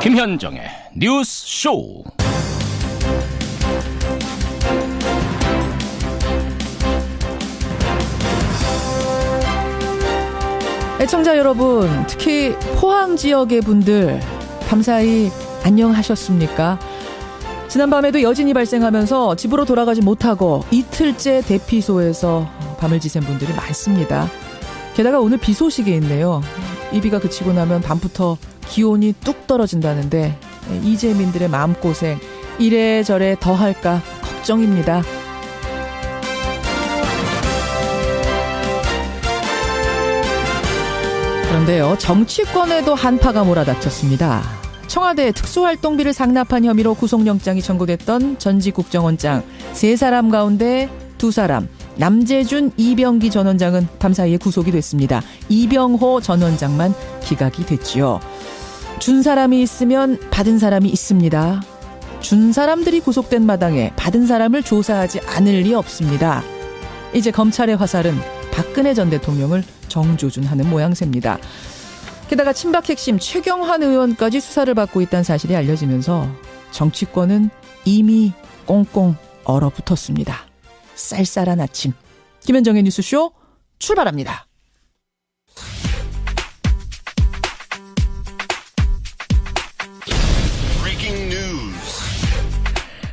김현정의 뉴스 쇼. 애청자 여러분, 특히 포항 지역의 분들 밤사이 안녕하셨습니까? 지난밤에도 여진이 발생하면서 집으로 돌아가지 못하고 이틀째 대피소에서 밤을 지샌 분들이 많습니다. 게다가 오늘 비 소식이 있네요. 이 비가 그치고 나면 밤부터 기온이 뚝 떨어진다는데 이재민들의 마음고생 이래저래 더할까 걱정입니다. 그런데요, 정치권에도 한파가 몰아닥쳤습니다. 청와대 특수활동비를 상납한 혐의로 구속영장이 청구됐던 전직 국정원장 3사람 가운데 2사람, 남재준, 이병기 전 원장은 밤사이에 구속이 됐습니다. 이병호 전 원장만 기각이 됐지요. 준 사람이 있으면 받은 사람이 있습니다. 준 사람들이 구속된 마당에 받은 사람을 조사하지 않을 리 없습니다. 이제 검찰의 화살은 박근혜 전 대통령을 정조준하는 모양새입니다. 게다가 친박 핵심 최경환 의원까지 수사를 받고 있다는 사실이 알려지면서 정치권은 이미 꽁꽁 얼어붙었습니다. 쌀쌀한 아침, 김현정의 뉴스쇼 출발합니다.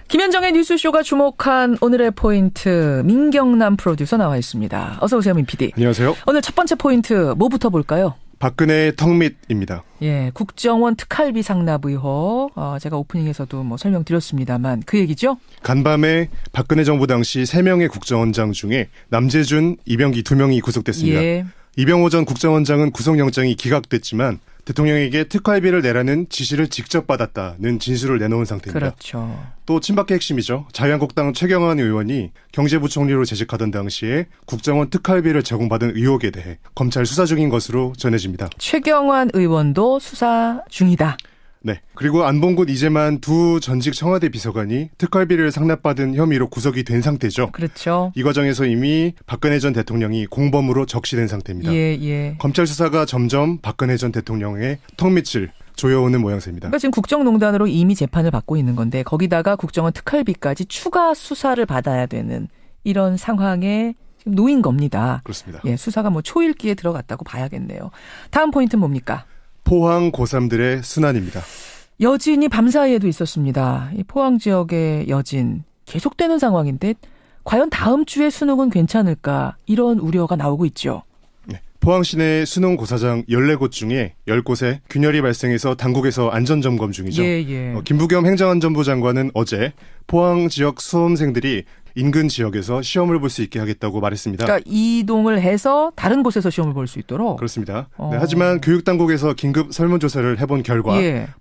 김현정의 뉴스쇼가 주목한 오늘의 포인트, 민경남 프로듀서 나와 있습니다. 어서 오세요, 민 PD. 안녕하세요. 오늘 첫 번째 포인트 뭐부터 볼까요? 박근혜의 턱밑입니다. 예, 국정원 특활비 상납 의혹. 제가 오프닝에서도 설명드렸습니다만 그 얘기죠? 간밤에 박근혜 정부 당시 3명의 국정원장 중에 남재준, 이병기 2명이 구속됐습니다. 예. 이병호 전 국정원장은 구속영장이 기각됐지만 대통령에게 특활비를 내라는 지시를 직접 받았다는 진술을 내놓은 상태입니다. 그렇죠. 또 친박계 핵심이죠. 자유한국당 최경환 의원이 경제부총리로 재직하던 당시에 국정원 특활비를 제공받은 의혹에 대해 검찰 수사 중인 것으로 전해집니다. 최경환 의원도 수사 중이다. 네. 그리고 안봉근 이재만 2 전직 청와대 비서관이 특활비를 상납받은 혐의로 구속이 된 상태죠. 그렇죠. 이 과정에서 이미 박근혜 전 대통령이 공범으로 적시된 상태입니다. 예. 검찰 수사가 점점 박근혜 전 대통령의 턱밑을 조여오는 모양새입니다. 그러니까 지금 국정농단으로 이미 재판을 받고 있는 건데 거기다가 국정원 특활비까지 추가 수사를 받아야 되는 이런 상황에 지금 놓인 겁니다. 그렇습니다. 예, 수사가 초일기에 들어갔다고 봐야겠네요. 다음 포인트는 뭡니까? 포항 고3들의 순환입니다. 여진이 밤사이에도 있었습니다. 이 포항 지역의 여진 계속되는 상황인데 과연 다음 주에 수능은 괜찮을까 이런 우려가 나오고 있죠. 네. 포항 시내 수능 고사장 14곳 중에 10곳에 균열이 발생해서 당국에서 안전점검 중이죠. 예. 김부겸 행정안전부 장관은 어제 포항 지역 수험생들이 인근 지역에서 시험을 볼 수 있게 하겠다고 말했습니다. 그러니까 이동을 해서 다른 곳에서 시험을 볼 수 있도록? 그렇습니다. 네, 하지만 교육당국에서 긴급 설문조사를 해본 결과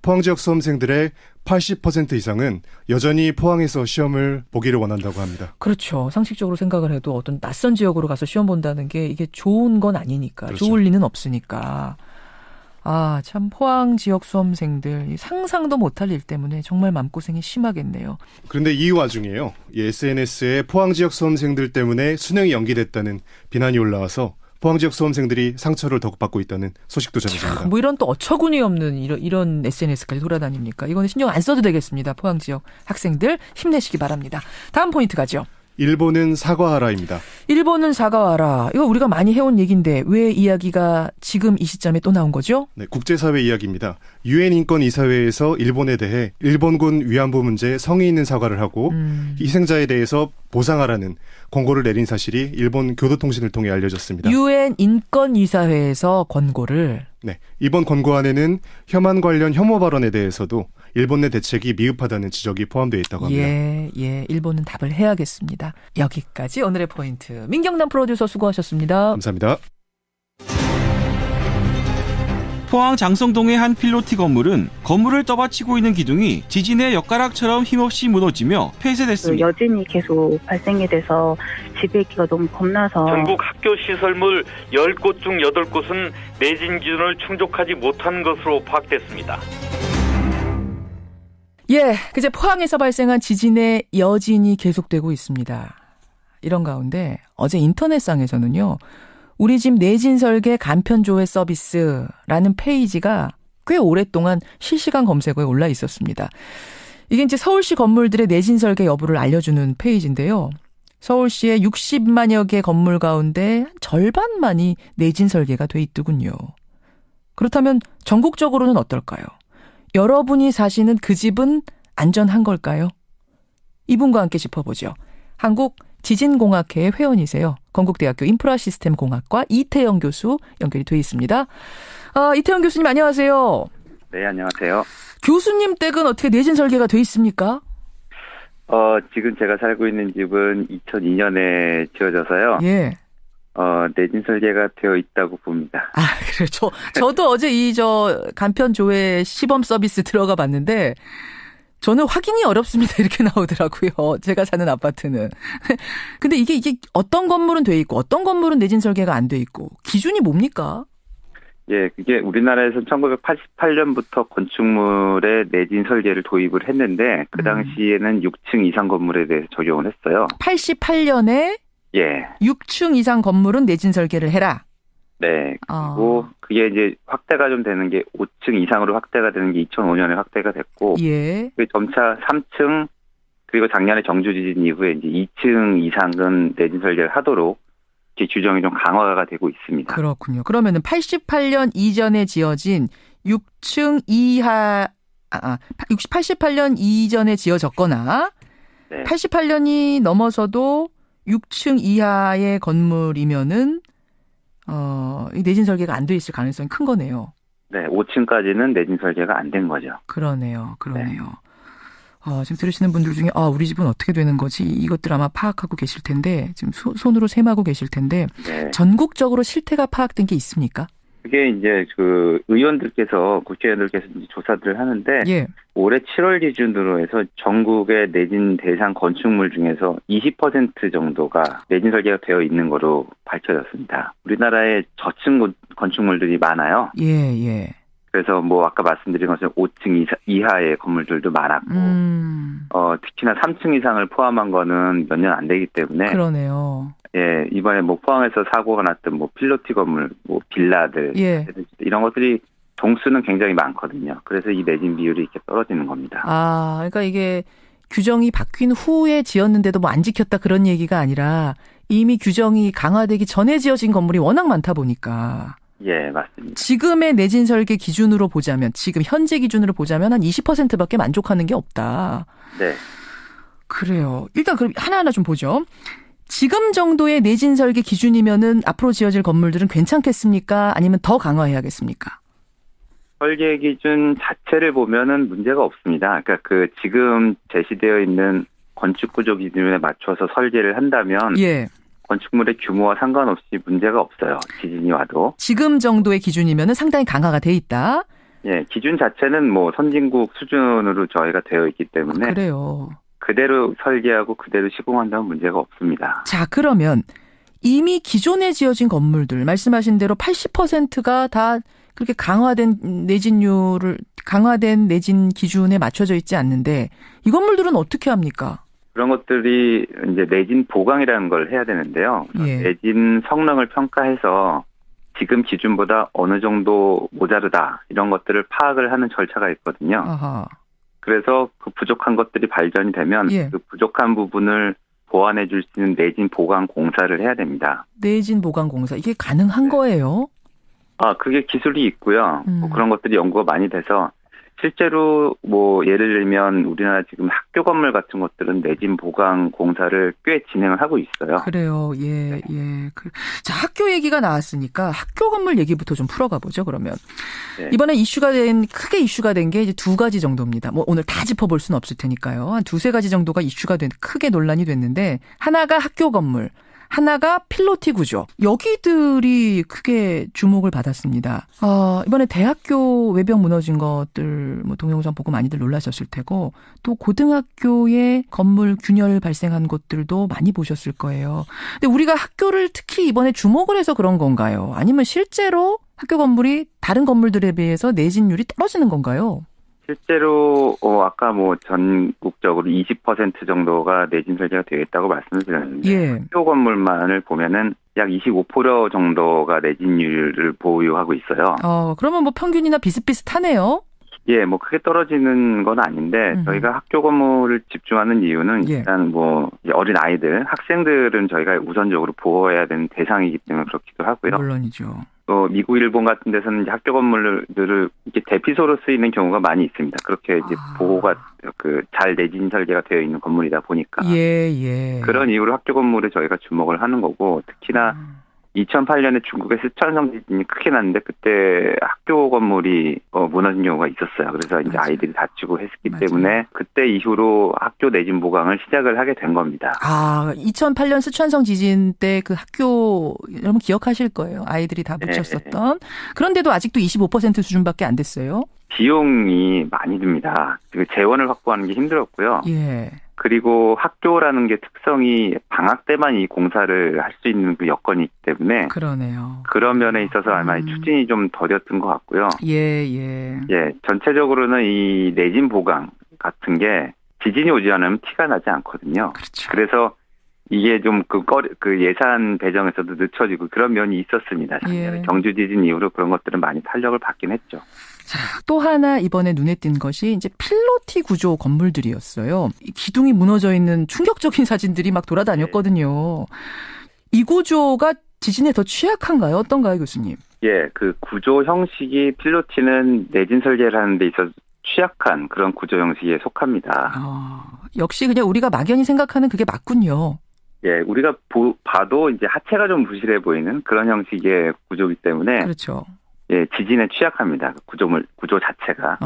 포항 지역 수험생들의 80% 이상은 여전히 포항에서 시험을 보기를 원한다고 합니다. 그렇죠. 상식적으로 생각을 해도 어떤 낯선 지역으로 가서 시험 본다는 게 이게 좋은 건 아니니까. 그렇죠. 좋을 리는 없으니까. 참 포항 지역 수험생들 상상도 못할 일 때문에 정말 마음고생이 심하겠네요. 그런데 이 와중에요. SNS에 포항 지역 수험생들 때문에 수능이 연기됐다는 비난이 올라와서 포항 지역 수험생들이 상처를 더욱 받고 있다는 소식도 전해집니다. 이런 또 어처구니 없는 이런 SNS까지 돌아다닙니까? 이거는 신경 안 써도 되겠습니다. 포항 지역 학생들 힘내시기 바랍니다. 다음 포인트 가죠. 일본은 사과하라입니다. 일본은 사과하라. 이거 우리가 많이 해온 얘기인데 왜 이야기가 지금 이 시점에 또 나온 거죠? 네, 국제사회 이야기입니다. 유엔 인권이사회에서 일본에 대해 일본군 위안부 문제에 성의 있는 사과를 하고 희생자에 대해서 보상하라는 권고를 내린 사실이 일본 교도통신을 통해 알려졌습니다. 유엔 인권이사회에서 권고를. 네, 이번 권고안에는 혐한 관련 혐오 발언에 대해서도 일본 내 대책이 미흡하다는 지적이 포함되어 있다고 합니다. 예, 일본은 답을 해야겠습니다. 여기까지 오늘의 포인트. 민경남 프로듀서 수고하셨습니다. 감사합니다. 포항 장성동의 한 필로티 건물은 건물을 떠받치고 있는 기둥이 지진의 엿가락처럼 힘없이 무너지며 폐쇄됐습니다. 여진이 계속 발생이 돼서 집에 있기가 너무 겁나서 전국 학교 시설물 10곳 중 8곳은 내진 기준을 충족하지 못한 것으로 파악됐습니다. 예, 그제 포항에서 발생한 지진의 여진이 계속되고 있습니다. 이런 가운데 어제 인터넷상에서는요. 우리 집 내진 설계 간편 조회 서비스라는 페이지가 꽤 오랫동안 실시간 검색어에 올라 있었습니다. 이게 이제 서울시 건물들의 내진 설계 여부를 알려주는 페이지인데요. 서울시의 60만여 개 건물 가운데 절반만이 내진 설계가 돼 있더군요. 그렇다면 전국적으로는 어떨까요? 여러분이 사시는 그 집은 안전한 걸까요? 이분과 함께 짚어보죠. 한국지진공학회의 회원이세요. 건국대학교 인프라시스템공학과 이태영 교수 연결이 돼 있습니다. 이태영 교수님 안녕하세요. 네, 안녕하세요. 교수님 댁은 어떻게 내진 설계가 돼 있습니까? 지금 제가 살고 있는 집은 2002년에 지어져서요. 예. 내진 설계가 되어 있다고 봅니다. 그래요. 저도 어제 간편 조회 시범 서비스 들어가 봤는데, 저는 확인이 어렵습니다. 이렇게 나오더라고요. 제가 사는 아파트는. 근데 이게 어떤 건물은 돼 있고, 어떤 건물은 내진 설계가 안 돼 있고, 기준이 뭡니까? 예, 그게 우리나라에서 1988년부터 건축물에 내진 설계를 도입을 했는데, 그 당시에는 6층 이상 건물에 대해서 적용을 했어요. 88년에 예. 6층 이상 건물은 내진 설계를 해라. 네. 그리고 그게 이제 확대가 좀 되는 게 5층 이상으로 확대가 되는 게 2005년에 확대가 됐고, 예. 점차 3층, 그리고 작년에 정주 지진 이후에 이제 2층 이상은 내진 설계를 하도록 규정이 좀 강화가 되고 있습니다. 그렇군요. 그러면은 88년 이전에 지어진 6층 이하, 88년 이전에 지어졌거나, 네. 88년이 넘어서도 6층 이하의 건물이면은, 이 내진 설계가 안 돼 있을 가능성이 큰 거네요. 네, 5층까지는 내진 설계가 안 된 거죠. 그러네요. 지금 들으시는 분들 중에, 우리 집은 어떻게 되는 거지? 이것들 아마 파악하고 계실 텐데, 지금 손으로 셈하고 계실 텐데, 네. 전국적으로 실태가 파악된 게 있습니까? 그게 이제 국회의원들께서 이제 조사들을 하는데, 예. 올해 7월 기준으로 해서 전국의 내진 대상 건축물 중에서 20% 정도가 내진 설계가 되어 있는 거로 밝혀졌습니다. 우리나라에 저층 건축물들이 많아요. 예. 그래서 아까 말씀드린 것처럼 5층 이하의 건물들도 많았고, 특히나 3층 이상을 포함한 거는 몇 년 안 되기 때문에. 그러네요. 예, 이번에 포항에서 사고가 났던 필로티 건물, 빌라들, 예. 이런 것들이 동수는 굉장히 많거든요. 그래서 이 내진 비율이 이렇게 떨어지는 겁니다. 그러니까 이게 규정이 바뀐 후에 지었는데도 안 지켰다 그런 얘기가 아니라 이미 규정이 강화되기 전에 지어진 건물이 워낙 많다 보니까. 예, 맞습니다. 지금의 내진 설계 기준으로 보자면, 지금 현재 기준으로 보자면 한 20%밖에 만족하는 게 없다. 네. 그래요. 일단 그럼 하나하나 좀 보죠. 지금 정도의 내진 설계 기준이면은 앞으로 지어질 건물들은 괜찮겠습니까? 아니면 더 강화해야겠습니까? 설계 기준 자체를 보면은 문제가 없습니다. 그러니까 지금 제시되어 있는 건축 구조 기준에 맞춰서 설계를 한다면, 예. 건축물의 규모와 상관없이 문제가 없어요. 지진이 와도. 지금 정도의 기준이면은 상당히 강화가 돼 있다. 예, 기준 자체는 선진국 수준으로 저희가 되어 있기 때문에. 그래요. 그대로 설계하고 그대로 시공한다면 문제가 없습니다. 자, 그러면 이미 기존에 지어진 건물들, 말씀하신 대로 80%가 다 그렇게 강화된 내진 기준에 맞춰져 있지 않는데, 이 건물들은 어떻게 합니까? 그런 것들이 이제 내진 보강이라는 걸 해야 되는데요. 예. 내진 성능을 평가해서 지금 기준보다 어느 정도 모자르다, 이런 것들을 파악을 하는 절차가 있거든요. 아하. 그래서 그 부족한 것들이 발견이 되면, 예. 그 부족한 부분을 보완해 줄 수 있는 내진 보강 공사를 해야 됩니다. 내진 보강 공사, 이게 가능한 거예요? 그게 기술이 있고요. 그런 것들이 연구가 많이 돼서, 실제로 예를 들면 우리나라 지금 학교 건물 같은 것들은 내진 보강 공사를 꽤 진행을 하고 있어요. 그래요. 예. 자, 학교 얘기가 나왔으니까 학교 건물 얘기부터 좀 풀어가 보죠, 그러면. 네. 이번에 크게 이슈가 된 게 이제 두 가지 정도입니다. 오늘 다 짚어볼 수는 없을 테니까요. 한 두세 가지 정도가 크게 논란이 됐는데, 하나가 학교 건물, 하나가 필로티 구조. 여기들이 크게 주목을 받았습니다. 이번에 대학교 외벽 무너진 것들 동영상 보고 많이들 놀라셨을 테고, 또 고등학교의 건물 균열 발생한 곳들도 많이 보셨을 거예요. 근데 우리가 학교를 특히 이번에 주목을 해서 그런 건가요? 아니면 실제로 학교 건물이 다른 건물들에 비해서 내진율이 떨어지는 건가요? 실제로 아까 전국적으로 20% 정도가 내진 설계가 되어 있다고 말씀을 드렸는데, 예. 학교 건물만을 보면은 약 25% 정도가 내진율을 보유하고 있어요. 그러면 뭐 평균이나 비슷비슷하네요. 예, 뭐 크게 떨어지는 건 아닌데 저희가 학교 건물을 집중하는 이유는 일단 뭐 이제 어린 아이들, 학생들은 저희가 우선적으로 보호해야 되는 대상이기 때문에 그렇기도 하고요. 물론이죠. 또 미국, 일본 같은 데서는 이제 학교 건물들을 이렇게 대피소로 쓰이는 경우가 많이 있습니다. 그렇게 이제 보호가 잘 내진 설계가 되어 있는 건물이다 보니까 그런 이유로 학교 건물에 저희가 주목을 하는 거고 특히나 2008년에 중국의 스촨성 지진이 크게 났는데 그때 학교 건물이 무너진 경우가 있었어요. 그래서 이제 아이들이 다치고 했기 때문에 그때 이후로 학교 내진 보강을 시작을 하게 된 겁니다. 2008년 스촨성 지진 때 그 학교 여러분 기억하실 거예요. 아이들이 다 묻혔었던. 그런데도 아직도 25% 수준밖에 안 됐어요. 비용이 많이 듭니다. 재원을 확보하는 게 힘들었고요. 예. 그리고 학교라는 게 특성이 방학 때만 이 공사를 할 수 있는 그 여건이 있기 때문에 그러네요. 그런 면에 있어서 아마 추진이 좀 더뎠던 것 같고요. 예. 전체적으로는 이 내진 보강 같은 게 지진이 오지 않으면 티가 나지 않거든요. 그렇죠. 그래서 이게 좀 그 예산 배정에서도 늦춰지고 그런 면이 있었습니다. 작년에 경주 지진 이후로 그런 것들은 많이 탄력을 받긴 했죠. 자, 또 하나 이번에 눈에 띈 것이 이제 필로티 구조 건물들이었어요. 기둥이 무너져 있는 충격적인 사진들이 막 돌아다녔거든요. 이 구조가 지진에 더 취약한가요? 어떤가요, 교수님? 예, 그 구조 형식이 필로티는 내진 설계를 하는 데 있어서 취약한 그런 구조 형식에 속합니다. 역시 그냥 우리가 막연히 생각하는 그게 맞군요. 예, 우리가 봐도 이제 하체가 좀 부실해 보이는 그런 형식의 구조이기 때문에. 그렇죠. 예, 지진에 취약합니다. 구조 자체가.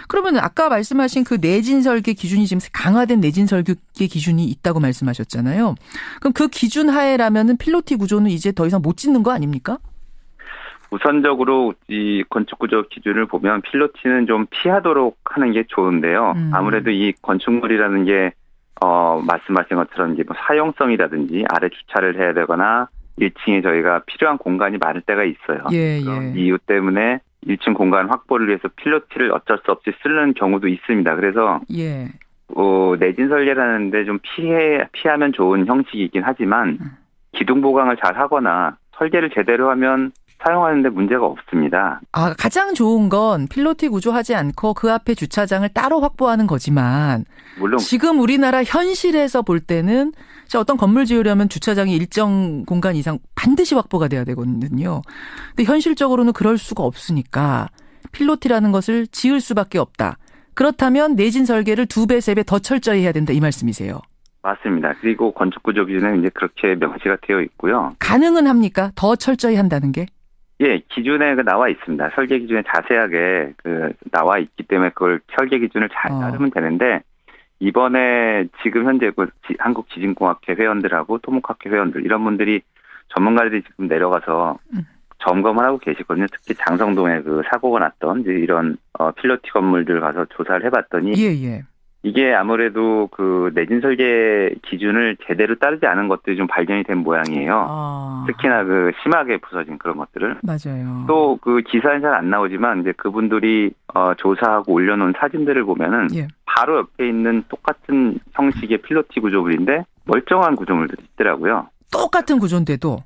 그러면 아까 말씀하신 그 내진 설계 기준이 지금 강화된 내진 설계 기준이 있다고 말씀하셨잖아요. 그럼 그 기준 하에라면은 필로티 구조는 이제 더 이상 못 짓는 거 아닙니까? 우선적으로 이 건축 구조 기준을 보면 필로티는 좀 피하도록 하는 게 좋은데요. 아무래도 이 건축물이라는 게 말씀하신 것처럼 이제 뭐 사용성이라든지 아래 주차를 해야 되거나 1층에 저희가 필요한 공간이 많을 때가 있어요. 그런 이유 때문에 1층 공간 확보를 위해서 필로티를 어쩔 수 없이 쓰는 경우도 있습니다. 그래서 내진 설계라는데 좀 피하면 좋은 형식이긴 하지만 기둥 보강을 잘 하거나 설계를 제대로 하면 사용하는데 문제가 없습니다. 가장 좋은 건 필로티 구조하지 않고 그 앞에 주차장을 따로 확보하는 거지만 물론 지금 우리나라 현실에서 볼 때는 어떤 건물 지으려면 주차장이 일정 공간 이상 반드시 확보가 돼야 되거든요. 근데 현실적으로는 그럴 수가 없으니까 필로티라는 것을 지을 수밖에 없다. 그렇다면 내진 설계를 2배, 3배 더 철저히 해야 된다 이 말씀이세요. 맞습니다. 그리고 건축구조 기준에 이제 그렇게 명시가 되어 있고요. 가능은 합니까? 더 철저히 한다는 게? 예, 기준에 나와 있습니다. 설계 기준에 자세하게 나와 있기 때문에 그걸 설계 기준을 잘 따르면 되는데 이번에 지금 현재 한국지진공학회 회원들하고 토목학회 회원들 이런 분들이 전문가들이 지금 내려가서 점검을 하고 계시거든요. 특히 장성동에 그 사고가 났던 이런 필로티 건물들 가서 조사를 해봤더니 이게 아무래도 그 내진 설계 기준을 제대로 따르지 않은 것들이 좀 발견이 된 모양이에요. 특히나 그 심하게 부서진 그런 것들을. 맞아요. 또 그 기사는 잘 안 나오지만 이제 그분들이 조사하고 올려놓은 사진들을 보면은 바로 옆에 있는 똑같은 형식의 필로티 구조물인데 멀쩡한 구조물들이 있더라고요. 똑같은 구조인데도.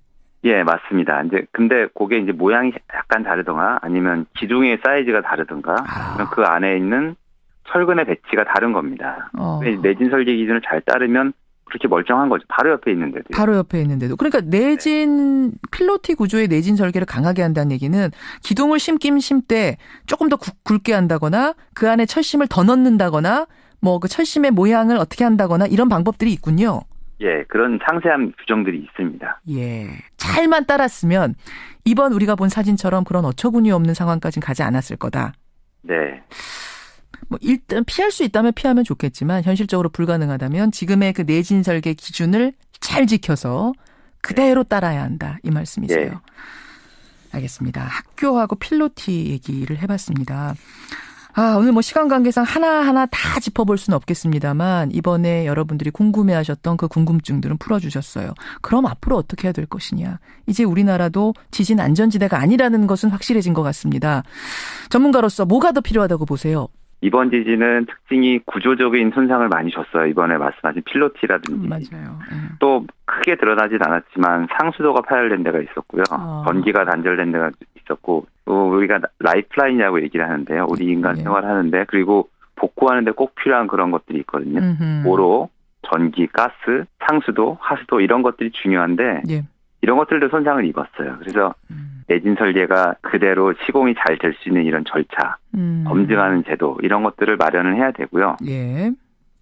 예, 맞습니다. 근데 그게 이제 모양이 약간 다르던가 아니면 기둥의 사이즈가 다르던가 그 안에 있는 철근의 배치가 다른 겁니다. 내진 설계 기준을 잘 따르면 그렇게 멀쩡한 거죠. 바로 옆에 있는데도. 바로 옆에 있는데도. 그러니까 내진 필로티 구조의 내진 설계를 강하게 한다는 얘기는 기둥을 심긴 심되 조금 더 굵게 한다거나 그 안에 철심을 더 넣는다거나 뭐 그 철심의 모양을 어떻게 한다거나 이런 방법들이 있군요. 예, 그런 상세한 규정들이 있습니다. 예, 잘만 따랐으면 이번 우리가 본 사진처럼 그런 어처구니 없는 상황까지는 가지 않았을 거다. 네. 뭐 일단 피할 수 있다면 피하면 좋겠지만 현실적으로 불가능하다면 지금의 그 내진 설계 기준을 잘 지켜서 그대로 따라야 한다 이 말씀이세요. 네. 알겠습니다. 학교하고 필로티 얘기를 해봤습니다. 오늘 뭐 시간 관계상 하나하나 다 짚어볼 수는 없겠습니다만 이번에 여러분들이 궁금해하셨던 그 궁금증들은 풀어주셨어요. 그럼 앞으로 어떻게 해야 될 것이냐. 이제 우리나라도 지진 안전지대가 아니라는 것은 확실해진 것 같습니다. 전문가로서 뭐가 더 필요하다고 보세요? 이번 지진은 특징이 구조적인 손상을 많이 줬어요. 이번에 말씀하신 필로티라든지. 맞아요. 또 크게 드러나진 않았지만 상수도가 파열된 데가 있었고요. 전기가 단절된 데가 있었고, 또 우리가 라이프라인이라고 얘기를 하는데요. 우리 인간 생활하는데, 그리고 복구하는데 꼭 필요한 그런 것들이 있거든요. 도로, 전기, 가스, 상수도, 하수도 이런 것들이 중요한데 예. 이런 것들도 손상을 입었어요. 그래서 내진 설계가 그대로 시공이 잘 될 수 있는 이런 절차, 검증하는 제도 이런 것들을 마련을 해야 되고요. 예.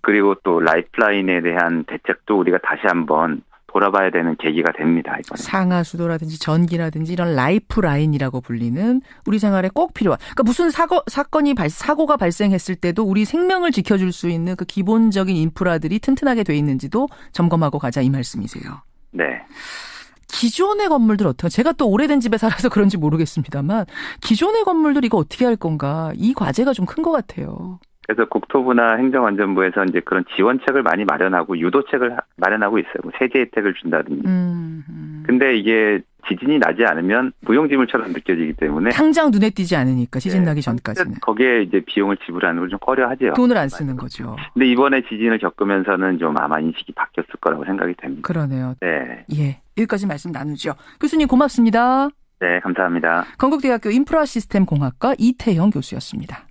그리고 또 라이프라인에 대한 대책도 우리가 다시 한번 돌아봐야 되는 계기가 됩니다. 이번에. 상하수도라든지 전기라든지 이런 라이프라인이라고 불리는 우리 생활에 꼭 필요한. 그러니까 무슨 사고가 발생했을 때도 우리 생명을 지켜줄 수 있는 그 기본적인 인프라들이 튼튼하게 돼 있는지도 점검하고 가자 이 말씀이세요. 네. 기존의 건물들 어떻게? 제가 또 오래된 집에 살아서 그런지 모르겠습니다만 기존의 건물들 이거 어떻게 할 건가? 이 과제가 좀 큰 것 같아요. 그래서 국토부나 행정안전부에서 이제 그런 지원책을 많이 마련하고 유도책을 마련하고 있어요. 뭐 세제 혜택을 준다든지. 근데 이게 지진이 나지 않으면 무용지물처럼 느껴지기 때문에 당장 눈에 띄지 않으니까 지진 나기 전까지는. 거기에 이제 비용을 지불하는 걸 좀 꺼려하죠. 돈을 안 쓰는 거죠. 근데 이번에 지진을 겪으면서는 좀 아마 인식이 바뀌었을 거라고 생각이 됩니다. 그러네요. 네. 예. 여기까지 말씀 나누죠. 교수님 고맙습니다. 네, 감사합니다. 건국대학교 인프라시스템공학과 이태영 교수였습니다.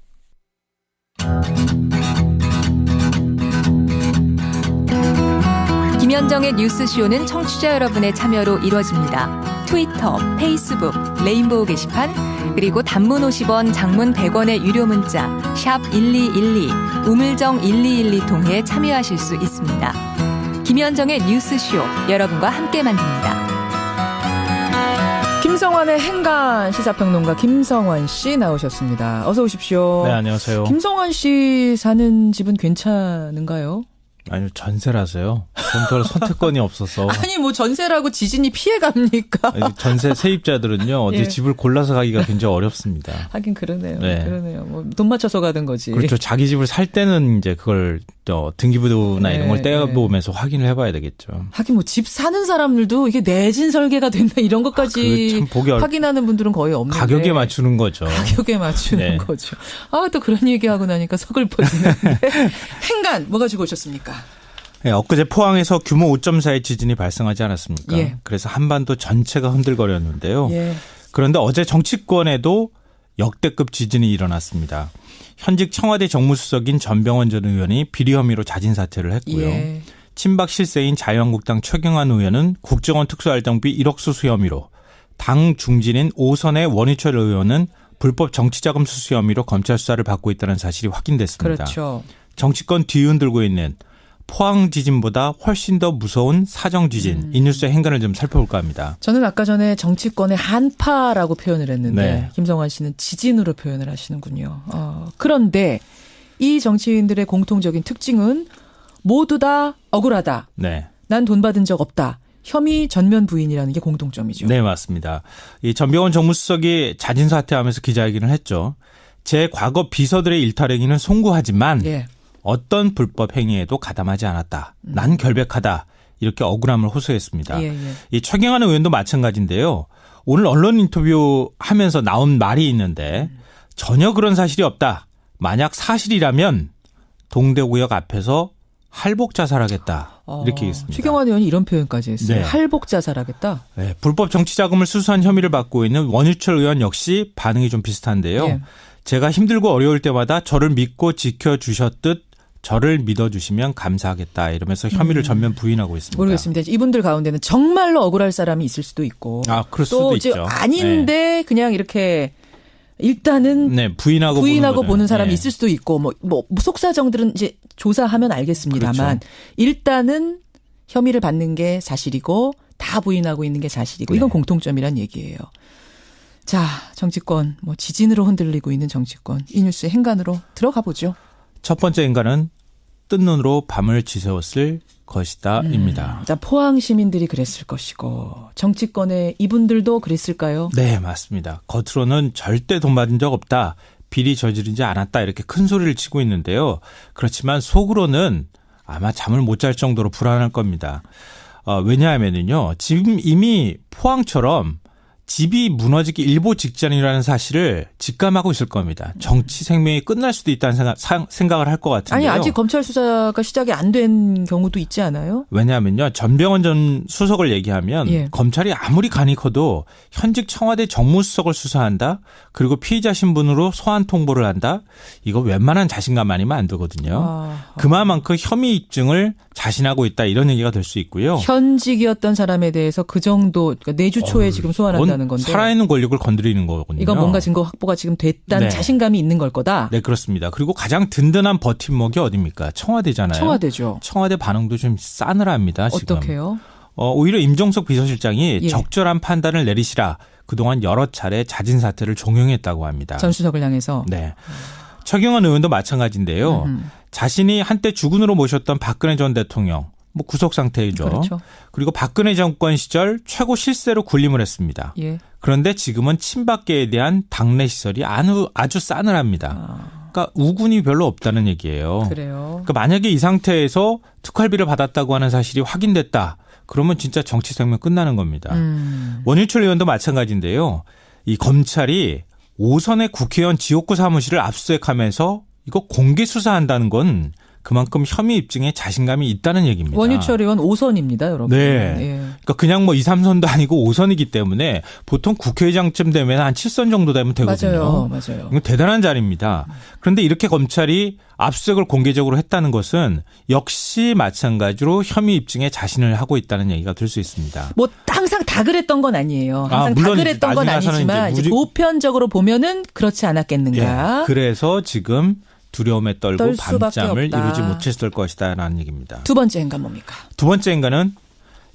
김현정의 뉴스쇼는 청취자 여러분의 참여로 이루어집니다. 트위터, 페이스북, 레인보우 게시판, 그리고 단문 50원, 장문 100원의 유료 문자 샵 1212, 우물정 1212 통해 참여하실 수 있습니다. 김현정의 뉴스쇼, 여러분과 함께 만듭니다. 김성환의 행간 시사평론가 김성환 씨 나오셨습니다. 어서 오십시오. 네, 안녕하세요. 김성환 씨 사는 집은 괜찮은가요? 아니요, 전세라서요. 전세 선택권이 없어서. 아니, 뭐 전세라고 지진이 피해갑니까? 전세 세입자들은요, 어디 예. 집을 골라서 가기가 굉장히 어렵습니다. 하긴 그러네요. 네. 그러네요. 뭐 돈 맞춰서 가는 거지. 그렇죠. 자기 집을 살 때는 이제 그걸 등기부나 네, 이런 걸 떼어보면서 확인을 해봐야 되겠죠. 하긴 뭐 집 사는 사람들도 이게 내진 설계가 된다 이런 것까지 참 보기 확인하는 분들은 거의 없는데. 가격에 맞추는 거죠. 가격에 맞추는 네. 거죠. 아, 또 그런 얘기하고 나니까 서글퍼지는데. 행간 뭐 가지고 오셨습니까? 네, 엊그제 포항에서 규모 5.4의 지진이 발생하지 않았습니까? 예. 그래서 한반도 전체가 흔들거렸는데요. 예. 그런데 어제 정치권에도 역대급 지진이 일어났습니다. 현직 청와대 정무수석인 전병헌 전 의원이 비리 혐의로 자진 사퇴를 했고요. 예. 친박 실세인 자유한국당 최경환 의원은 국정원 특수활동비 1억 수수 혐의로, 당 중진인 오선의 원희철 의원은 불법 정치자금 수수 혐의로 검찰 수사를 받고 있다는 사실이 확인됐습니다. 그렇죠. 정치권 뒤흔들고 있는 포항 지진보다 훨씬 더 무서운 사정 지진, 이 뉴스의 행간을 좀 살펴볼까 합니다. 저는 아까 전에 정치권의 한파라고 표현을 했는데 네. 김성환 씨는 지진으로 표현을 하시는군요. 그런데 이 정치인들의 공통적인 특징은 모두 다 억울하다. 네. 난 돈 받은 적 없다. 혐의 전면 부인이라는 게 공통점이죠. 네, 맞습니다. 이 전병헌 정무수석이 자진 사퇴하면서 기자회견을 했죠. 제 과거 비서들의 일탈행위는 송구하지만 예. 어떤 불법 행위에도 가담하지 않았다. 난 결백하다. 이렇게 억울함을 호소했습니다. 예, 예. 이 최경환 의원도 마찬가지인데요. 오늘 언론 인터뷰하면서 나온 말이 있는데 전혀 그런 사실이 없다. 만약 사실이라면 동대구역 앞에서 할복 자살하겠다. 이렇게 얘기했습니다. 최경환 의원이 이런 표현까지 했어요. 네. 할복 자살하겠다. 네, 불법 정치자금을 수수한 혐의를 받고 있는 원유철 의원 역시 반응이 좀 비슷한데요. 예. 제가 힘들고 어려울 때마다 저를 믿고 지켜주셨듯 저를 믿어주시면 감사하겠다 이러면서 혐의를 전면 부인하고 있습니다. 모르겠습니다. 이분들 가운데는 정말로 억울할 사람이 있을 수도 있고 그럴 수도 또 있죠. 아닌데 네. 그냥 이렇게 일단은 네, 부인하고 보는 사람이 네. 있을 수도 있고 뭐 속사정들은 이제 조사하면 알겠습니다만 그렇죠. 일단은 혐의를 받는 게 사실이고 다 부인하고 있는 게 사실이고 이건 네. 공통점이란 얘기예요. 자, 정치권 뭐 지진으로 흔들리고 있는 정치권 이 뉴스의 행간으로 들어가 보죠. 첫 번째 인간은 뜬 눈으로 밤을 지새웠을 것이다입니다. 자, 포항 시민들이 그랬을 것이고 정치권의 이분들도 그랬을까요? 네, 맞습니다. 겉으로는 절대 돈 받은 적 없다. 비리 저지르지 않았다. 이렇게 큰 소리를 치고 있는데요. 그렇지만 속으로는 아마 잠을 못 잘 정도로 불안할 겁니다. 왜냐하면요. 지금 이미 포항처럼 집이 무너지기 일보 직전이라는 사실을 직감하고 있을 겁니다. 정치 생명이 끝날 수도 있다는 생각을 할 것 같은데요. 아니 아직 검찰 수사가 시작이 안 된 경우도 있지 않아요? 왜냐하면요. 전병헌 전 수석을 얘기하면 예. 검찰이 아무리 간이 커도 현직 청와대 정무수석을 수사한다. 그리고 피의자 신분으로 소환 통보를 한다. 이거 웬만한 자신감 아니면 안 되거든요. 그만큼 혐의 입증을 자신하고 있다. 이런 얘기가 될 수 있고요. 현직이었던 사람에 대해서 그 정도 그러니까 내주 초에 지금 소환한다는 건데. 살아있는 권력을 건드리는 거거든요. 이건 뭔가 증거 확보가 지금 됐다는 네. 자신감이 있는 걸 거다. 네, 그렇습니다. 그리고 가장 든든한 버팀목이 어디입니까? 청와대잖아요. 청와대죠. 청와대 반응도 좀 싸늘합니다. 지금. 어떻게요? 오히려 임종석 비서실장이 예. 적절한 판단을 내리시라 그동안 여러 차례 자진 사퇴를 종용했다고 합니다. 전 수석을 향해서. 네. 최경환 의원도 마찬가지인데요. 자신이 한때 주군으로 모셨던 박근혜 전 대통령 뭐 구속 상태이죠. 그렇죠. 그리고 박근혜 정권 시절 최고 실세로 군림을 했습니다. 예. 그런데 지금은 친박계에 대한 당내 시설이 아주 싸늘합니다. 그러니까 우군이 별로 없다는 얘기예요. 그래요. 그러니까 만약에 이 상태에서 특활비를 받았다고 하는 사실이 확인됐다. 그러면 진짜 정치 생명 끝나는 겁니다. 원유철 의원도 마찬가지인데요. 이 검찰이 5선의 국회의원 지역구 사무실을 압수수색하면서 이거 공개 수사한다는 건 그만큼 혐의 입증에 자신감이 있다는 얘기입니다. 원유철 의원 5선입니다, 여러분. 네. 예. 그러니까 그냥 뭐 2, 3선도 아니고 5선이기 때문에 보통 국회의장쯤 되면 한 7선 정도 되면 되거든요. 맞아요. 이거 대단한 자리입니다. 그런데 이렇게 검찰이 압수수색을 공개적으로 했다는 것은 역시 마찬가지로 혐의 입증에 자신을 하고 있다는 얘기가 될 수 있습니다. 뭐 항상 다 그랬던 건 아니에요. 항상 다 물론 그랬던 건 나중에 아니지만 이제 보편적으로 보면은 그렇지 않았겠는가. 예, 그래서 지금 두려움에 떨고 떨 수밖에 밤잠을 없다. 이루지 못했을 것이다라는 얘기입니다. 두 번째 행간 뭡니까? 두 번째 행간은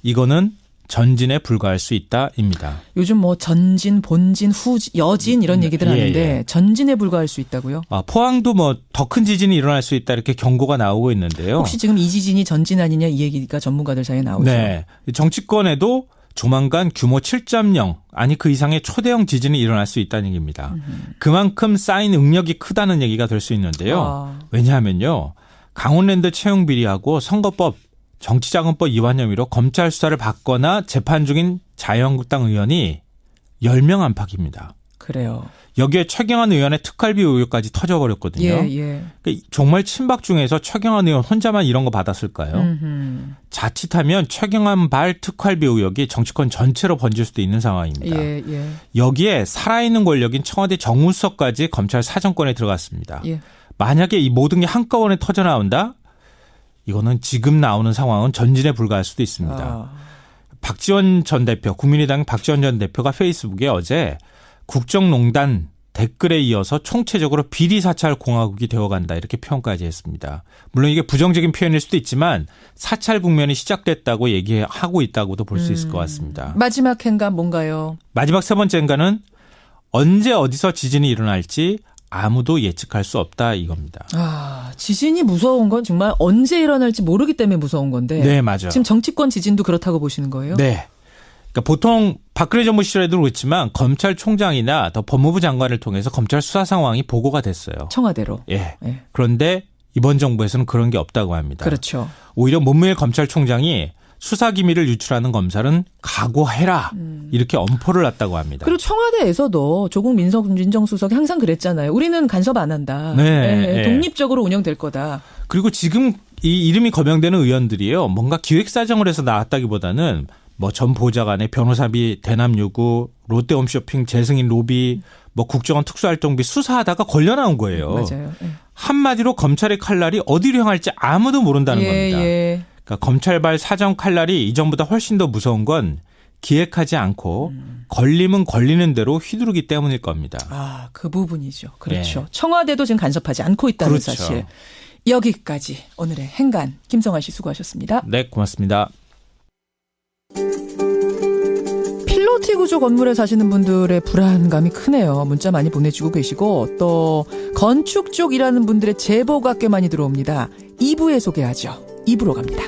이거는 전진에 불과할 수 있다입니다. 요즘 뭐 전진, 본진, 여진 이런 얘기들 하는데 예. 전진에 불과할 수 있다고요? 포항도 뭐 더 큰 지진이 일어날 수 있다 이렇게 경고가 나오고 있는데요. 혹시 지금 이 지진이 전진 아니냐 이 얘기가 전문가들 사이에 나오죠. 네. 정치권에도 조만간 규모 7.0 아니 그 이상의 초대형 지진이 일어날 수 있다는 얘기입니다. 그만큼 쌓인 응력이 크다는 얘기가 될 수 있는데요. 왜냐하면요. 강원랜드 채용 비리하고 선거법 정치자금법 위반 혐의로 검찰 수사를 받거나 재판 중인 자유한국당 의원이 10명 안팎입니다. 그래요. 여기에 최경환 의원의 특활비 의혹까지 터져버렸거든요. 예. 그러니까 정말 친박 중에서 최경환 의원 혼자만 이런 거 받았을까요? 자칫하면 최경환 발 특활비 의혹이 정치권 전체로 번질 수도 있는 상황입니다. 예. 여기에 살아있는 권력인 청와대 정무수석까지 검찰 사정권에 들어갔습니다. 예. 만약에 이 모든 게 한꺼번에 터져나온다? 이거는 지금 나오는 상황은 전진에 불과할 수도 있습니다. 박지원 전 대표, 국민의당 박지원 전 대표가 페이스북에 어제 국정농단 댓글에 이어서 총체적으로 비리사찰 공화국이 되어간다 이렇게 표현까지 했습니다. 물론 이게 부정적인 표현일 수도 있지만 사찰 국면이 시작됐다고 얘기하고 있다고도 볼 수 있을 것 같습니다. 마지막 행간 뭔가요? 마지막 세 번째 행간은 언제 어디서 지진이 일어날지 아무도 예측할 수 없다 이겁니다. 지진이 무서운 건 정말 언제 일어날지 모르기 때문에 무서운 건데. 네, 맞아요. 지금 정치권 지진도 그렇다고 보시는 거예요? 네. 그러니까 보통 박근혜 정부 시절에도 그렇지만 검찰총장이나 더 법무부 장관을 통해서 검찰 수사 상황이 보고가 됐어요. 청와대로. 예. 그런데 이번 정부에서는 그런 게 없다고 합니다. 그렇죠. 오히려 문무일 검찰총장이 수사 기밀을 유출하는 검찰은 각오해라 이렇게 엄포를 놨다고 합니다. 그리고 청와대에서도 조국 민정수석이 항상 그랬잖아요. 우리는 간섭 안 한다. 네. 독립적으로 운영될 거다. 그리고 지금 이 이름이 거명되는 의원들이요. 뭔가 기획사정을 해서 나왔다기보다는 뭐 전 보좌관의 변호사비 대남 요구, 롯데홈쇼핑 재승인 로비, 뭐 국정원 특수활동비 수사하다가 걸려 나온 거예요. 맞아요. 한마디로 검찰의 칼날이 어디로 향할지 아무도 모른다는 겁니다. 그러니까 검찰발 사정 칼날이 이전보다 훨씬 더 무서운 건 기획하지 않고 걸리면 걸리는 대로 휘두르기 때문일 겁니다. 그 부분이죠. 그렇죠. 청와대도 지금 간섭하지 않고 있다는 그렇죠. 사실. 여기까지 오늘의 행간 김성환 씨 수고하셨습니다. 네, 고맙습니다. 필로티 구조 건물에 사시는 분들의 불안감이 크네요. 문자 많이 보내주고 계시고 또 건축 쪽 일하는 분들의 제보가 꽤 많이 들어옵니다. 2부에 소개하죠. 2부로 갑니다.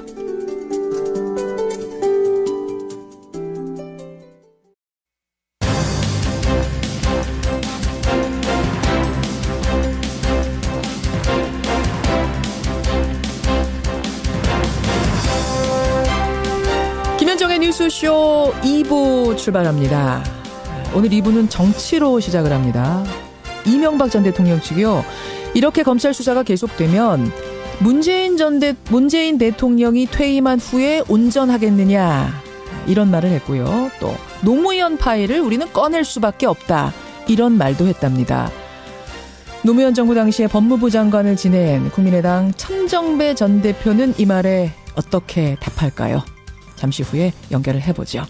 김현정의 뉴스쇼 2부 출발합니다. 오늘 2부는 정치로 시작을 합니다. 이명박 전 대통령 측이요. 이렇게 검찰 수사가 계속되면 문재인 대통령이 퇴임한 후에 온전하겠느냐 이런 말을 했고요. 또 노무현 파일을 우리는 꺼낼 수밖에 없다 이런 말도 했답니다. 노무현 정부 당시에 법무부 장관을 지낸 국민의당 천정배 전 대표는 이 말에 어떻게 답할까요? 잠시 후에 연결을 해보죠.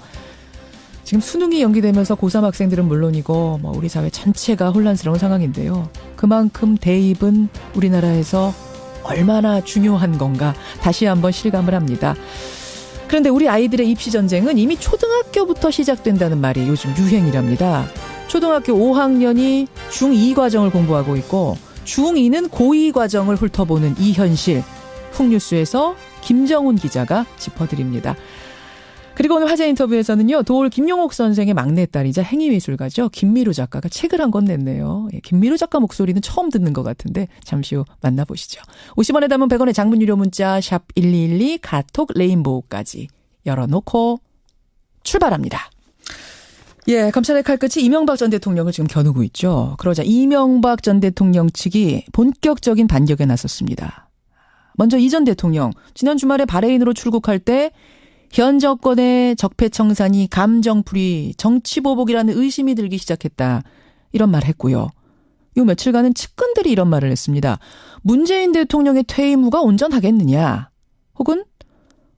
지금 수능이 연기되면서 고3 학생들은 물론이고 우리 사회 전체가 혼란스러운 상황인데요. 그만큼 대입은 우리나라에서 얼마나 중요한 건가 다시 한번 실감을 합니다. 그런데 우리 아이들의 입시 전쟁은 이미 초등학교부터 시작된다는 말이 요즘 유행이랍니다. 초등학교 5학년이 중2 과정을 공부하고 있고 중2는 고2 과정을 훑어보는 이 현실. 훅뉴스에서 김정훈 기자가 짚어드립니다. 그리고 오늘 화제 인터뷰에서는요. 도올 김용옥 선생의 막내딸이자 행위예술가죠. 김미루 작가가 책을 한 권 냈네요. 김미루 작가 목소리는 처음 듣는 것 같은데 잠시 후 만나보시죠. 50원에 담은 100원의 장문 유료 문자 샵 1212 카톡 레인보우까지 열어놓고 출발합니다. 예, 검찰의 칼끝이 이명박 전 대통령을 지금 겨누고 있죠. 그러자 이명박 전 대통령 측이 본격적인 반격에 나섰습니다. 먼저 이 전 대통령 지난 주말에 바레인으로 출국할 때 현 정권의 적폐청산이 감정풀이 정치보복이라는 의심이 들기 시작했다. 이런 말 했고요. 요 며칠간은 측근들이 이런 말을 했습니다. 문재인 대통령의 퇴임 후가 온전하겠느냐. 혹은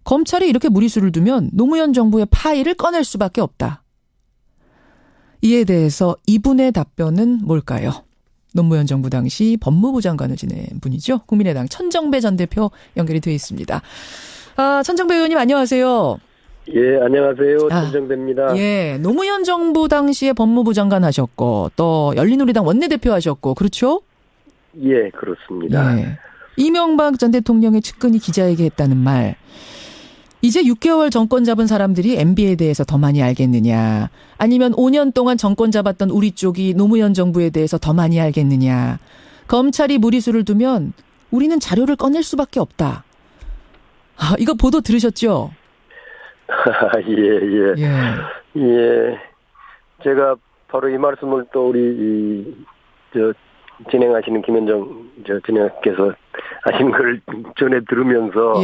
검찰이 이렇게 무리수를 두면 노무현 정부의 파일을 꺼낼 수밖에 없다. 이에 대해서 이분의 답변은 뭘까요? 노무현 정부 당시 법무부 장관을 지낸 분이죠. 국민의당 천정배 전 대표 연결이 되어 있습니다. 천정배 의원님 안녕하세요. 예, 안녕하세요. 천정배입니다. 예, 노무현 정부 당시에 법무부 장관 하셨고 또 열린우리당 원내대표 하셨고 그렇죠? 예, 그렇습니다. 예. 이명박 전 대통령의 측근이 기자에게 했다는 말. 이제 6개월 정권 잡은 사람들이 MB에 대해서 더 많이 알겠느냐. 아니면 5년 동안 정권 잡았던 우리 쪽이 노무현 정부에 대해서 더 많이 알겠느냐. 검찰이 무리수를 두면 우리는 자료를 꺼낼 수밖에 없다. 이거 보도 들으셨죠? 예. 제가 바로 이 말씀을 또 우리 진행하시는 김현정 진행께서 하신 걸 전에 들으면서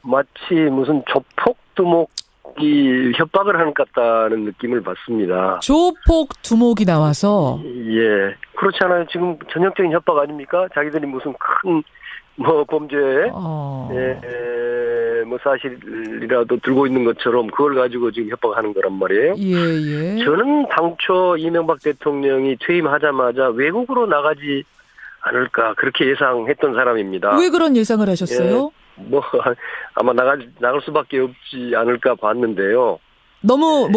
마치 무슨 조폭두목이 협박을 하는 것 같다는 느낌을 받습니다. 조폭두목이 나와서? 예. 그렇잖아요. 지금 전형적인 협박 아닙니까? 자기들이 무슨 큰 범죄에 사실이라도 들고 있는 것처럼 그걸 가지고 지금 협박하는 거란 말이에요. 예. 저는 당초 이명박 대통령이 퇴임하자마자 외국으로 나가지 않을까 그렇게 예상했던 사람입니다. 왜 그런 예상을 하셨어요? 아마 나갈 수밖에 없지 않을까 봤는데요. 너무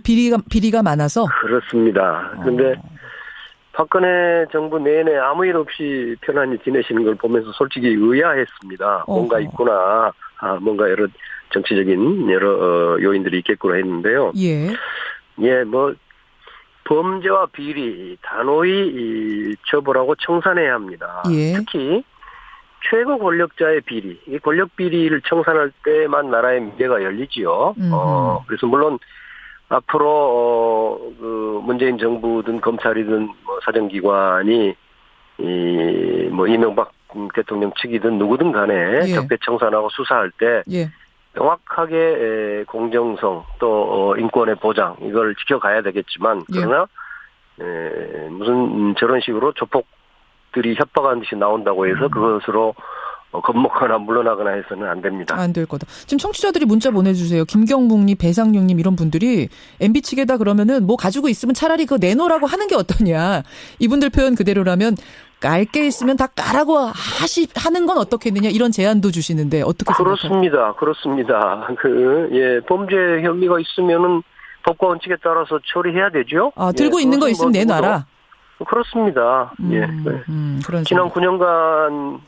비리가 많아서? 그렇습니다. 그런데 박근혜 정부 내내 아무 일 없이 편안히 지내시는 걸 보면서 솔직히 의아했습니다. 뭔가 있구나. 뭔가 여러 정치적인 여러 요인들이 있겠구나 했는데요. 범죄와 비리 단호히 처벌하고 청산해야 합니다. 특히 최고 권력자의 비리, 이 권력 비리를 청산할 때만 나라의 미래가 열리지요. 그래서 물론 앞으로 문재인 정부든 검찰이든 사정기관이 이명박 대통령 측이든 누구든 간에 적폐 청산하고 수사할 때 명확하게 공정성 또 인권의 보장 이걸 지켜가야 되겠지만 그러나 무슨 저런 식으로 조폭들이 협박하는 듯이 나온다고 해서 그것으로 겁먹거나 물러나거나 해서는 안 됩니다. 안 될 거다. 지금 청취자들이 문자 보내주세요. 김경묵님, 배상용님 이런 분들이 MB 측에다 그러면은 가지고 있으면 차라리 그거 내놓으라고 하는 게 어떠냐. 이분들 표현 그대로라면 깔 게 있으면 다 까라고 하는 건 어떻겠느냐 이런 제안도 주시는데 어떻게 생각하세요? 그렇습니다. 범죄 혐의가 있으면은 법과 원칙에 따라서 처리해야 되죠. 들고 있는 거 있으면 내놔라. 그렇습니다. 지난 9년간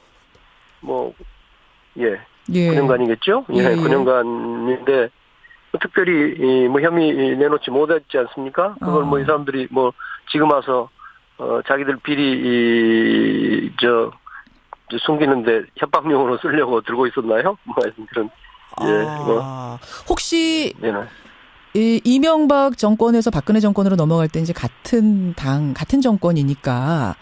9년간이겠죠? 9년간인데 특별히 혐의 내놓지 못했지 않습니까? 그걸 이 사람들이 지금 와서 자기들 비리 숨기는데 협박용으로 쓰려고 들고 있었나요? 그런 혹시 이명박 정권에서 박근혜 정권으로 넘어갈 때 이제 같은 정권이니까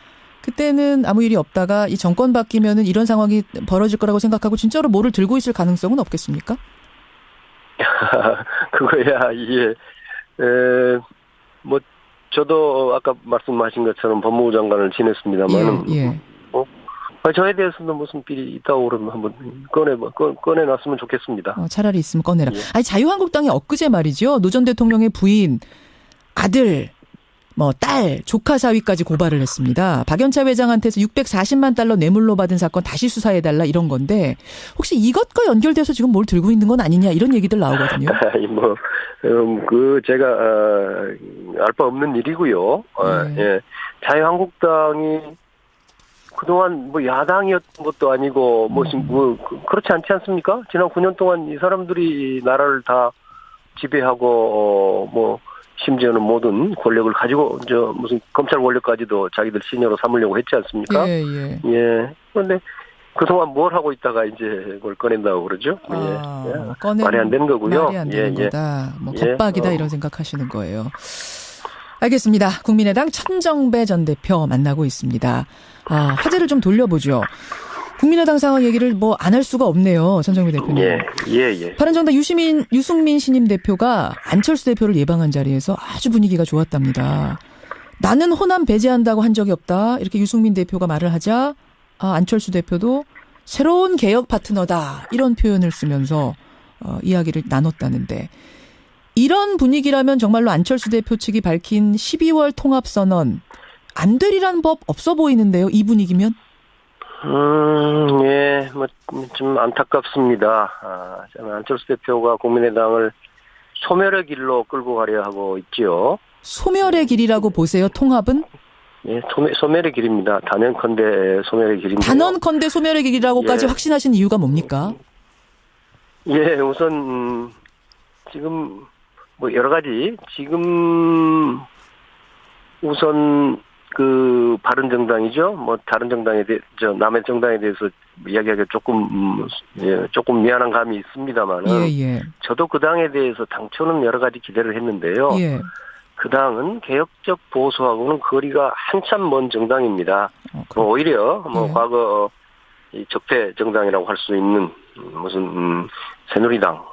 그때는 아무 일이 없다가 이 정권 바뀌면은 이런 상황이 벌어질 거라고 생각하고 진짜로 뭐를 들고 있을 가능성은 없겠습니까? 그거야 이게 뭐 저도 아까 말씀하신 것처럼 법무부 장관을 지냈습니다만 예. 저에 대해서는 무슨 삐리 있다고 그러면 한번 꺼내놨으면 좋겠습니다. 차라리 있으면 꺼내라. 예. 아니 자유한국당이 엊그제 말이죠. 노 전 대통령의 부인, 아들, 딸, 조카 사위까지 고발을 했습니다. 박연차 회장한테서 640만 달러 뇌물로 받은 사건 다시 수사해달라 이런 건데 혹시 이것과 연결돼서 지금 뭘 들고 있는 건 아니냐 이런 얘기들 나오거든요. 제가 알 바 없는 일이고요. 예. 자유한국당이 그동안 야당이었던 것도 아니고 그렇지 않지 않습니까? 지난 9년 동안 이 사람들이 나라를 다 지배하고 심지어는 모든 권력을 가지고 무슨 검찰 권력까지도 자기들 신여로 삼으려고 했지 않습니까? 예. 그런데 그동안 뭘 하고 있다가 이제 그걸 꺼낸다고 그러죠? 말이 안 되는 거고요. 말이 안 되는 거다. 겁박이다 이런 생각하시는 거예요. 알겠습니다. 국민의당 천정배 전 대표 만나고 있습니다. 화제를 좀 돌려보죠. 국민의당 상황 얘기를 안 할 수가 없네요. 천정배 대표님. 예. 바른정당 유승민 신임 대표가 안철수 대표를 예방한 자리에서 아주 분위기가 좋았답니다. 나는 호남 배제한다고 한 적이 없다. 이렇게 유승민 대표가 말을 하자 안철수 대표도 새로운 개혁 파트너다. 이런 표현을 쓰면서 이야기를 나눴다는데 이런 분위기라면 정말로 안철수 대표 측이 밝힌 12월 통합선언 안 되리란 법 없어 보이는데요. 이 분위기면? 좀 안타깝습니다. 저는 안철수 대표가 국민의당을 소멸의 길로 끌고 가려 하고 있지요. 소멸의 길이라고 보세요, 통합은? 예, 소멸의 길입니다. 단언컨대 소멸의 길입니다. 단언컨대 소멸의 길이라고까지 확신하신 이유가 뭡니까? 우선, 지금, 여러 가지, 지금, 우선, 바른정당이죠. 다른 정당에 남의 정당에 대해서 이야기하기가 조금 미안한 감이 있습니다만은. 저도 그 당에 대해서 당초는 여러 가지 기대를 했는데요. 그 당은 개혁적 보수하고는 거리가 한참 먼 정당입니다. 오히려 과거 이 적폐 정당이라고 할 수 있는 무슨 새누리당,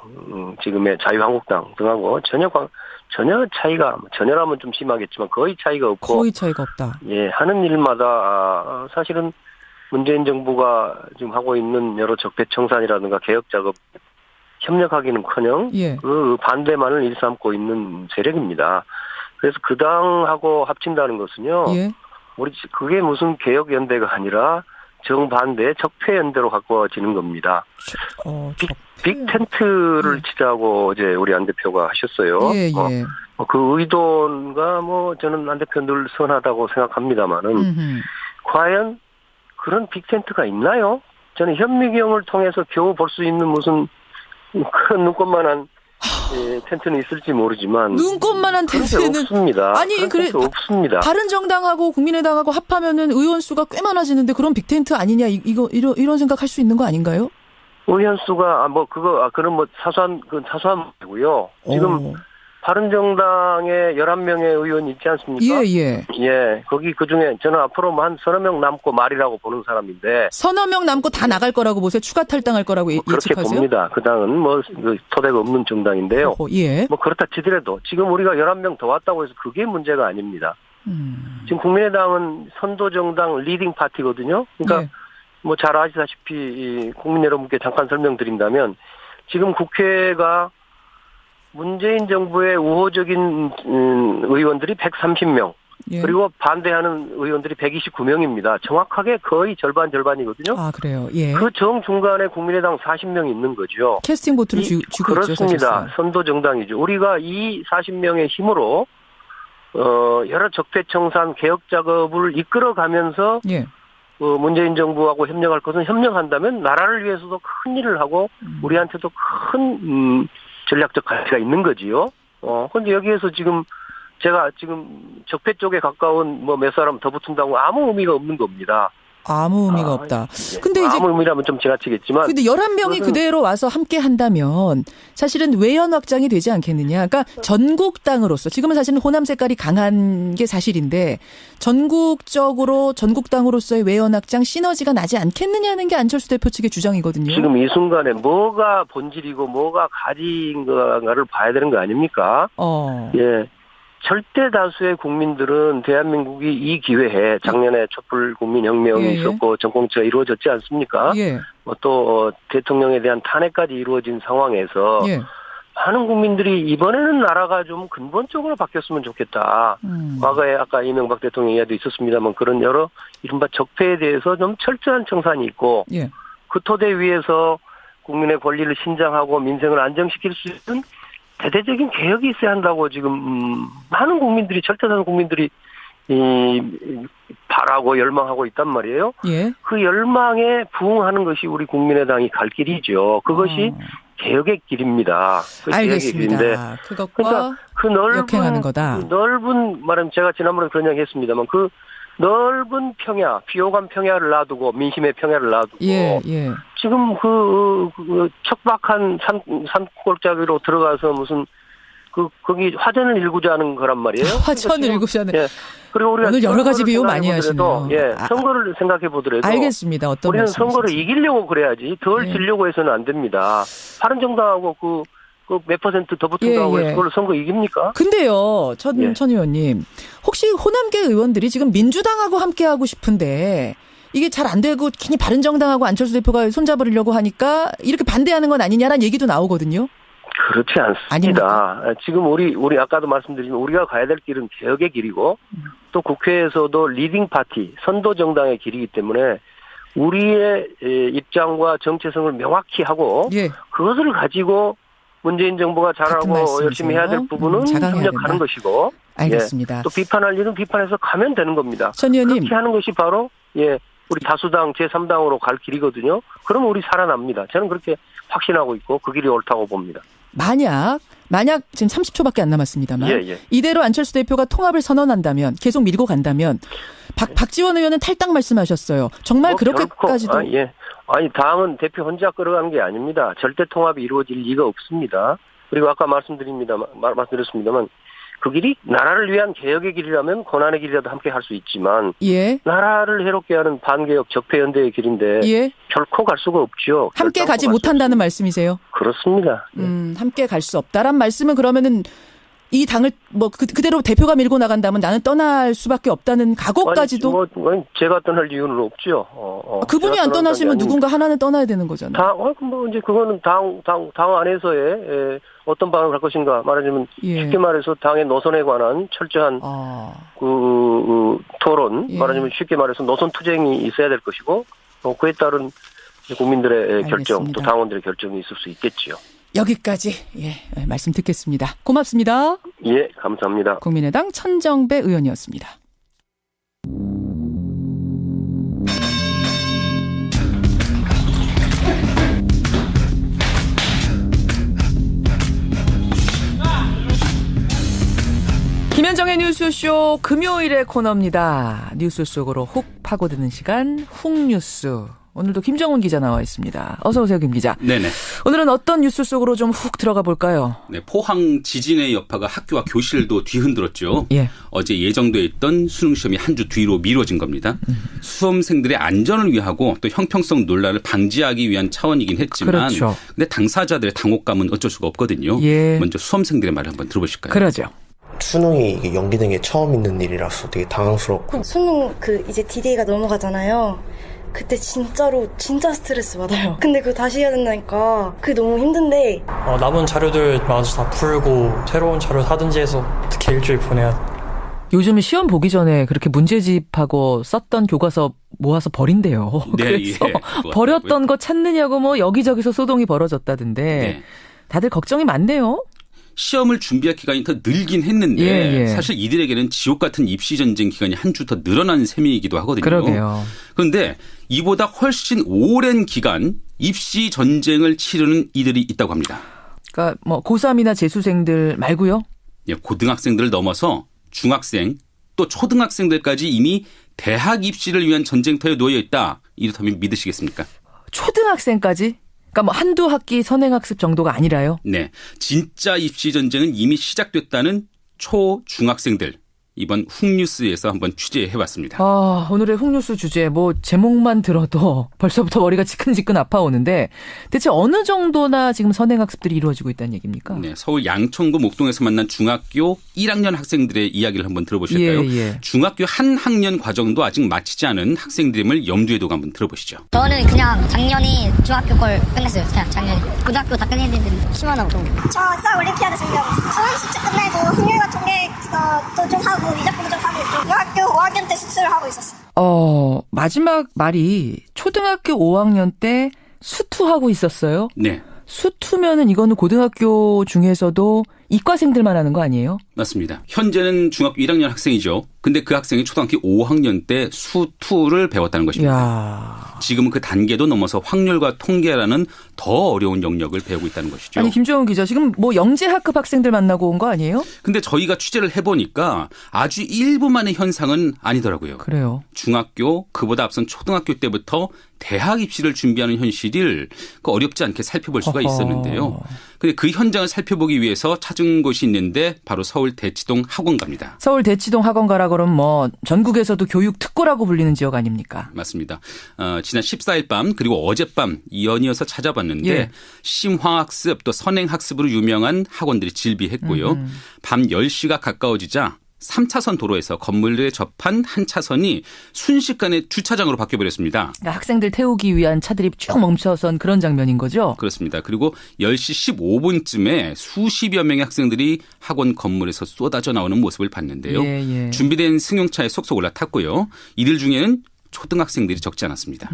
지금의 자유한국당 등하고 전혀 차이가 전혀라면 좀 심하겠지만 거의 차이가 없다. 예, 하는 일마다 사실은 문재인 정부가 지금 하고 있는 여러 적폐 청산이라든가 개혁 작업 협력하기는커녕 그 반대만을 일삼고 있는 세력입니다. 그래서 그 당하고 합친다는 것은요. 그게 무슨 개혁 연대가 아니라 정반대 적폐 연대로 가까워지는 겁니다. 빅 텐트를 치자고 어제 우리 안 대표가 하셨어요. 그 의도가 저는 안 대표 늘 선하다고 생각합니다만은 과연 그런 빅 텐트가 있나요? 저는 현미경을 통해서 겨우 볼 수 있는 무슨 큰 눈꽃만한 텐트는 있을지 모르지만 눈꽃만한 텐트는 없습니다. 없습니다. 다른 정당하고 국민의당하고 합하면은 의원 수가 꽤 많아지는데 그런 빅 텐트 아니냐 이런 생각할 수 있는 거 아닌가요? 의원 수가 그런 사소한 문제고요. 지금 바른정당에 11명의 의원이 있지 않습니까? 거기 그중에 저는 앞으로 한 서너 명 남고 말이라고 보는 사람인데. 서너 명 남고 다 나갈 거라고 보세요? 추가 탈당할 거라고 예측하세요? 그렇게 봅니다. 그 당은 토대가 없는 정당인데요. 그렇다 치더라도 지금 우리가 11명 더 왔다고 해서 그게 문제가 아닙니다. 지금 국민의당은 선도정당 리딩 파티거든요. 그러니까 잘 아시다시피 국민 여러분께 잠깐 설명드린다면 지금 국회가 문재인 정부의 우호적인 의원들이 130명 그리고 반대하는 의원들이 129명입니다. 정확하게 거의 절반이거든요. 그래요? 그 정중간에 국민의당 40명이 있는 거죠. 캐스팅 보트를 쥐고 있죠. 그렇습니다. 선도정당이죠. 우리가 이 40명의 힘으로 여러 적폐청산 개혁 작업을 이끌어가면서 문재인 정부하고 협력할 것은 협력한다면 나라를 위해서도 큰 일을 하고 우리한테도 큰 전략적 가치가 있는 거지요. 근데 여기에서 제가 지금 적폐 쪽에 가까운 몇 사람 더 붙은다고 아무 의미가 없는 겁니다. 아무 의미가 없다. 근데 이제 아무 의미라면 좀 지나치겠지만. 근데 11명이 그대로 와서 함께 한다면 사실은 외연 확장이 되지 않겠느냐. 그러니까 전국당으로서 지금은 사실은 호남 색깔이 강한 게 사실인데 전국적으로 전국당으로서의 외연 확장 시너지가 나지 않겠느냐는 게 안철수 대표 측의 주장이거든요. 지금 이 순간에 뭐가 본질이고 뭐가 가지인가를 봐야 되는 거 아닙니까? 예. 절대 다수의 국민들은 대한민국이 이 기회에 작년에 촛불 국민혁명이 있었고 정공치가 이루어졌지 않습니까? 또 대통령에 대한 탄핵까지 이루어진 상황에서 많은 국민들이 이번에는 나라가 좀 근본적으로 바뀌었으면 좋겠다. 과거에 아까 이명박 대통령 이야기도 있었습니다만 그런 여러 이른바 적폐에 대해서 좀 철저한 청산이 있고 그 토대 위에서 국민의 권리를 신장하고 민생을 안정시킬 수 있는 대대적인 개혁이 있어야 한다고 지금 많은 국민들이 절대다수 국민들이 바라고 열망하고 있단 말이에요. 그 열망에 부응하는 것이 우리 국민의당이 갈 길이죠. 그것이 개혁의 길입니다. 알겠습니다. 개혁의 길인데 그것과 그러니까 그 역행하는 거다. 넓은 말하면 제가 지난번에 그런 이야기 했습니다만 그 넓은 평야, 비호감 평야를 놔두고 민심의 평야를 놔두고 지금 그 척박한 산골짜기로 들어가서 무슨 거기 화전을 일구자는 거란 말이에요. 화전을 일구자는. 그리고 우리가 오늘 여러 가지 비유 많이 하시네요. 선거를 생각해 보더라도 알겠습니다. 어떤 우리는 말씀이신지. 선거를 이기려고 그래야지 덜 지려고 해서는 안 됩니다. 바른정당하고 그 몇 %더 붙은다고 해서 그걸 선거 이깁니까? 근데요, 천 의원님. 혹시 호남계 의원들이 지금 민주당하고 함께하고 싶은데 이게 잘 안 되고 괜히 바른정당하고 안철수 대표가 손잡으려고 하니까 이렇게 반대하는 건 아니냐라는 얘기도 나오거든요. 그렇지 않습니다. 아닙니까? 지금 우리 아까도 말씀드린 우리가 가야 될 길은 개혁의 길이고 또 국회에서도 리딩 파티, 선도 정당의 길이기 때문에 우리의 입장과 정체성을 명확히 하고 그것을 가지고 문재인 정부가 잘하고 열심히 해야 될 부분은 협력하는 것이고 알겠습니다. 또 비판할 일은 비판해서 가면 되는 겁니다. 천 의원님. 그렇게 하는 것이 바로 우리 다수당 제3당으로 갈 길이거든요. 그럼 우리 살아납니다. 저는 그렇게 확신하고 있고 그 길이 옳다고 봅니다. 만약 지금 30초밖에 안 남았습니다만 이대로 안철수 대표가 통합을 선언한다면 계속 밀고 간다면 박지원 의원은 탈당 말씀하셨어요. 정말 그렇게까지도 아니 당은 대표 혼자 끌어가는 게 아닙니다. 절대 통합이 이루어질 리가 없습니다. 그리고 아까 말씀드렸습니다만 그 길이 나라를 위한 개혁의 길이라면 고난의 길이라도 함께 할 수 있지만 나라를 해롭게 하는 반개혁 적폐연대의 길인데 결코 갈 수가 없죠. 함께 가지 못한다는 말씀이세요? 그렇습니다. 함께 갈 수 없다란 말씀은 그러면은 이 당을 그대로 대표가 밀고 나간다면 나는 떠날 수밖에 없다는 각오까지도 제가 떠날 이유는 없죠. 그분이 안 떠나시면 누군가 하나는 떠나야 되는 거잖아요. 이제 그거는 당 안에서의 어떤 방향을 갈 것인가 말하자면 쉽게 말해서 당의 노선에 관한 철저한 토론 말하자면 쉽게 말해서 노선 투쟁이 있어야 될 것이고 그에 따른 국민들의 결정 또 당원들의 결정이 있을 수 있겠지요. 여기까지 말씀 듣겠습니다. 고맙습니다. 감사합니다. 국민의당 천정배 의원이었습니다. 김현정의 뉴스쇼 금요일의 코너입니다. 뉴스 속으로 훅 파고드는 시간 훅뉴스. 오늘도 김정훈 기자 나와 있습니다. 어서 오세요, 김 기자. 네네. 오늘은 어떤 뉴스 속으로 좀 훅 들어가 볼까요? 네, 포항 지진의 여파가 학교와 교실도 뒤흔들었죠. 어제 예정돼 있던 수능 시험이 한 주 뒤로 미뤄진 겁니다. 수험생들의 안전을 위하고 또 형평성 논란을 방지하기 위한 차원이긴 했지만 근데 당사자들의 당혹감은 어쩔 수가 없거든요. 먼저 수험생들의 말을 한번 들어보실까요? 그러죠. 수능이 연기된 게 처음 있는 일이라서 되게 당황스럽고 수능 이제 D-Day가 넘어가잖아요. 그때 진짜 스트레스 받아요. 근데 그거 다시 해야 된다니까 그게 너무 힘든데 남은 자료들 마저 다 풀고 새로운 자료 사든지 해서 어떻게 일주일 보내야 돼. 요즘은 시험 보기 전에 그렇게 문제집하고 썼던 교과서 모아서 버린대요. 그래서 버렸던 거 찾느냐고 여기저기서 소동이 벌어졌다던데 다들 걱정이 많네요. 시험을 준비할 기간이 더 늘긴 했는데 사실 이들에게는 지옥 같은 입시 전쟁 기간이 한 주 더 늘어난 셈이기도 하거든요. 그러게요. 그런데 이보다 훨씬 오랜 기간 입시 전쟁을 치르는 이들이 있다고 합니다. 그러니까 고3이나 재수생들 말고요? 고등학생들을 넘어서 중학생 또 초등학생들까지 이미 대학 입시를 위한 전쟁터에 놓여 있다. 이렇다면 믿으시겠습니까? 초등학생까지? 그러니까 뭐 한두 학기 선행학습 정도가 아니라요? 네. 진짜 입시 전쟁은 이미 시작됐다는 초중학생들. 이번 훅뉴스에서 한번 취재해봤습니다. 오늘의 훅뉴스 주제 뭐 제목만 들어도 벌써부터 머리가 지끈지끈 아파오는데 대체 어느 정도나 지금 선행학습들이 이루어지고 있다는 얘기입니까? 네, 서울 양천구 목동에서 만난 중학교 1학년 학생들의 이야기를 한번 들어보실까요? 예. 중학교 한 학년 과정도 아직 마치지 않은 학생들임을 염두에 두고 한번 들어보시죠. 저는 그냥 작년이 중학교 걸 끝냈어요. 그냥 작년에. 고등학교 다 끝냈는데 심하다고. 저 수학 올림피아드 준비하고 있어요. 수학 수축 끝내고 확률과 통계도 좀 하고 미적분도 좀 하고 있고 중학교 5학년 때 수술을 하고 있었어요. 마지막 말이 초등학교 5학년 때 수투하고 있었어요? 네. 수투면은 이거는 고등학교 중에서도 이과생들만 하는 거 아니에요? 맞습니다. 현재는 중학교 1학년 학생이죠. 근데 그 학생이 초등학교 5학년 때 수투를 배웠다는 것입니다. 이야. 지금은 그 단계도 넘어서 확률과 통계라는 더 어려운 영역을 배우고 있다는 것이죠. 아니 김정은 기자 지금 뭐 영재학급 학생들 만나고 온 거 아니에요? 근데 저희가 취재를 해보니까 아주 일부만의 현상은 아니더라고요. 그래요. 중학교 그보다 앞선 초등학교 때부터 대학 입시를 준비하는 현실을 어렵지 않게 살펴볼 수가 있었는데요. 근데 그 현장을 살펴보기 위해서 찾은 곳이 있는데 바로 서울 대치동 학원가입니다. 서울 대치동 학원가라 그러면 뭐 전국에서도 교육 특고라고 불리는 지역 아닙니까? 맞습니다. 지난 14일 밤 그리고 어젯밤 연이어서 찾아봤는데 심화학습 또 선행학습으로 유명한 학원들이 질비했고요. 밤 10시가 가까워지자 3차선 도로에서 건물에 접한 한 차선이 순식간에 주차장으로 바뀌어버렸습니다. 그러니까 학생들 태우기 위한 차들이 쭉 멈춰선 그런 장면인 거죠? 그렇습니다. 그리고 10시 15분쯤에 수십여 명의 학생들이 학원 건물에서 쏟아져 나오는 모습을 봤는데요. 준비된 승용차에 쏙쏙 올라탔고요. 이들 중에는 초등학생들이 적지 않았습니다.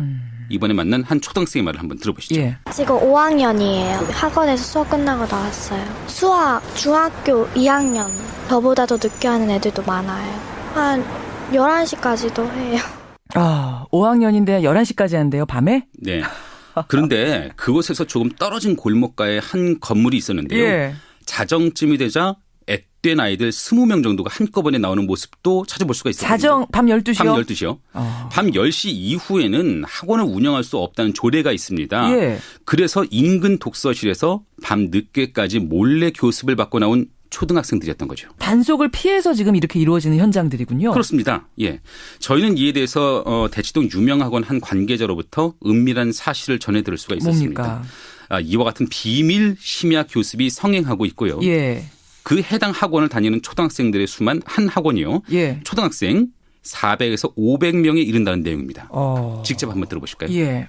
이번에 만난 한 초등학생의 말을 한번 들어보시죠. 지금 5학년이에요. 학원에서 수업 끝나고 나왔어요. 수학 중학교 2학년. 저보다 더 늦게 하는 애들도 많아요. 한 11시까지도 해요. 5학년인데 11시까지 한대요, 밤에? 네. 그런데 그곳에서 조금 떨어진 골목가에 한 건물이 있었는데요. 자정쯤이 되자 앳된 아이들 20명 정도가 한꺼번에 나오는 모습도 찾아볼 수가 있었거든요. 밤 12시요? 밤 12시요. 밤 10시 이후에는 학원을 운영할 수 없다는 조례가 있습니다. 그래서 인근 독서실에서 밤 늦게까지 몰래 교습을 받고 나온 초등학생들이었던 거죠. 단속을 피해서 지금 이렇게 이루어지는 현장들이군요. 그렇습니다. 저희는 이에 대해서 대치동 유명학원 한 관계자로부터 은밀한 사실을 전해 들을 수가 있었습니다. 뭡니까? 이와 같은 비밀 심야 교습이 성행하고 있고요. 그 해당 학원을 다니는 초등학생들의 수만 한 학원이요. 초등학생 400에서 500명에 이른다는 내용입니다. 직접 한번 들어보실까요?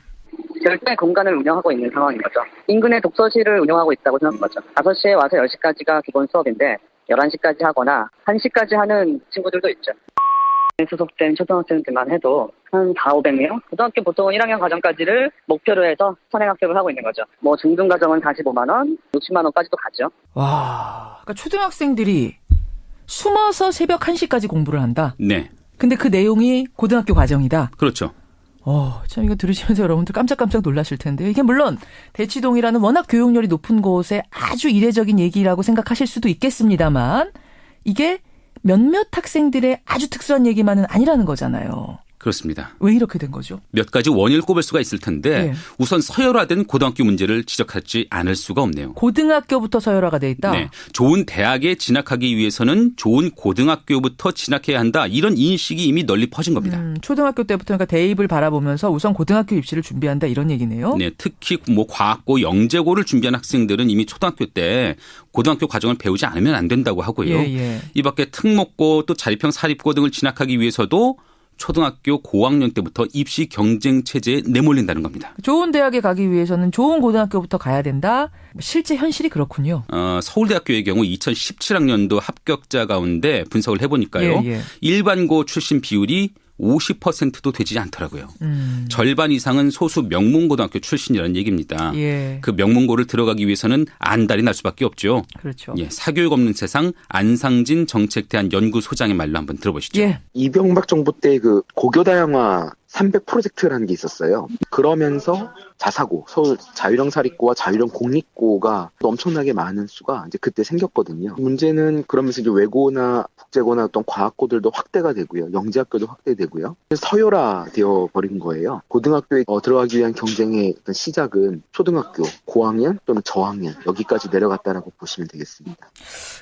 별도의 공간을 운영하고 있는 상황인 거죠. 인근에 독서실을 운영하고 있다고 생각한 거죠. 5시에 와서 10시까지가 기본 수업인데 11시까지 하거나 1시까지 하는 친구들도 있죠. 소속된 초등학생들만 해도 한 400~500명? 고등학교 보통 1학년 과정까지를 목표로 해서 선행학습을 하고 있는 거죠. 뭐 중등 과정은 45만 원, 60만 원까지도 가죠. 와, 그러니까 초등학생들이 숨어서 새벽 1시까지 공부를 한다? 네. 근데 그 내용이 고등학교 과정이다? 그렇죠. 참 이거 들으시면서 여러분들 깜짝깜짝 놀라실 텐데 이게 물론 대치동이라는 워낙 교육열이 높은 곳에 아주 이례적인 얘기라고 생각하실 수도 있겠습니다만 이게 몇몇 학생들의 아주 특수한 얘기만은 아니라는 거잖아요. 그렇습니다. 왜 이렇게 된 거죠? 몇 가지 원인을 꼽을 수가 있을 텐데 우선 서열화된 고등학교 문제를 지적하지 않을 수가 없네요. 고등학교부터 서열화가 돼 있다? 네. 좋은 대학에 진학하기 위해서는 좋은 고등학교부터 진학해야 한다. 이런 인식이 이미 널리 퍼진 겁니다. 초등학교 때부터 그러니까 대입을 바라보면서 우선 고등학교 입시를 준비한다 이런 얘기네요. 네. 특히 뭐 과학고, 영재고를 준비한 학생들은 이미 초등학교 때 고등학교 과정을 배우지 않으면 안 된다고 하고요. 이 밖에 특목고 또 자립형 사립고 등을 진학하기 위해서도 초등학교 고학년 때부터 입시 경쟁 체제에 내몰린다는 겁니다. 좋은 대학에 가기 위해서는 좋은 고등학교부터 가야 된다. 실제 현실이 그렇군요. 서울대학교의 경우 2017학년도 합격자 가운데 분석을 해보니까요. 일반고 출신 비율이 50%도 되지 않더라고요. 절반 이상은 소수 명문고등학교 출신이라는 얘기입니다. 그 명문고를 들어가기 위해서는 안달이 날 수밖에 없죠. 그렇죠. 사교육 없는 세상 안상진 정책대안 연구소장의 말로 한번 들어보시죠. 이명박 정부 때 그 고교 다양화 300 프로젝트라는 게 있었어요. 그러면서 자사고, 서울 자율형 사립고와 자율형 공립고가 엄청나게 많은 수가 이제 그때 생겼거든요. 문제는 그러면서 이제 외고나 국제고나 어떤 과학고들도 확대가 되고요. 영재학교도 확대되고요. 서열화되어 버린 거예요. 고등학교에 들어가기 위한 경쟁의 어떤 시작은 초등학교, 고학년 또는 저학년 여기까지 내려갔다라고 보시면 되겠습니다.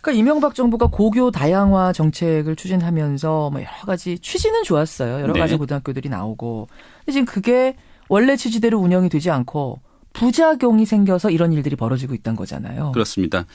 그러니까 이명박 정부가 고교 다양화 정책을 추진하면서 뭐 여러 가지 취지는 좋았어요. 여러 가지 고등학교들이 나오고. 근데 지금 그게 원래 취지대로 운영이 되지 않고 부작용이 생겨서 이런 일들이 벌어지고 있다는 거잖아요. 그렇습니다.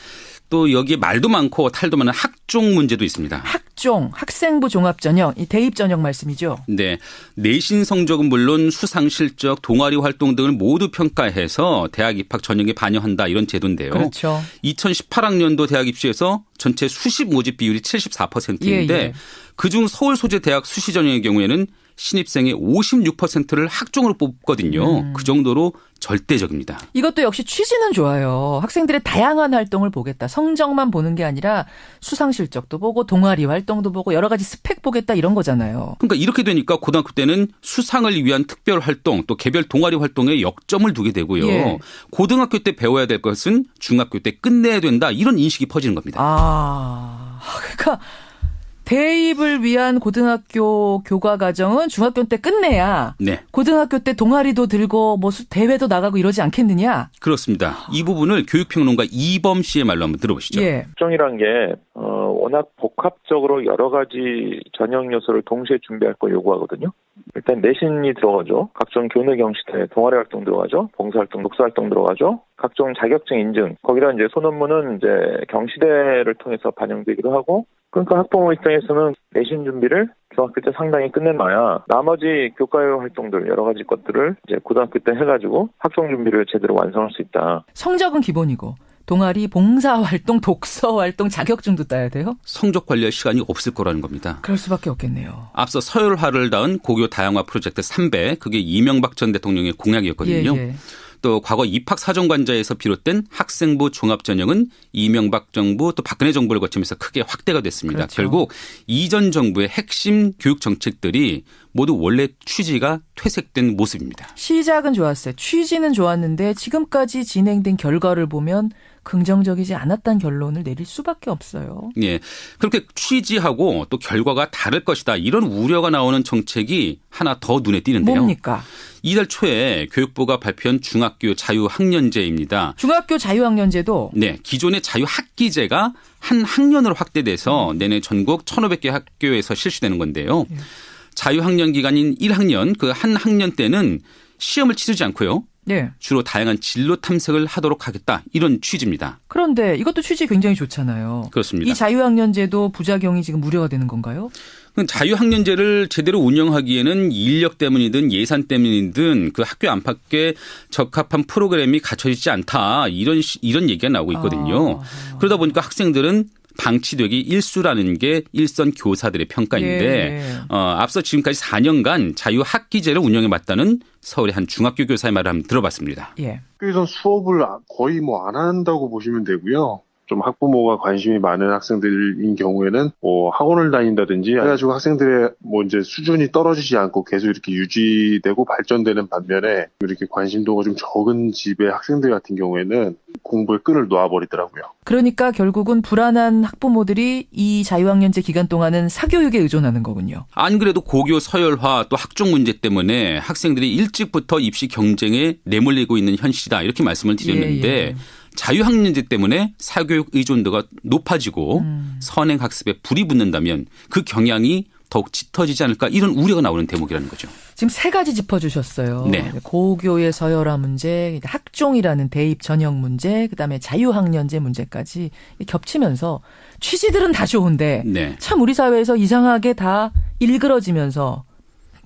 또 여기에 말도 많고 탈도 많은 학종 문제도 있습니다. 학종, 학생부 종합전형, 이 대입전형 말씀이죠? 네. 내신 성적은 물론 수상 실적, 동아리 활동 등을 모두 평가해서 대학 입학 전형에 반영한다 이런 제도인데요. 그렇죠. 2018학년도 대학 입시에서 전체 수시 모집 비율이 74%인데 그중 서울 소재 대학 수시 전형의 경우에는 신입생의 56%를 학종으로 뽑거든요. 그 정도로 절대적입니다. 이것도 역시 취지는 좋아요. 학생들의 다양한 활동을 보겠다. 성적만 보는 게 아니라 수상 실적도 보고 동아리 활동도 보고 여러 가지 스펙 보겠다 이런 거잖아요. 그러니까 이렇게 되니까 고등학교 때는 수상을 위한 특별 활동 또 개별 동아리 활동에 역점을 두게 되고요. 고등학교 때 배워야 될 것은 중학교 때 끝내야 된다 이런 인식이 퍼지는 겁니다. 그러니까 대입을 위한 고등학교 교과 과정은 중학교 때 끝내야 고등학교 때 동아리도 들고 뭐 대회도 나가고 이러지 않겠느냐? 그렇습니다. 이 부분을 교육평론가 이범 씨의 말로 한번 들어보시죠. 학종이란 게 워낙 복합적으로 여러 가지 전형 요소를 동시에 준비할 걸 요구하거든요. 일단 내신이 들어가죠. 각종 교내 경시대, 동아리 활동 들어가죠. 봉사활동, 독서활동 들어가죠. 각종 자격증 인증. 거기다 이제 소논문은 이제 경시대를 통해서 반영되기도 하고. 그러니까 학부모 입장에서는 내신 준비를 중학교 때 상당히 끝내놔야 나머지 교과외 활동들 여러 가지 것들을 이제 고등학교 때 해가지고 학종 준비를 제대로 완성할 수 있다. 성적은 기본이고 동아리, 봉사활동, 독서활동, 자격증도 따야 돼요? 성적 관리할 시간이 없을 거라는 겁니다. 그럴 수밖에 없겠네요. 앞서 서열화를 낳은 고교 다양화 프로젝트 3배 그게 이명박 전 대통령의 공약이었거든요. 또 과거 입학사정관제에서 비롯된 학생부 종합전형은 이명박 정부 또 박근혜 정부를 거치면서 크게 확대가 됐습니다. 그렇죠. 결국 이전 정부의 핵심 교육 정책들이 모두 원래 취지가 퇴색된 모습입니다. 시작은 좋았어요. 취지는 좋았는데 지금까지 진행된 결과를 보면 긍정적이지 않았다는 결론을 내릴 수밖에 없어요. 예, 그렇게 취지하고 또 결과가 다를 것이다. 이런 우려가 나오는 정책이 하나 더 눈에 띄는데요. 뭡니까? 이달 초에 교육부가 발표한 중학교 자유학년제입니다. 중학교 자유학년제도? 네. 기존의 자유학기제가 한 학년으로 확대돼서 내내 전국 1,500개 학교에서 실시되는 건데요. 자유학년 기간인 1학년 그 한 학년 때는 시험을 치르지 않고요. 주로 다양한 진로 탐색을 하도록 하겠다. 이런 취지입니다. 그런데 이것도 취지 굉장히 좋잖아요. 그렇습니다. 이 자유학년제도 부작용이 지금 우려가 되는 건가요? 자유학년제를 제대로 운영하기에는 인력 때문이든 예산 때문이든 그 학교 안팎에 적합한 프로그램이 갖춰지지 않다. 이런 얘기가 나오고 있거든요. 그러다 보니까 학생들은 방치되기 일수라는 게 일선 교사들의 평가인데 앞서 지금까지 4년간 자유학기제를 운영해왔다는 서울의 한 중학교 교사의 말을 한번 들어봤습니다. 학교에서 수업을 거의 안 한다고 보시면 되고요. 좀 학부모가 관심이 많은 학생들인 경우에는 학원을 다닌다든지 해가지고 학생들의 이제 수준이 떨어지지 않고 계속 이렇게 유지되고 발전되는 반면에 이렇게 관심도가 좀 적은 집의 학생들 같은 경우에는 공부에 끈을 놓아버리더라고요. 그러니까 결국은 불안한 학부모들이 이 자유학년제 기간 동안은 사교육에 의존하는 거군요. 안 그래도 고교 서열화 또 학종 문제 때문에 학생들이 일찍부터 입시 경쟁에 내몰리고 있는 현실이다 이렇게 말씀을 드렸는데 자유학년제 때문에 사교육 의존도가 높아지고 선행학습에 불이 붙는다면 그 경향이 더욱 짙어지지 않을까 이런 우려가 나오는 대목이라는 거죠. 지금 3가지 짚어주셨어요. 고교의 서열화 문제, 학종이라는 대입 전형 문제, 그다음에 자유학년제 문제까지 겹치면서 취지들은 다 좋은데 참 우리 사회에서 이상하게 다 일그러지면서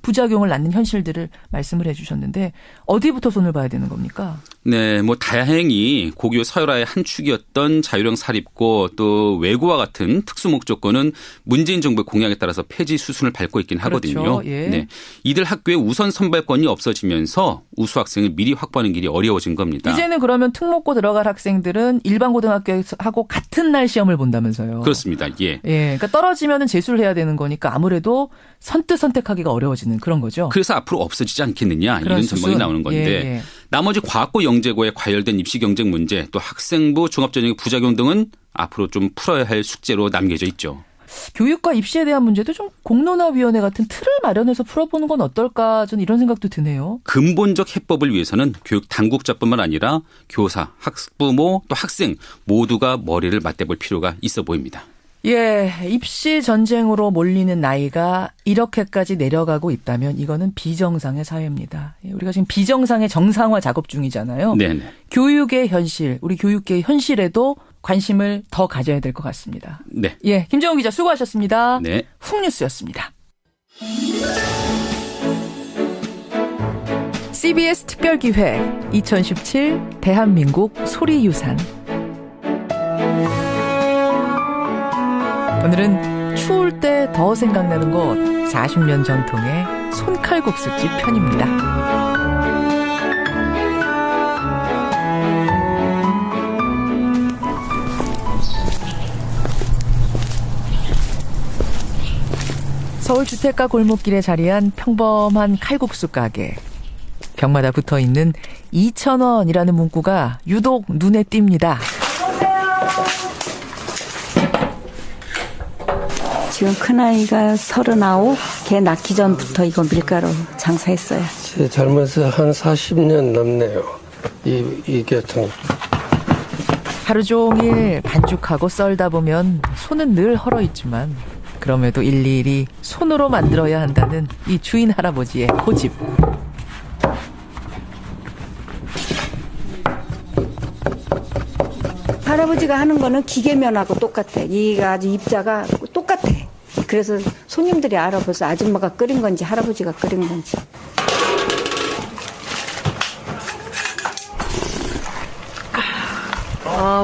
부작용을 낳는 현실들을 말씀을 해 주셨는데 어디부터 손을 봐야 되는 겁니까? 네, 뭐 다행히 고교 서열화의 한 축이었던 자율형 사립고 또 외고와 같은 특수 목적고는 문재인 정부의 공약에 따라서 폐지 수순을 밟고 있긴 하거든요. 그렇죠. 예. 네, 이들 학교의 우선 선발권이 없어지면서 우수 학생을 미리 확보하는 길이 어려워진 겁니다. 이제는 그러면 특목고 들어갈 학생들은 일반 고등학교에서 하고 같은 날 시험을 본다면서요. 그렇습니다. 예. 예, 그러니까 떨어지면은 재수를 해야 되는 거니까 아무래도 선택하기가 어려워지는 그런 거죠. 그래서 앞으로 없어지지 않겠느냐 이런 수순. 전망이 나오는 건데 예. 나머지 과학고 영재고에 과열된 입시 경쟁 문제 또 학생부 종합전형의 부작용 등은 앞으로 좀 풀어야 할 숙제로 남겨져 있죠. 교육과 입시에 대한 문제도 좀 공론화위원회 같은 틀을 마련해서 풀어보는 건 어떨까 저는 이런 생각도 드네요. 근본적 해법을 위해서는 교육 당국자뿐만 아니라 교사, 학부모 또 학생 모두가 머리를 맞대볼 필요가 있어 보입니다. 예, 입시 전쟁으로 몰리는 나이가 이렇게까지 내려가고 있다면 이거는 비정상의 사회입니다. 우리가 지금 비정상의 정상화 작업 중이잖아요. 네네. 교육의 현실, 우리 교육계의 현실에도 관심을 더 가져야 될 것 같습니다. 네. 예, 김정은 기자 수고하셨습니다. 네. 훅뉴스였습니다. CBS 특별기획 2017 대한민국 소리유산. 오늘은 추울 때 더 생각나는 곳 40년 전통의 손칼국수집 편입니다. 서울 주택가 골목길에 자리한 평범한 칼국수 가게. 벽마다 붙어있는 2,000원이라는 문구가 유독 눈에 띕니다. 지금 큰아이가 39, 걔 낳기 전부터 이거 밀가루 장사했어요. 제 젊어서 한 40년 넘네요. 이 계통. 하루 종일 반죽하고 썰다 보면 손은 늘 헐어있지만 그럼에도 일일이 손으로 만들어야 한다는 이 주인 할아버지의 고집. 할아버지가 하는 거는 기계면하고 똑같아. 이가 아주 입자가 똑같아. 그래서 손님들이 알아봐서 아줌마가 끓인 건지 할아버지가 끓인 건지.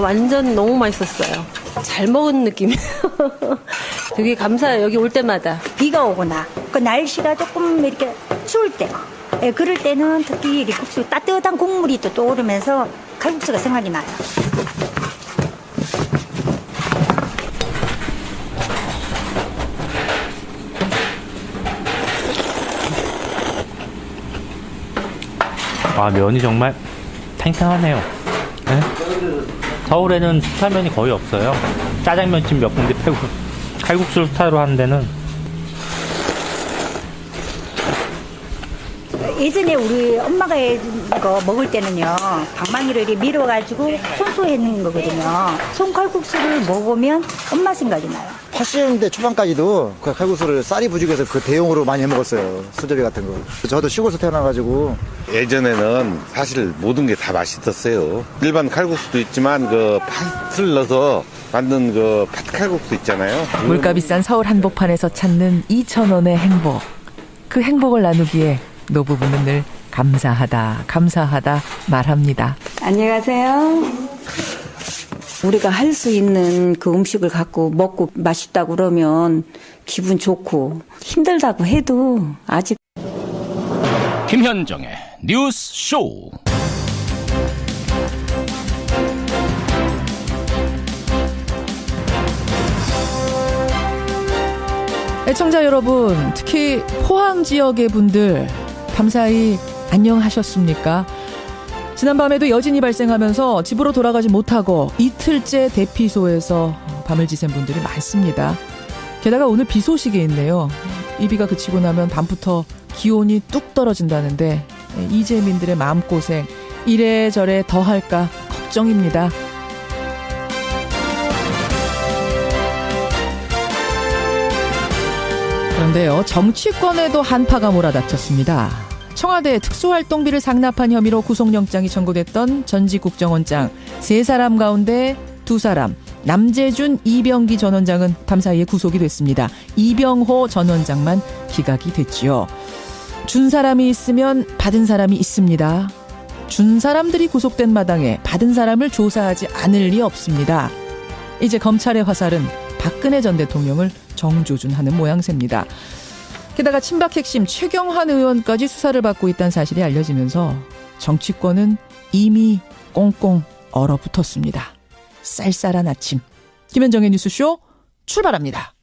완전 너무 맛있었어요. 잘 먹은 느낌이에요. 되게 감사해요. 여기 올 때마다. 비가 오거나 그 날씨가 조금 이렇게 추울 때, 그럴 때는 특히 이 국수 따뜻한 국물이 또 떠오르면서 칼국수가 생각이 나요. 면이 정말 탱탱하네요. 네? 서울에는 수타면이 거의 없어요. 짜장면집 몇 군데 빼고 칼국수를 스타일로 하는 데는. 예전에 우리 엄마가 이거 먹을 때는요, 방망이를 이렇게 밀어가지고 손수 해는 거거든요. 손칼국수를 먹으면 엄마 생각이 나요. 80년대 초반까지도 그 칼국수를 쌀이 부족해서 그 대용으로 많이 해 먹었어요. 수제비 같은 거. 저도 시골에서 태어나가지고. 예전에는 사실 모든 게 다 맛있었어요. 일반 칼국수도 있지만 그 팥을 넣어서 만든 그 팥칼국수 있잖아요. 물가 비싼 서울 한복판에서 찾는 2,000원의 행복. 그 행복을 나누기에 노부부는 늘 감사하다 말합니다. 안녕하세요. 우리가 할 수 있는 그 음식을 갖고 먹고 맛있다고 그러면 기분 좋고, 힘들다고 해도 아직. 김현정의 뉴스 쇼. 애청자 여러분, 특히 포항 지역의 분들 밤사이 안녕하셨습니까? 지난밤에도 여진이 발생하면서 집으로 돌아가지 못하고 이틀째 대피소에서 밤을 지샌 분들이 많습니다. 게다가 오늘 비 소식이 있네요. 이 비가 그치고 나면 밤부터 기온이 뚝 떨어진다는데 이재민들의 마음고생 이래저래 더할까 걱정입니다. 그런데요, 정치권에도 한파가 몰아닥쳤습니다. 청와대 특수활동비를 상납한 혐의로 구속영장이 청구됐던 전직 국정원장 3사람 가운데 2사람, 남재준, 이병기 전 원장은 밤사이에 구속이 됐습니다. 이병호 전 원장만 기각이 됐지요. 준 사람이 있으면 받은 사람이 있습니다. 준 사람들이 구속된 마당에 받은 사람을 조사하지 않을 리 없습니다. 이제 검찰의 화살은 박근혜 전 대통령을 정조준하는 모양새입니다. 게다가 친박 핵심 최경환 의원까지 수사를 받고 있다는 사실이 알려지면서 정치권은 이미 꽁꽁 얼어붙었습니다. 쌀쌀한 아침. 김현정의 뉴스쇼 출발합니다.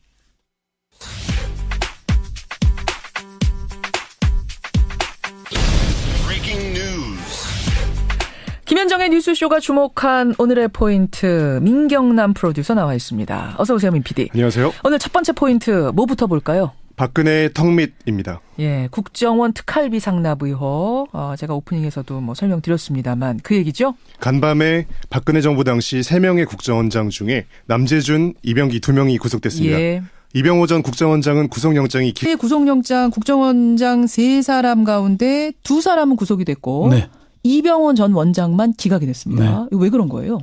김현정의 뉴스쇼가 주목한 오늘의 포인트, 민경남 프로듀서 나와 있습니다. 어서 오세요, 민 PD. 안녕하세요. 오늘 첫 번째 포인트 뭐부터 볼까요? 박근혜의 턱밑입니다. 예, 국정원 특활비 상납 의혹. 제가 오프닝에서도 설명드렸습니다만 그 얘기죠? 간밤에 박근혜 정부 당시 3명의 국정원장 중에 남재준, 이병기 2명이 구속됐습니다. 예. 이병호 전 국정원장은 구속영장이 구속영장 국정원장 3사람 가운데 2사람은 구속이 됐고 네. 이병헌 전 원장만 기각이 됐습니다. 네. 왜 그런 거예요?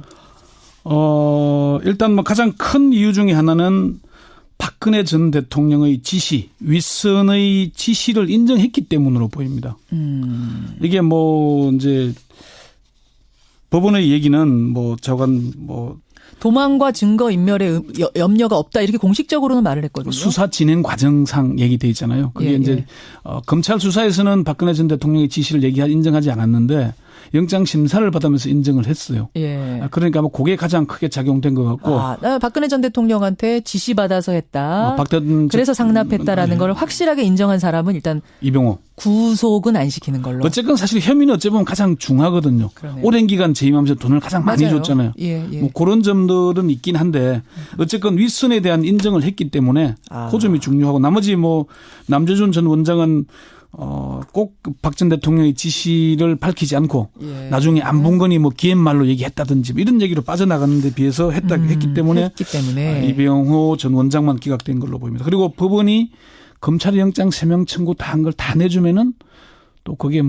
일단 가장 큰 이유 중에 하나는 박근혜 전 대통령의 지시, 윗선의 지시를 인정했기 때문으로 보입니다. 이게 이제 법원의 얘기는 도망과 증거 인멸에 염려가 없다 이렇게 공식적으로는 말을 했거든요. 수사 진행 과정상 얘기돼 있잖아요. 그게 이제 검찰 수사에서는 박근혜 전 대통령의 지시를 인정하지 않았는데 영장 심사를 받으면서 인정을 했어요. 예. 그러니까 그게 가장 크게 작용된 것 같고. 박근혜 전 대통령한테 지시받아서 했다. 그래서 상납했다라는 걸 확실하게 인정한 사람은 일단 이병호. 구속은 안 시키는 걸로. 어쨌건 사실 혐의는 어찌보면 가장 중하거든요. 그러네요. 오랜 기간 재임하면서 돈을 가장 많이 줬잖아요. 예. 그런 점들은 있긴 한데 어쨌건 윗선에 대한 인정을 했기 때문에 그 점이 중요하고 나머지 남재준 전 원장은 꼭 박 전 대통령의 지시를 밝히지 않고 나중에 안봉건이 기획말로 얘기했다든지 이런 얘기로 빠져나가는 데 비해서 했기 때문에 이병호 전 원장만 기각된 걸로 보입니다. 그리고 법원이 검찰의 영장 3명 청구 다 한 걸 다 내주면은 또 그게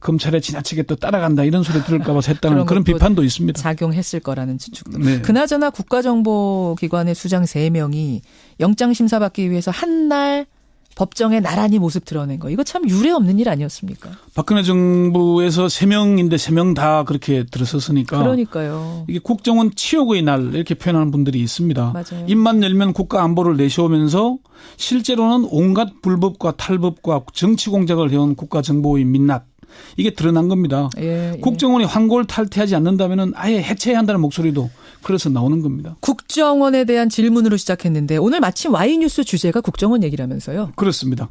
검찰에 지나치게 또 따라간다 이런 소리 들을까 봐서 했다는 그런 비판도 있습니다. 작용했을 거라는 추측도. 네. 그나저나 국가정보기관의 수장 3명이 영장 심사받기 위해서 한날 법정에 나란히 모습 드러낸 거. 이거 참 유례 없는 일 아니었습니까? 박근혜 정부에서 3명인데 3명 다 그렇게 들어섰으니까. 그러니까요. 이게 국정원 치욕의 날 이렇게 표현하는 분들이 있습니다. 맞아요. 입만 열면 국가 안보를 내세우면서 실제로는 온갖 불법과 탈법과 정치 공작을 해온 국가정보의 민낯. 이게 드러난 겁니다. 예. 국정원이 환골 탈퇴하지 않는다면 아예 해체해야 한다는 목소리도 그래서 나오는 겁니다. 국정원에 대한 질문으로 시작했는데 오늘 마침 Y뉴스 주제가 국정원 얘기라면서요? 그렇습니다.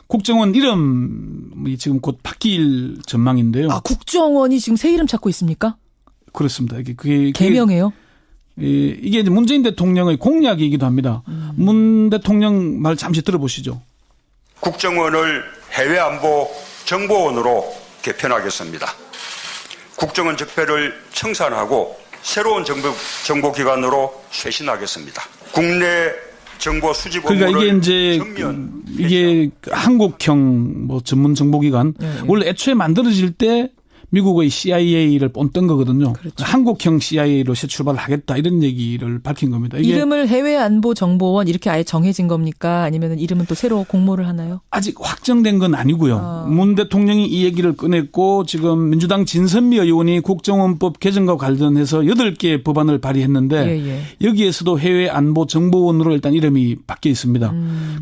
국정원 이름이 지금 곧 바뀔 전망인데요. 국정원이 지금 새 이름 찾고 있습니까? 그렇습니다. 그게 개명이에요? 이게 이제 문재인 대통령의 공약이기도 합니다. 문 대통령 말 잠시 들어보시죠. 국정원을 해외안보 정보원으로 개편하겠습니다. 국정원 적폐를 청산하고 새로운 정보기관으로 쇄신하겠습니다. 국내 정보 수집 업무를 이게 한국형 전문 정보기관 원래 애초에 만들어질 때 미국의 CIA를 뽐뜬 거거든요. 그렇죠. 한국형 CIA로 새 출발을 하겠다 이런 얘기를 밝힌 겁니다. 이름을 해외안보정보원 이렇게 아예 정해진 겁니까? 아니면 이름은 또 새로 공모를 하나요? 아직 확정된 건 아니고요. 문 대통령이 이 얘기를 꺼냈고 지금 민주당 진선미 의원이 국정원법 개정과 관련해서 8개 법안을 발의했는데 여기에서도 해외안보정보원으로 일단 이름이 바뀌어 있습니다.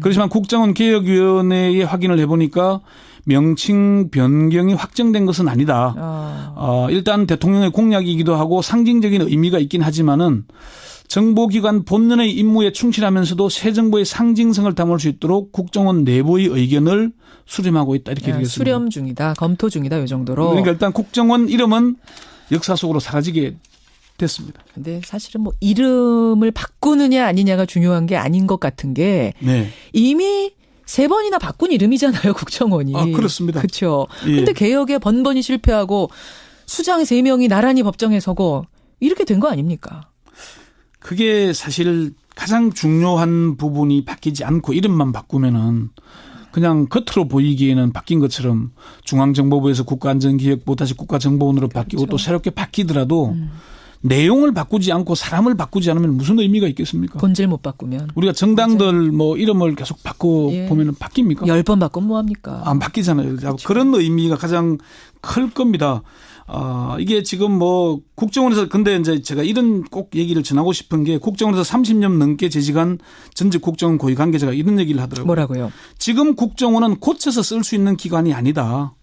그렇지만 국정원 개혁위원회에 확인을 해보니까 명칭 변경이 확정된 것은 아니다. 일단 대통령의 공약이기도 하고 상징적인 의미가 있긴 하지만은 정보기관 본연의 임무에 충실하면서도 새 정부의 상징성을 담을 수 있도록 국정원 내부의 의견을 수렴하고 있다 이렇게 얘기했습니다. 수렴 중이다, 검토 중이다 이 정도로. 그러니까 일단 국정원 이름은 역사 속으로 사라지게 됐습니다. 근데 사실은 이름을 바꾸느냐 아니냐가 중요한 게 아닌 것 같은 게 이미 3번이나 바꾼 이름이잖아요, 국정원이. 그렇습니다. 그렇죠. 근데 개혁에 번번이 실패하고 수장 3명이 나란히 법정에 서고 이렇게 된 거 아닙니까? 그게 사실 가장 중요한 부분이 바뀌지 않고 이름만 바꾸면은 그냥 겉으로 보이기에는 바뀐 것처럼 중앙정보부에서 국가안전기획부 다시 국가정보원으로 바뀌고 또 새롭게 바뀌더라도 내용을 바꾸지 않고 사람을 바꾸지 않으면 무슨 의미가 있겠습니까? 본질 못 바꾸면. 우리가 정당들 뭐 이름을 계속 바꾸면 예. 바뀝니까? 10번 바꾸면 뭐합니까? 안 바뀌잖아요. 그렇죠. 그런 의미가 가장 클 겁니다. 이게 지금 뭐 국정원에서 근데 이제 제가 이런 꼭 얘기를 전하고 싶은 게 국정원에서 30년 넘게 재직한 전직 국정원 고위 관계자가 이런 얘기를 하더라고요. 뭐라고요? 지금 국정원은 고쳐서 쓸 수 있는 기관이 아니다.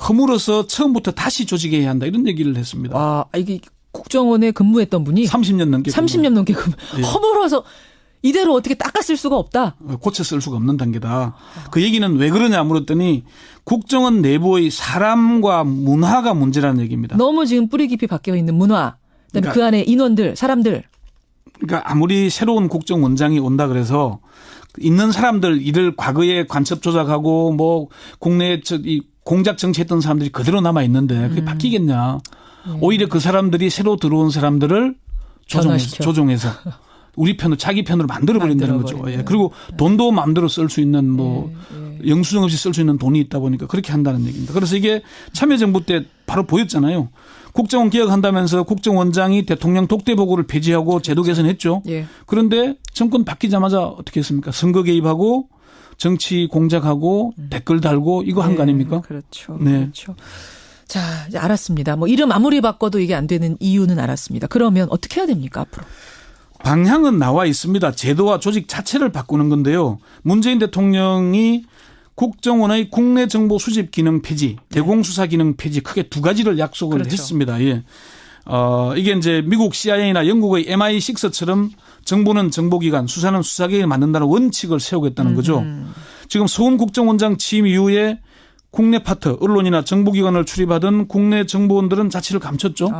허물어서 처음부터 다시 조직해야 한다. 이런 얘기를 했습니다. 이게 국정원에 근무했던 분이 30년 넘게 근무. 예. 허물어서 이대로 어떻게 닦아 쓸 수가 없다. 고쳐 쓸 수가 없는 단계다. 그 얘기는 왜 그러냐 물었더니 국정원 내부의 사람과 문화가 문제라는 얘기입니다. 너무 지금 뿌리 깊이 박혀 있는 문화. 그다음에 그러니까, 그 안에 인원들, 사람들. 그러니까 아무리 새로운 국정원장이 온다 그래서 있는 사람들 이들 과거에 간첩 조작하고 뭐 국내에 이 공작 정치했던 사람들이 그대로 남아 있는데 그게 바뀌겠냐. 오히려 그 사람들이 새로 들어온 사람들을 조종해서 우리 편으로 자기 편으로 만들어버린다는 거죠. 예. 그리고 돈도 마음대로 쓸 수 있는 뭐 영수증 없이 쓸 수 있는 돈이 있다 보니까 그렇게 한다는 얘기입니다. 그래서 이게 참여정부 때 바로 보였잖아요. 국정원 개혁한다면서 국정원장이 대통령 독대 보고를 폐지하고 제도 개선했죠. 예. 그런데 정권 바뀌자마자 어떻게 했습니까? 선거 개입하고 정치 공작하고 댓글 달고 이거 한 거 아닙니까? 그렇죠. 네. 그렇죠. 자, 이제 알았습니다. 뭐 이름 아무리 바꿔도 이게 안 되는 이유는 알았습니다. 그러면 어떻게 해야 됩니까, 앞으로? 방향은 나와 있습니다. 제도와 조직 자체를 바꾸는 건데요. 문재인 대통령이 국정원의 국내 정보 수집 기능 폐지, 대공수사 기능 폐지 크게 두 가지를 약속을 그렇죠. 했습니다. 예. 이게 이제 미국 CIA나 영국의 MI6처럼 정보는 정보기관, 수사는 수사기관에 맞는다는 원칙을 세우겠다는 거죠. 지금 서훈 국정원장 취임 이후에 국내 파트, 언론이나 정보기관을 출입하던 국내 정보원들은 자취를 감췄죠.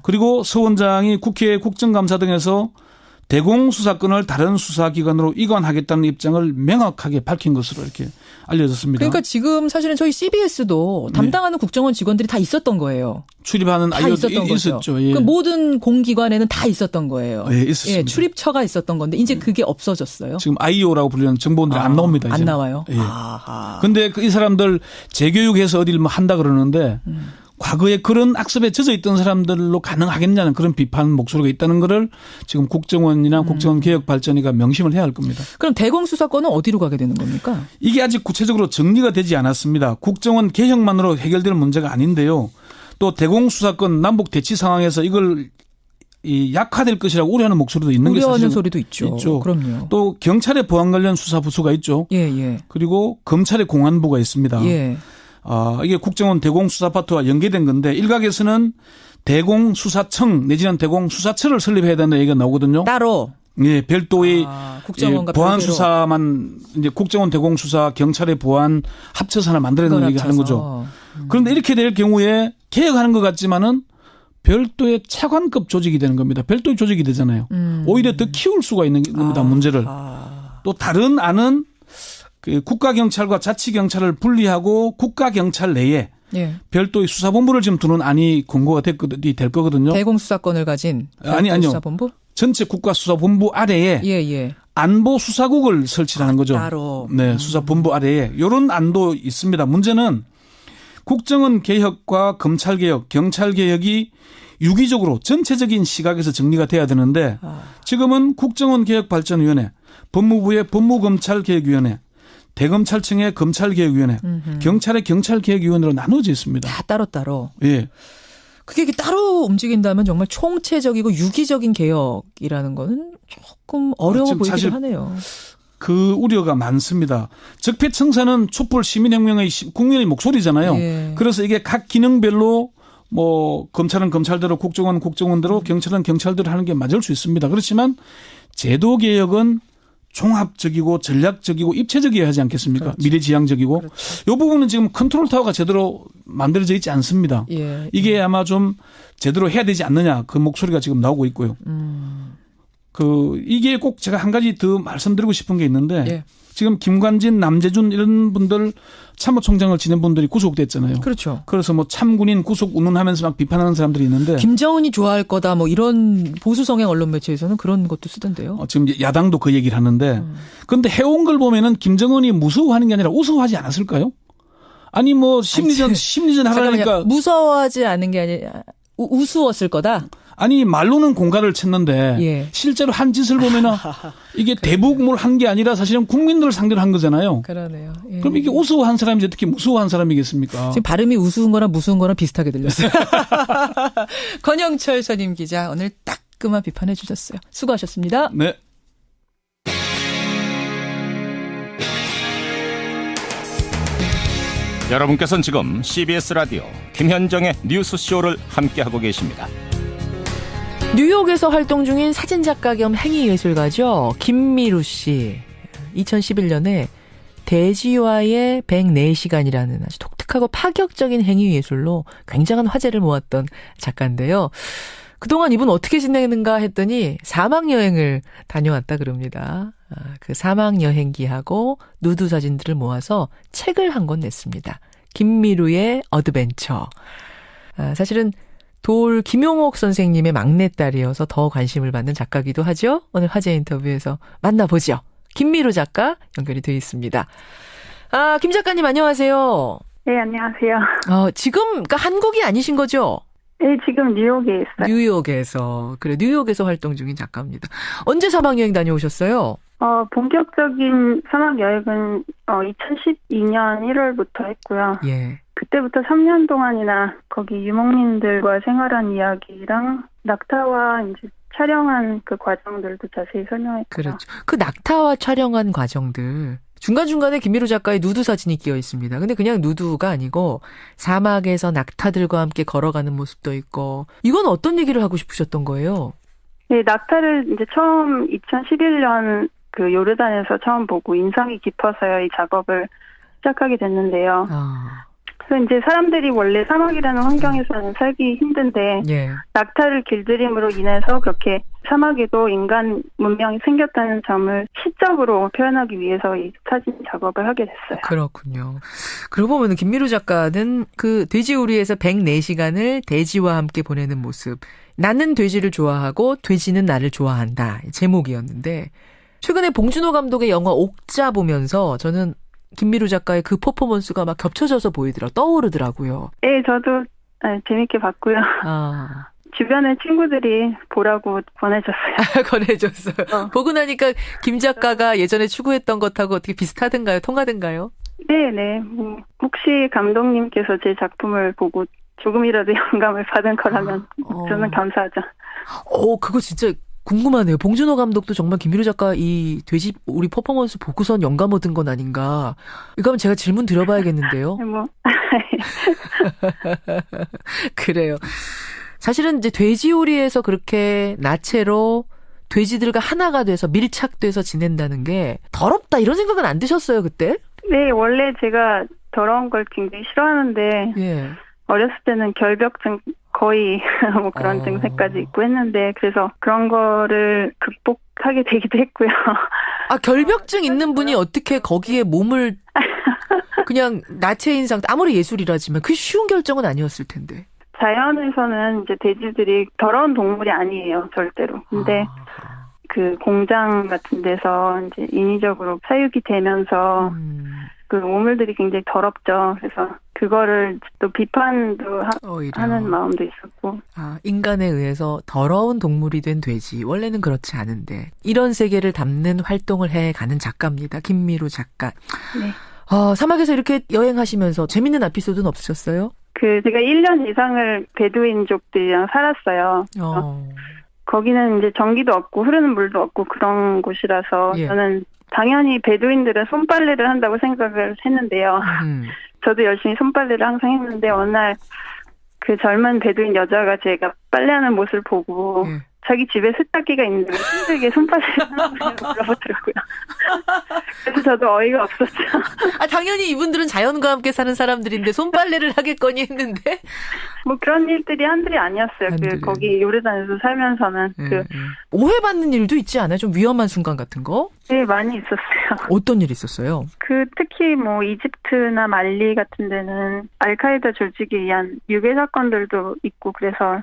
그리고 서 원장이 국회 국정감사 등에서 대공수사권을 다른 수사기관으로 이관하겠다는 입장을 명확하게 밝힌 것으로 이렇게 알려졌습니다. 그러니까 지금 사실은 저희 CBS도 담당하는 국정원 직원들이 다 있었던 거예요. 출입하는 아이오도 있었죠. 예. 그 모든 공기관에는 다 있었던 거예요. 예, 있었습니다. 예, 출입처가 있었던 건데 이제 그게 없어졌어요. 지금 IO라고 불리는 정보원들이 안 나옵니다. 안 이제는. 나와요? 예. 근데 이 사람들 재교육해서 어디를 뭐 한다 그러는데 과거에 그런 악습에 젖어 있던 사람들로 가능하겠냐는 그런 비판 목소리가 있다는 거를 지금 국정원이나 국정원 개혁 발전위가 명심을 해야 할 겁니다. 그럼 대공수사권은 어디로 가게 되는 겁니까? 이게 아직 구체적으로 정리가 되지 않았습니다. 국정원 개혁만으로 해결될 문제가 아닌데요. 또 대공수사권 남북 대치 상황에서 이걸 약화될 것이라고 우려하는 목소리도 있는 게 우려하는 사실 소리도 있죠. 그럼요. 또 경찰의 보안 관련 수사 부서가 있죠. 예. 그리고 검찰의 공안부가 있습니다. 예. 이게 국정원 대공수사파트와 연계된 건데 일각에서는 대공수사청 내지는 대공수사처를 설립해야 된다는 얘기가 나오거든요. 따로. 예, 별도의 국정원과 보안 별개로. 수사만 이제 국정원 대공수사 경찰의 보안 합쳐서 하나 만들어내는 얘기 하는 거죠. 그런데 이렇게 될 경우에 개혁하는 것 같지만은 별도의 차관급 조직이 되는 겁니다. 별도의 조직이 되잖아요. 오히려 더 키울 수가 있는 겁니다. 문제를. 또 다른 안은 그 국가경찰과 자치경찰을 분리하고 국가경찰 내에 별도의 수사본부를 지금 두는 안이 공고가 될 거거든요. 대공수사권을 가진 아니요. 수사본부? 전체 국가수사본부 아래에 안보수사국을 설치하는 거죠. 따로. 네, 수사본부 아래에 이런 안도 있습니다. 문제는 국정원 개혁과 검찰 개혁, 경찰 개혁이 유기적으로 전체적인 시각에서 정리가 돼야 되는데 지금은 국정원 개혁발전위원회, 법무부의 법무검찰개혁위원회, 대검찰청의 검찰개혁위원회, 경찰의 경찰개혁위원회로 나눠져 있습니다. 다 따로따로. 예. 그게 따로 움직인다면 정말 총체적이고 유기적인 개혁이라는 거는 조금 어려워 보이긴 하네요. 그 우려가 많습니다. 적폐청산은 촛불 시민혁명의 국민의 목소리잖아요. 예. 그래서 이게 각 기능별로 뭐 검찰은 검찰대로 국정원 국정원대로 경찰은 경찰대로 하는 게 맞을 수 있습니다. 그렇지만 제도 개혁은 종합적이고 전략적이고 입체적이어야 하지 않겠습니까? 그렇죠. 미래지향적이고. 이 부분은 지금 컨트롤 타워가 제대로 만들어져 있지 않습니다. 이게 아마 좀 제대로 해야 되지 않느냐 그 목소리가 지금 나오고 있고요. 이게 꼭 제가 한 가지 더 말씀드리고 싶은 게 있는데 지금 김관진, 남재준 이런 분들 참모총장을 지낸 분들이 구속됐잖아요. 그렇죠. 그래서 뭐 참군인 구속 운운하면서 막 비판하는 사람들이 있는데 김정은이 좋아할 거다 뭐 이런 보수 성향 언론 매체에서는 그런 것도 쓰던데요. 지금 야당도 그 얘기를 하는데 그런데 해온 걸 보면은 김정은이 무서워하는 게 아니라 우스워하지 않았을까요? 아니 뭐 심리전 하라니까 무서워하지 않은 게 아니라 우스웠을 거다. 아니 말로는 공갈을 쳤는데 실제로 한 짓을 보면은 이게 대북을 한 게 아니라 사실은 국민들을 상대로 한 거잖아요. 그러네요. 그럼 이게 우스워한 사람이지 어떻게 무스워한 사람이겠습니까? 지금 발음이 우스운 거나 무스운 거나 비슷하게 들렸어요. 권영철 선임 기자 오늘 따끔한 비판해 주셨어요. 수고하셨습니다. 네. 여러분께서는 지금 CBS 라디오 김현정의 뉴스쇼를 함께하고 계십니다. 뉴욕에서 활동 중인 사진작가 겸 행위예술가죠. 김미루 씨. 2011년에 돼지와의 104시간이라는 아주 독특하고 파격적인 행위예술로 굉장한 화제를 모았던 작가인데요. 그동안 이분 어떻게 지내는가 했더니 사막여행을 다녀왔다 그럽니다. 그 사막여행기하고 누드 사진들을 모아서 책을 한 권 냈습니다. 김미루의 어드벤처. 사실은 돌 김용옥 선생님의 막내딸이어서 더 관심을 받는 작가기도 하죠. 오늘 화제 인터뷰에서 만나보죠. 김미루 작가 연결이 되어 있습니다. 김 작가님 안녕하세요. 네, 안녕하세요. 지금 그러니까 한국이 아니신 거죠? 네, 지금 뉴욕에 있어요. 뉴욕에서. 그래, 뉴욕에서 활동 중인 작가입니다. 언제 사막여행 다녀오셨어요? 본격적인 사막여행은 2012년 1월부터 했고요. 예. 그때부터 3년 동안이나 거기 유목민들과 생활한 이야기랑 낙타와 이제 촬영한 그 과정들도 자세히 설명했고요. 그렇죠. 그 낙타와 촬영한 과정들. 중간중간에 김미루 작가의 누드 사진이 끼어 있습니다. 근데 그냥 누드가 아니고 사막에서 낙타들과 함께 걸어가는 모습도 있고. 이건 어떤 얘기를 하고 싶으셨던 거예요? 네, 낙타를 이제 처음 2011년 그 요르단에서 처음 보고 인상이 깊어서요. 이 작업을 시작하게 됐는데요. 그래서 이제 사람들이 원래 사막이라는 환경에서는 살기 힘든데 낙타를 길들임으로 인해서 그렇게 사막에도 인간 문명이 생겼다는 점을 시적으로 표현하기 위해서 이 사진 작업을 하게 됐어요. 그렇군요. 그러고 보면 김미루 작가는 그 돼지우리에서 104시간을 돼지와 함께 보내는 모습. 나는 돼지를 좋아하고 돼지는 나를 좋아한다. 제목이었는데 최근에 봉준호 감독의 영화 옥자 보면서 저는 김미루 작가의 그 퍼포먼스가 막 겹쳐져서 떠오르더라고요. 네, 저도 재밌게 봤고요. 주변에 친구들이 보라고 권해줬어요. 권해줬어요. 보고 나니까 김 작가가 예전에 추구했던 것하고 어떻게 비슷하든가요? 통하든가요? 네네. 혹시 감독님께서 제 작품을 보고 조금이라도 영감을 받은 거라면 저는 감사하죠. 그거 진짜 궁금하네요. 봉준호 감독도 정말 김미루 작가 이 돼지 우리 퍼포먼스 보고선 영감 얻은 건 아닌가. 이거 하면 제가 질문 드려봐야겠는데요. 그래요. 사실은 이제 돼지우리에서 그렇게 나체로 돼지들과 하나가 돼서 밀착돼서 지낸다는 게 더럽다 이런 생각은 안 드셨어요 그때? 네, 원래 제가 더러운 걸 굉장히 싫어하는데 어렸을 때는 결벽증 거의 뭐 그런 증세까지 있고 했는데 그래서 그런 거를 극복하게 되기도 했고요. 결벽증 있는 분이 어떻게 거기에 몸을 그냥 나체인 상태 아무리 예술이라지만 그 쉬운 결정은 아니었을 텐데. 자연에서는 이제 돼지들이 더러운 동물이 아니에요, 절대로. 근데 그 공장 같은 데서 이제 인위적으로 사육이 되면서 그 오물들이 굉장히 더럽죠. 그래서 그거를 또 비판도 하는 마음도 있었고. 인간에 의해서 더러운 동물이 된 돼지. 원래는 그렇지 않은데. 이런 세계를 담는 활동을 해가는 작가입니다. 김미루 작가. 네. 사막에서 이렇게 여행하시면서 재밌는 에피소드는 없으셨어요? 제가 1년 이상을 베두인족들이랑 살았어요. 거기는 이제 전기도 없고 흐르는 물도 없고 그런 곳이라서 저는 당연히 베두인들은 손빨래를 한다고 생각을 했는데요. 저도 열심히 손빨래를 항상 했는데 어느 날 그 젊은 베두인 여자가 제가 빨래하는 모습을 보고 자기 집에 세탁기가 있는데 힘들게 손빨래를 하는지 물어보더라고요. 그래서 저도 어이가 없었죠. 당연히 이분들은 자연과 함께 사는 사람들인데 손빨래를 하겠거니 했는데 뭐 그런 일들이 한둘이 아니었어요. 거기 요르단에서 살면서는 오해받는 일도 있지 않아요? 좀 위험한 순간 같은 거? 네, 많이 있었어요. 어떤 일이 있었어요? 특히 뭐 이집트나 말리 같은 데는 알카에다 조직에 의한 유괴 사건들도 있고 그래서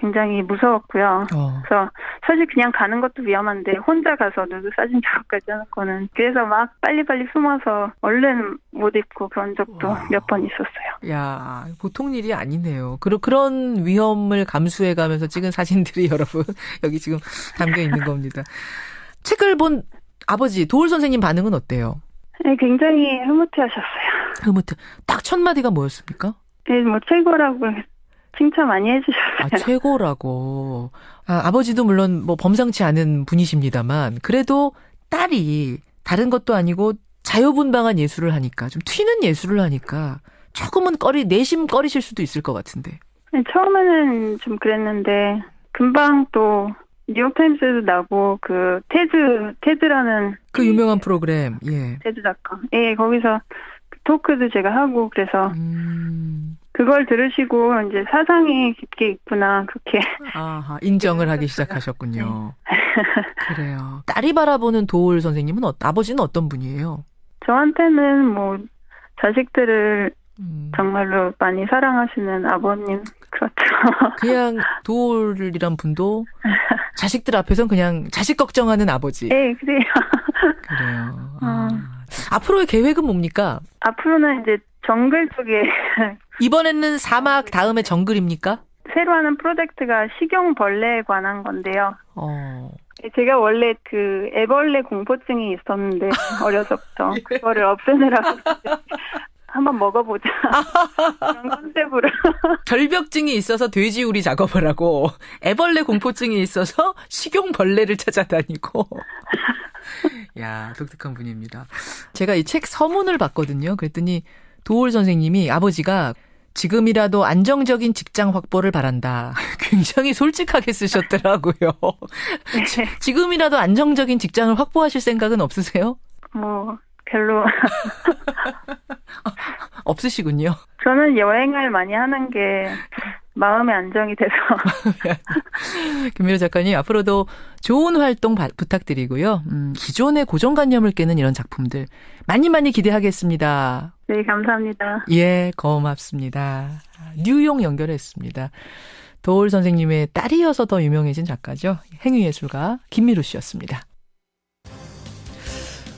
굉장히 무서웠고요. 그래서 사실 그냥 가는 것도 위험한데 혼자 가서 누구 사진 작업까지 하는 그래서 막 빨리빨리 숨어서 얼른 못 입고 그런 적도 몇 번 있었어요. 야, 보통 일이 아니네요. 그런 위험을 감수해가면서 찍은 사진들이 여러분 여기 지금 담겨 있는 겁니다. 책을 본 아버지 도올 선생님 반응은 어때요? 네, 굉장히 흐뭇해하셨어요. 흐뭇해. 딱 첫 마디가 뭐였습니까? 네, 뭐 최고라고 칭찬 많이 해주셨어요. 아, 최고라고. 아버지도 물론 뭐 범상치 않은 분이십니다만 그래도 딸이 다른 것도 아니고 자유분방한 예술을 하니까 좀 튀는 예술을 하니까 조금은 내심 꺼리실 수도 있을 것 같은데. 네, 처음에는 좀 그랬는데 금방 또 뉴욕타임스에도 나고 그 테드라는 그 유명한 프로그램, 예. 테드.com. 예, 거기서 토크도 제가 하고 그래서 그걸 들으시고 이제 사상이 깊게 있구나 그렇게 인정을 하기 시작하셨군요. 그래요. 딸이 바라보는 도올 선생님은 아버지는 어떤 분이에요? 저한테는 뭐 자식들을 정말로 많이 사랑하시는 아버님 그렇죠. 그냥 도올이란 분도 자식들 앞에선 그냥 자식 걱정하는 아버지. 네, 그래요. 그래요. 앞으로의 계획은 뭡니까? 앞으로는 이제 정글 쪽에 이번에는 사막 다음에 정글입니까? 새로 하는 프로젝트가 식용벌레에 관한 건데요. 제가 원래 그 애벌레 공포증이 있었는데 어려서부터 그거를 없애느라고 한번 먹어보자. 그런 컨셉으로. 결벽증이 있어서 돼지우리 작업을 하고 애벌레 공포증이 있어서 식용벌레를 찾아다니고. 야, 독특한 분입니다. 제가 이 책 서문을 봤거든요. 그랬더니 도올 선생님이 아버지가 지금이라도 안정적인 직장 확보를 바란다. 굉장히 솔직하게 쓰셨더라고요. 네. 지금이라도 안정적인 직장을 확보하실 생각은 없으세요? 별로. 없으시군요. 저는 여행을 많이 하는 게 마음의 안정이 돼서. 김미려 작가님, 앞으로도 좋은 활동 부탁드리고요. 기존의 고정관념을 깨는 이런 작품들 많이 기대하겠습니다. 네, 감사합니다. 예, 고맙습니다. 뉴욕 연결했습니다. 도올 선생님의 딸이어서 더 유명해진 작가죠. 행위예술가 김미루 씨였습니다.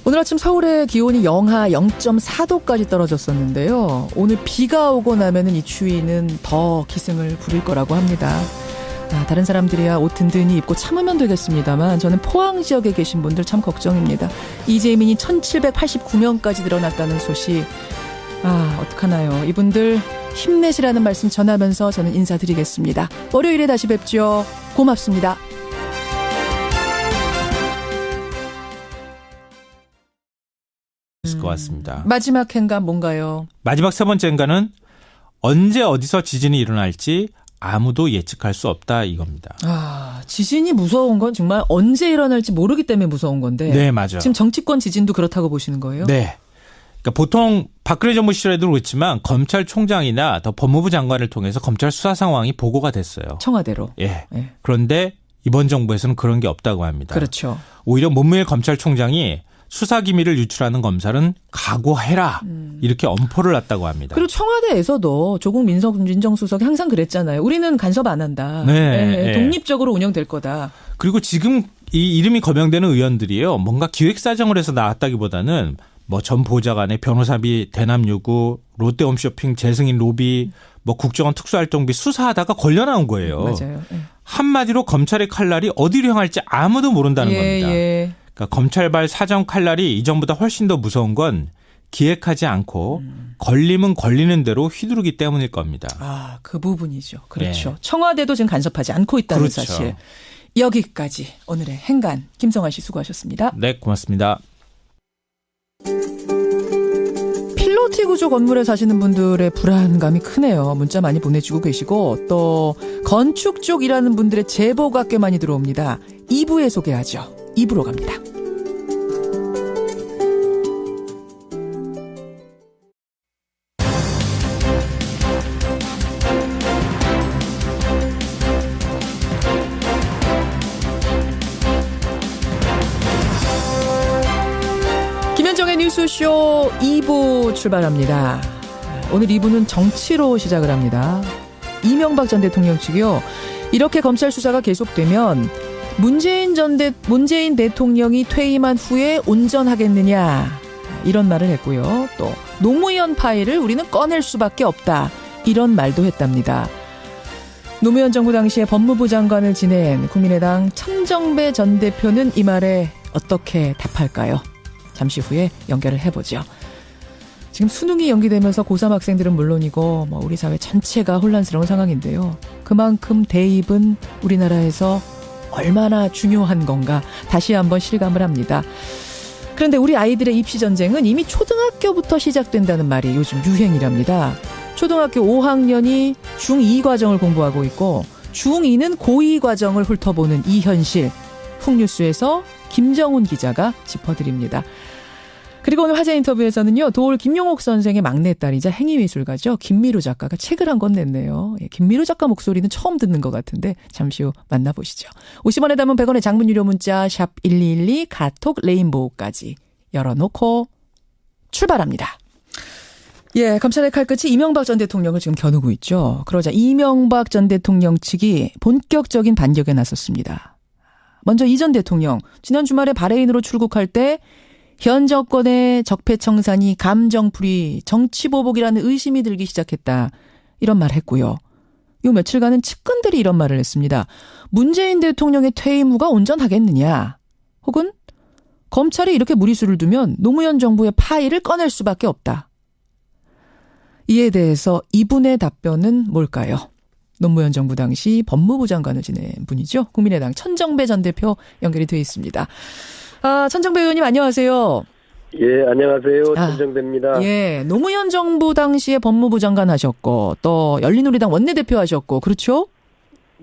오늘 아침 서울의 기온이 영하 0.4도까지 떨어졌었는데요. 오늘 비가 오고 나면은 이 추위는 더 기승을 부릴 거라고 합니다. 다른 사람들이야 옷 든든히 입고 참으면 되겠습니다만 저는 포항 지역에 계신 분들 참 걱정입니다. 이재민이 1789명까지 늘어났다는 소식. 어떡하나요. 이분들 힘내시라는 말씀 전하면서 저는 인사드리겠습니다. 월요일에 다시 뵙죠. 고맙습니다. 것 같습니다. 마지막 행간 뭔가요? 마지막 세 번째 행간은 언제 어디서 지진이 일어날지 아무도 예측할 수 없다 이겁니다. 지진이 무서운 건 정말 언제 일어날지 모르기 때문에 무서운 건데. 네, 맞아요. 지금 정치권 지진도 그렇다고 보시는 거예요? 네. 그러니까 보통 박근혜 정부 시절에도 그렇지만 검찰총장이나 더 법무부 장관을 통해서 검찰 수사 상황이 보고가 됐어요. 청와대로. 예. 그런데 이번 정부에서는 그런 게 없다고 합니다. 그렇죠. 오히려 문무일 검찰총장이 수사 기밀을 유출하는 검사는 각오해라 이렇게 엄포를 놨다고 합니다. 그리고 청와대에서도 조국 민정수석이 항상 그랬잖아요. 우리는 간섭 안 한다. 네. 독립적으로 운영될 거다. 그리고 지금 이 이름이 거명되는 의원들이요. 뭔가 기획사정을 해서 나왔다기보다는 뭐 전 보좌관의 변호사비 대남 요구, 롯데홈쇼핑 재승인 로비, 뭐 국정원 특수활동비 수사하다가 걸려 나온 거예요. 맞아요. 한마디로 검찰의 칼날이 어디로 향할지 아무도 모른다는 겁니다. 그러니까 검찰발 사정 칼날이 이전보다 훨씬 더 무서운 건 기획하지 않고 걸리면 걸리는 대로 휘두르기 때문일 겁니다. 그 부분이죠. 그렇죠. 청와대도 지금 간섭하지 않고 있다는 사실. 여기까지 오늘의 행간 김성환 씨 수고하셨습니다. 네, 고맙습니다. 필로티 구조 건물에 사시는 분들의 불안감이 크네요. 문자 많이 보내주고 계시고 또 건축 쪽 일하는 분들의 제보가 꽤 많이 들어옵니다. 2부에 소개하죠. 2부로 갑니다. 김현정의 뉴스쇼 2부 출발합니다. 오늘 2부는 정치로 시작을 합니다. 이명박 전 대통령 측이요. 이렇게 검찰 수사가 계속되면 문재인 대통령이 퇴임한 후에 온전하겠느냐 이런 말을 했고요. 또 노무현 파일을 우리는 꺼낼 수밖에 없다 이런 말도 했답니다. 노무현 정부 당시에 법무부 장관을 지낸 국민의당 천정배 전 대표는 이 말에 어떻게 답할까요? 잠시 후에 연결을 해보죠. 지금 수능이 연기되면서 고3 학생들은 물론이고 우리 사회 전체가 혼란스러운 상황인데요. 그만큼 대입은 우리나라에서 얼마나 중요한 건가 다시 한번 실감을 합니다. 그런데 우리 아이들의 입시 전쟁은 이미 초등학교부터 시작된다는 말이 요즘 유행이랍니다. 초등학교 5학년이 중2 과정을 공부하고 있고 중2는 고2 과정을 훑어보는 이 현실. 훅뉴스에서 김정훈 기자가 짚어드립니다. 그리고 오늘 화제 인터뷰에서는요. 도올 김용옥 선생의 막내딸이자 행위미술가죠. 김미루 작가가 책을 한 권 냈네요. 김미루 작가 목소리는 처음 듣는 것 같은데 잠시 후 만나보시죠. 50원에 담은 100원의 장문 유료 문자 샵 1212 카톡 레인보우까지 열어놓고 출발합니다. 예, 검찰의 칼끝이 이명박 전 대통령을 지금 겨누고 있죠. 그러자 이명박 전 대통령 측이 본격적인 반격에 나섰습니다. 먼저 이 전 대통령 지난 주말에 바레인으로 출국할 때 현 정권의 적폐청산이 감정풀이 정치보복이라는 의심이 들기 시작했다. 이런 말 했고요. 요 며칠간은 측근들이 이런 말을 했습니다. 문재인 대통령의 퇴임 후가 온전하겠느냐. 혹은 검찰이 이렇게 무리수를 두면 노무현 정부의 파일을 꺼낼 수밖에 없다. 이에 대해서 이분의 답변은 뭘까요? 노무현 정부 당시 법무부 장관을 지낸 분이죠. 국민의당 천정배 전 대표 연결이 되어 있습니다. 천정배 의원님 안녕하세요. 예, 안녕하세요. 천정배입니다. 예, 노무현 정부 당시에 법무부 장관 하셨고 또 열린우리당 원내대표 하셨고 그렇죠?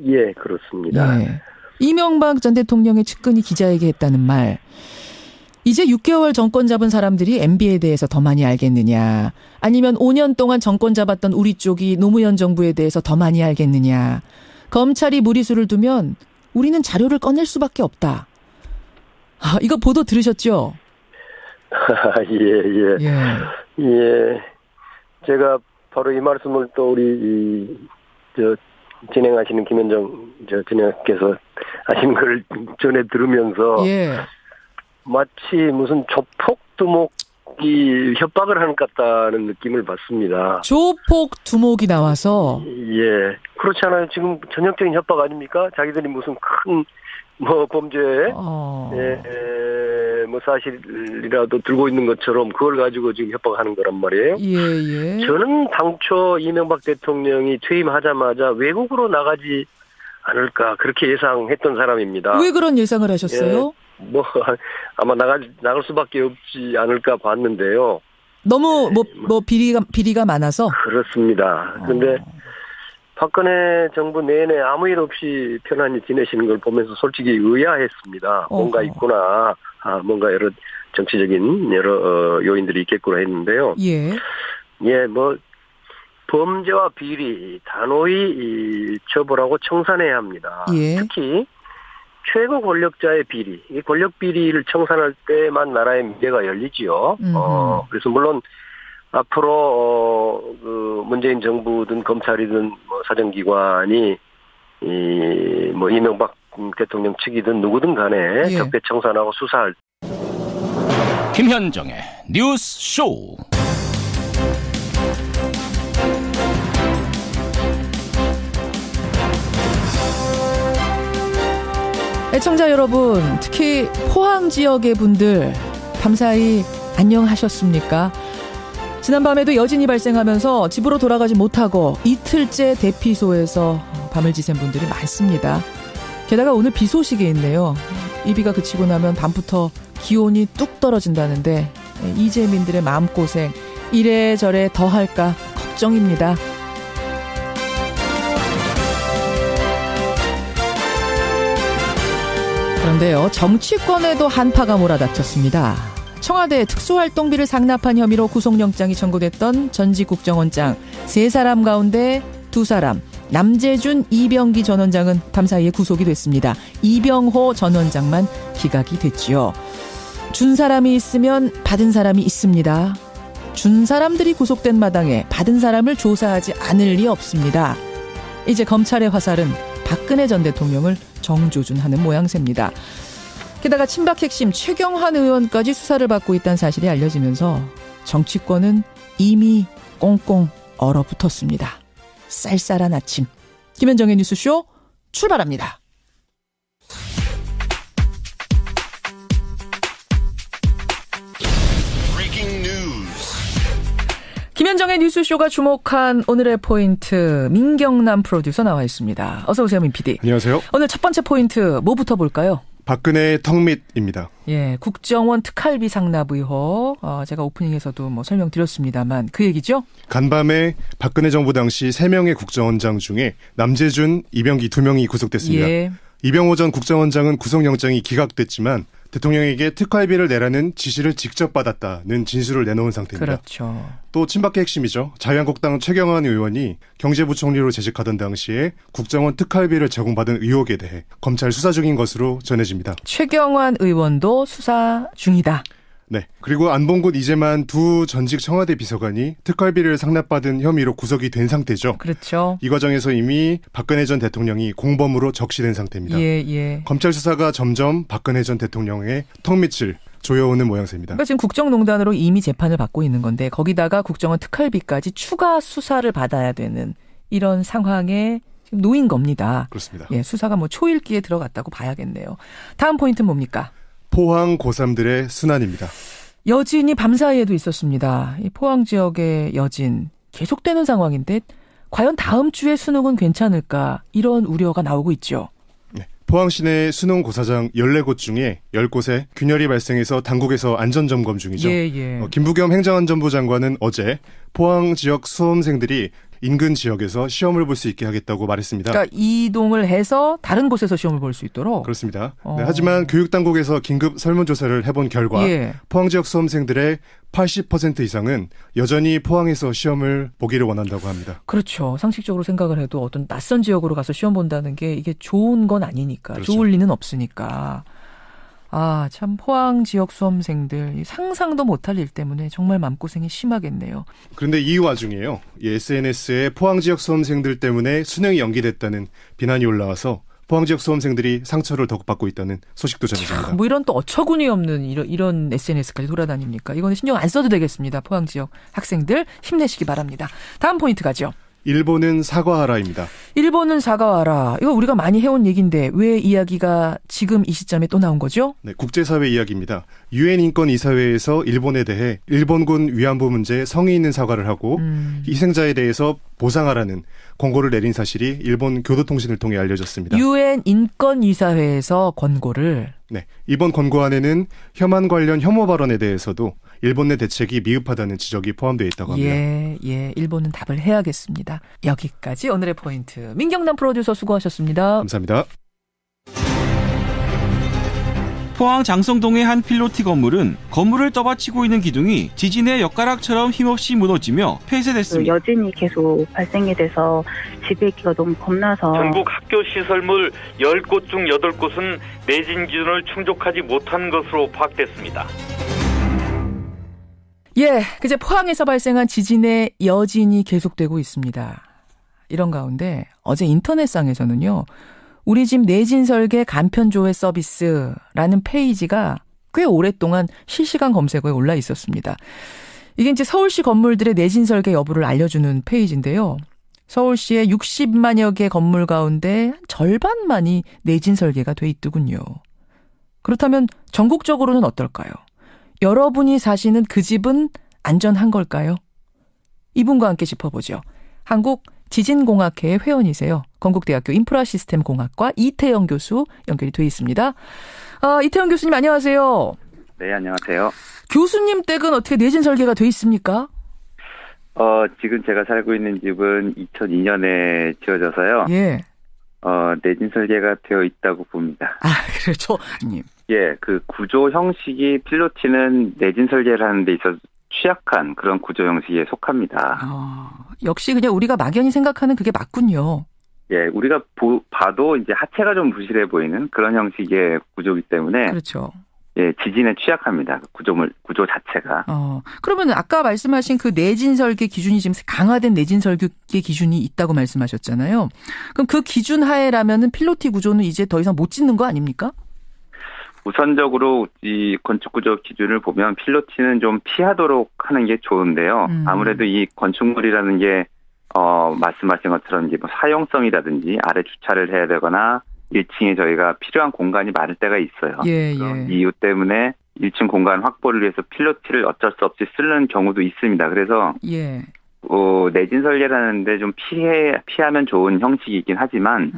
예, 그렇습니다. 예. 이명박 전 대통령의 측근이 기자에게 했다는 말. 이제 6개월 정권 잡은 사람들이 MB에 대해서 더 많이 알겠느냐. 아니면 5년 동안 정권 잡았던 우리 쪽이 노무현 정부에 대해서 더 많이 알겠느냐. 검찰이 무리수를 두면 우리는 자료를 꺼낼 수밖에 없다. 이거 보도 들으셨죠? 예. 제가 바로 이 말씀을 또 우리 진행하시는 김현정 진행께서 하신 걸 전에 들으면서 마치 무슨 조폭두목이 협박을 하는 것 같다는 느낌을 받습니다. 조폭두목이 나와서? 예. 그렇지 않아요? 지금 전형적인 협박 아닙니까? 자기들이 무슨 큰 범죄에 사실이라도 들고 있는 것처럼 그걸 가지고 지금 협박하는 거란 말이에요. 예. 저는 당초 이명박 대통령이 퇴임하자마자 외국으로 나가지 않을까 그렇게 예상했던 사람입니다. 왜 그런 예상을 하셨어요? 아마 나갈 수밖에 없지 않을까 봤는데요. 너무 비리가 많아서? 그렇습니다. 근데 박근혜 정부 내내 아무 일 없이 편안히 지내시는 걸 보면서 솔직히 의아했습니다. 뭔가 있구나. 뭔가 여러 정치적인 여러 요인들이 있겠구나 했는데요. 범죄와 비리 단호히 처벌하고 청산해야 합니다. 특히 최고 권력자의 비리, 이 권력 비리를 청산할 때만 나라의 미래가 열리지요. 그래서 물론 앞으로 문재인 정부든 검찰이든 사정기관이 이명박 대통령 측이든 누구든 간에 적폐 청산하고 수사할. 김현정의 뉴스 쇼. 애청자 여러분, 특히 포항 지역의 분들 밤사이 안녕하셨습니까? 지난밤에도 여진이 발생하면서 집으로 돌아가지 못하고 이틀째 대피소에서 밤을 지샌 분들이 많습니다. 게다가 오늘 비 소식이 있네요. 이 비가 그치고 나면 밤부터 기온이 뚝 떨어진다는데 이재민들의 마음고생 이래저래 더할까 걱정입니다. 그런데요, 정치권에도 한파가 몰아닥쳤습니다. 청와대 특수활동비를 상납한 혐의로 구속영장이 청구됐던 전직 국정원장 3사람 가운데 2사람, 남재준, 이병기 전 원장은 밤사이에 구속이 됐습니다. 이병호 전 원장만 기각이 됐지요. 준 사람이 있으면 받은 사람이 있습니다. 준 사람들이 구속된 마당에 받은 사람을 조사하지 않을 리 없습니다. 이제 검찰의 화살은 박근혜 전 대통령을 정조준하는 모양새입니다. 게다가 친박 핵심 최경환 의원까지 수사를 받고 있다는 사실이 알려지면서 정치권은 이미 꽁꽁 얼어붙었습니다. 쌀쌀한 아침. 김현정의 뉴스쇼 출발합니다. 김현정의 뉴스쇼가 주목한 오늘의 포인트, 민경남 프로듀서 나와 있습니다. 어서 오세요, 민 PD. 안녕하세요. 오늘 첫 번째 포인트 뭐부터 볼까요? 박근혜의 턱밑입니다. 예, 국정원 특활비 상납 의혹. 제가 오프닝에서도 설명드렸습니다만 그 얘기죠? 간밤에 박근혜 정부 당시 3명의 국정원장 중에 남재준, 이병기 2명이 구속됐습니다. 예. 이병호 전 국정원장은 구속영장이 기각됐지만 대통령에게 특활비를 내라는 지시를 직접 받았다는 진술을 내놓은 상태입니다. 그렇죠. 또 친박계 핵심이죠. 자유한국당 최경환 의원이 경제부총리로 재직하던 당시에 국정원 특활비를 제공받은 의혹에 대해 검찰 수사 중인 것으로 전해집니다. 최경환 의원도 수사 중이다. 네. 그리고 안봉근 이재만 두 전직 청와대 비서관이 특활비를 상납받은 혐의로 구속이 된 상태죠. 그렇죠. 이 과정에서 이미 박근혜 전 대통령이 공범으로 적시된 상태입니다. 예. 검찰 수사가 점점 박근혜 전 대통령의 턱밑을 조여오는 모양새입니다. 그러니까 지금 국정농단으로 이미 재판을 받고 있는 건데 거기다가 국정원 특활비까지 추가 수사를 받아야 되는 이런 상황에 지금 놓인 겁니다. 그렇습니다. 예, 수사가 초일기에 들어갔다고 봐야겠네요. 다음 포인트는 뭡니까? 포항 고3들의 순환입니다. 여진이 밤사이에도 있었습니다. 이 포항 지역의 여진 계속되는 상황인데 과연 다음 주에 수능은 괜찮을까 이런 우려가 나오고 있죠. 네. 포항 시내 수능 고사장 14곳 중에 10곳에 균열이 발생해서 당국에서 안전점검 중이죠. 예. 김부겸 행정안전부 장관은 어제 포항 지역 수험생들이 인근 지역에서 시험을 볼 수 있게 하겠다고 말했습니다. 그러니까 이동을 해서 다른 곳에서 시험을 볼 수 있도록? 그렇습니다. 네, 하지만 교육당국에서 긴급 설문조사를 해본 결과 포항 지역 수험생들의 80% 이상은 여전히 포항에서 시험을 보기를 원한다고 합니다. 그렇죠. 상식적으로 생각을 해도 어떤 낯선 지역으로 가서 시험 본다는 게 이게 좋은 건 아니니까. 그렇죠. 좋을 리는 없으니까. 참 포항 지역 수험생들 상상도 못할 일 때문에 정말 마음고생이 심하겠네요. 그런데 이 와중에요. SNS에 포항 지역 수험생들 때문에 수능이 연기됐다는 비난이 올라와서 포항 지역 수험생들이 상처를 더욱 받고 있다는 소식도 전해집니다. 이런 또 어처구니 없는 이런 SNS까지 돌아다닙니까? 이거는 신경 안 써도 되겠습니다. 포항 지역 학생들 힘내시기 바랍니다. 다음 포인트 가죠. 일본은 사과하라입니다. 일본은 사과하라. 이거 우리가 많이 해온 얘기인데 왜 이야기가 지금 이 시점에 또 나온 거죠? 네, 국제사회 이야기입니다. 유엔 인권이사회에서 일본에 대해 일본군 위안부 문제에 성의 있는 사과를 하고 희생자에 대해서 보상하라는 권고를 내린 사실이 일본 교도통신을 통해 알려졌습니다. 유엔 인권이사회에서 권고를. 네, 이번 권고안에는 혐한 관련 혐오 발언에 대해서도 일본 내 대책이 미흡하다는 지적이 포함되어 있다고 합니다. 예, 일본은 답을 해야겠습니다. 여기까지 오늘의 포인트. 민경남 프로듀서 수고하셨습니다. 감사합니다. 포항 장성동의 한 필로티 건물은 건물을 떠받치고 있는 기둥이 지진의 엿가락처럼 힘없이 무너지며 폐쇄됐습니다. 여진이 계속 발생이 돼서 집에 있기가 너무 겁나서 전국 학교 시설물 10곳 중 8곳은 내진 기준을 충족하지 못한 것으로 파악됐습니다. 그제 포항에서 발생한 지진의 여진이 계속되고 있습니다. 이런 가운데 어제 인터넷상에서는요. 우리 집 내진 설계 간편 조회 서비스라는 페이지가 꽤 오랫동안 실시간 검색어에 올라 있었습니다. 이게 이제 서울시 건물들의 내진 설계 여부를 알려주는 페이지인데요. 서울시의 60만여 개 건물 가운데 절반만이 내진 설계가 돼 있더군요. 그렇다면 전국적으로는 어떨까요? 여러분이 사시는 그 집은 안전한 걸까요? 이분과 함께 짚어보죠. 한국지진공학회의 회원이세요. 건국대학교 인프라시스템공학과 이태영 교수 연결이 돼 있습니다. 이태영 교수님 안녕하세요. 네, 안녕하세요. 교수님 댁은 어떻게 내진 설계가 돼 있습니까? 지금 제가 살고 있는 집은 2002년에 지어져서요. 내진 설계가 되어 있다고 봅니다. 그렇죠. 그 구조 형식이 필로티는 내진 설계를 하는 데 있어서 취약한 그런 구조 형식에 속합니다. 역시 그냥 우리가 막연히 생각하는 그게 맞군요. 우리가 봐도 이제 하체가 좀 부실해 보이는 그런 형식의 구조이기 때문에 그렇죠. 예, 지진에 취약합니다. 구조 자체가. 그러면 아까 말씀하신 그 내진 설계 기준이 지금 강화된 내진 설계 기준이 있다고 말씀하셨잖아요. 그럼 그 기준 하에라면은 필로티 구조는 이제 더 이상 못 짓는 거 아닙니까? 우선적으로 이 건축구조 기준을 보면 필로티는 좀 피하도록 하는 게 좋은데요. 아무래도 이 건축물이라는 게 말씀하신 것처럼 이제 뭐 사용성이라든지 아래 주차를 해야 되거나 1층에 저희가 필요한 공간이 많을 때가 있어요. 그런 이유 때문에 1층 공간 확보를 위해서 필로티를 어쩔 수 없이 쓰는 경우도 있습니다. 그래서 내진 설계라는데 좀 피하면 좋은 형식이긴 하지만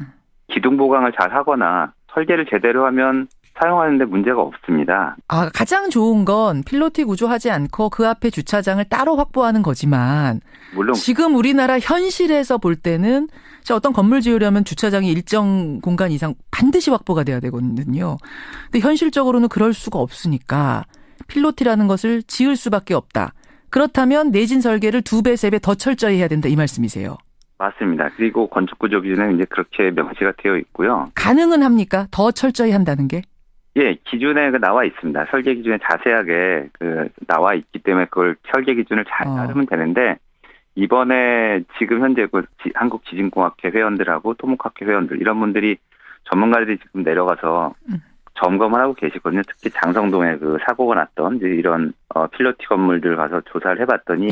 기둥 보강을 잘 하거나 설계를 제대로 하면 사용하는데 문제가 없습니다. 가장 좋은 건 필로티 구조하지 않고 그 앞에 주차장을 따로 확보하는 거지만 물론 지금 우리나라 현실에서 볼 때는 어떤 건물 지으려면 주차장이 일정 공간 이상 반드시 확보가 돼야 되거든요. 근데 현실적으로는 그럴 수가 없으니까 필로티라는 것을 지을 수밖에 없다. 그렇다면 내진 설계를 2배, 3배 더 철저히 해야 된다 이 말씀이세요. 맞습니다. 그리고 건축구조 기준은 이제 그렇게 명시가 되어 있고요. 가능은 합니까? 더 철저히 한다는 게? 예, 기준에 나와 있습니다. 설계 기준에 자세하게 나와 있기 때문에 그걸 설계 기준을 잘 따르면 되는데 이번에 지금 현재 한국지진공학회 회원들하고 토목학회 회원들 이런 분들이 전문가들이 지금 내려가서 점검을 하고 계시거든요. 특히 장성동에 사고가 났던 이런 필로티 건물들 가서 조사를 해봤더니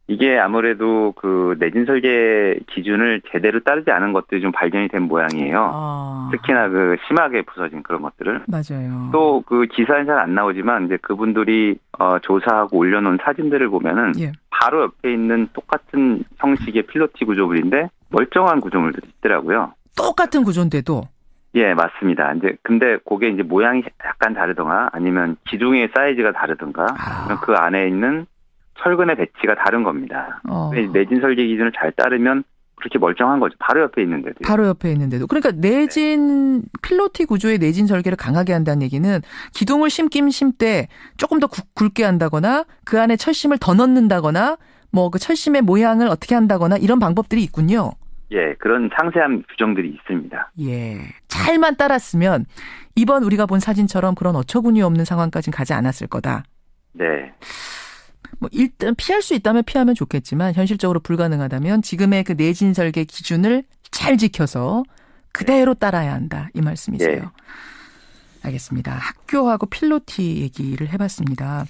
이게 아무래도 내진 설계 기준을 제대로 따르지 않은 것들이 좀 발견이 된 모양이에요. 특히나 심하게 부서진 그런 것들을. 맞아요. 또 기사는 잘 안 나오지만 이제 그분들이 조사하고 올려놓은 사진들을 보면은 바로 옆에 있는 똑같은 형식의 필로티 구조물인데 멀쩡한 구조물들이 있더라고요. 똑같은 구조인데도. 예, 맞습니다. 근데 그게 이제 모양이 약간 다르던가 아니면 기둥의 사이즈가 다르던가 아니면 그 안에 있는 철근의 배치가 다른 겁니다. 내진 설계 기준을 잘 따르면 그렇게 멀쩡한 거죠. 바로 옆에 있는데도. 바로 옆에 있는데도. 그러니까 필로티 구조의 내진 설계를 강하게 한다는 얘기는 기둥을 심긴 심때 조금 더 굵게 한다거나 그 안에 철심을 더 넣는다거나 그 철심의 모양을 어떻게 한다거나 이런 방법들이 있군요. 예, 그런 상세한 규정들이 있습니다. 예, 잘만 따랐으면 이번 우리가 본 사진처럼 그런 어처구니 없는 상황까지는 가지 않았을 거다. 네. 일단 피할 수 있다면 피하면 좋겠지만 현실적으로 불가능하다면 지금의 내진 설계 기준을 잘 지켜서 그대로 따라야 한다. 이 말씀이세요. 네. 알겠습니다. 학교하고 필로티 얘기를 해봤습니다.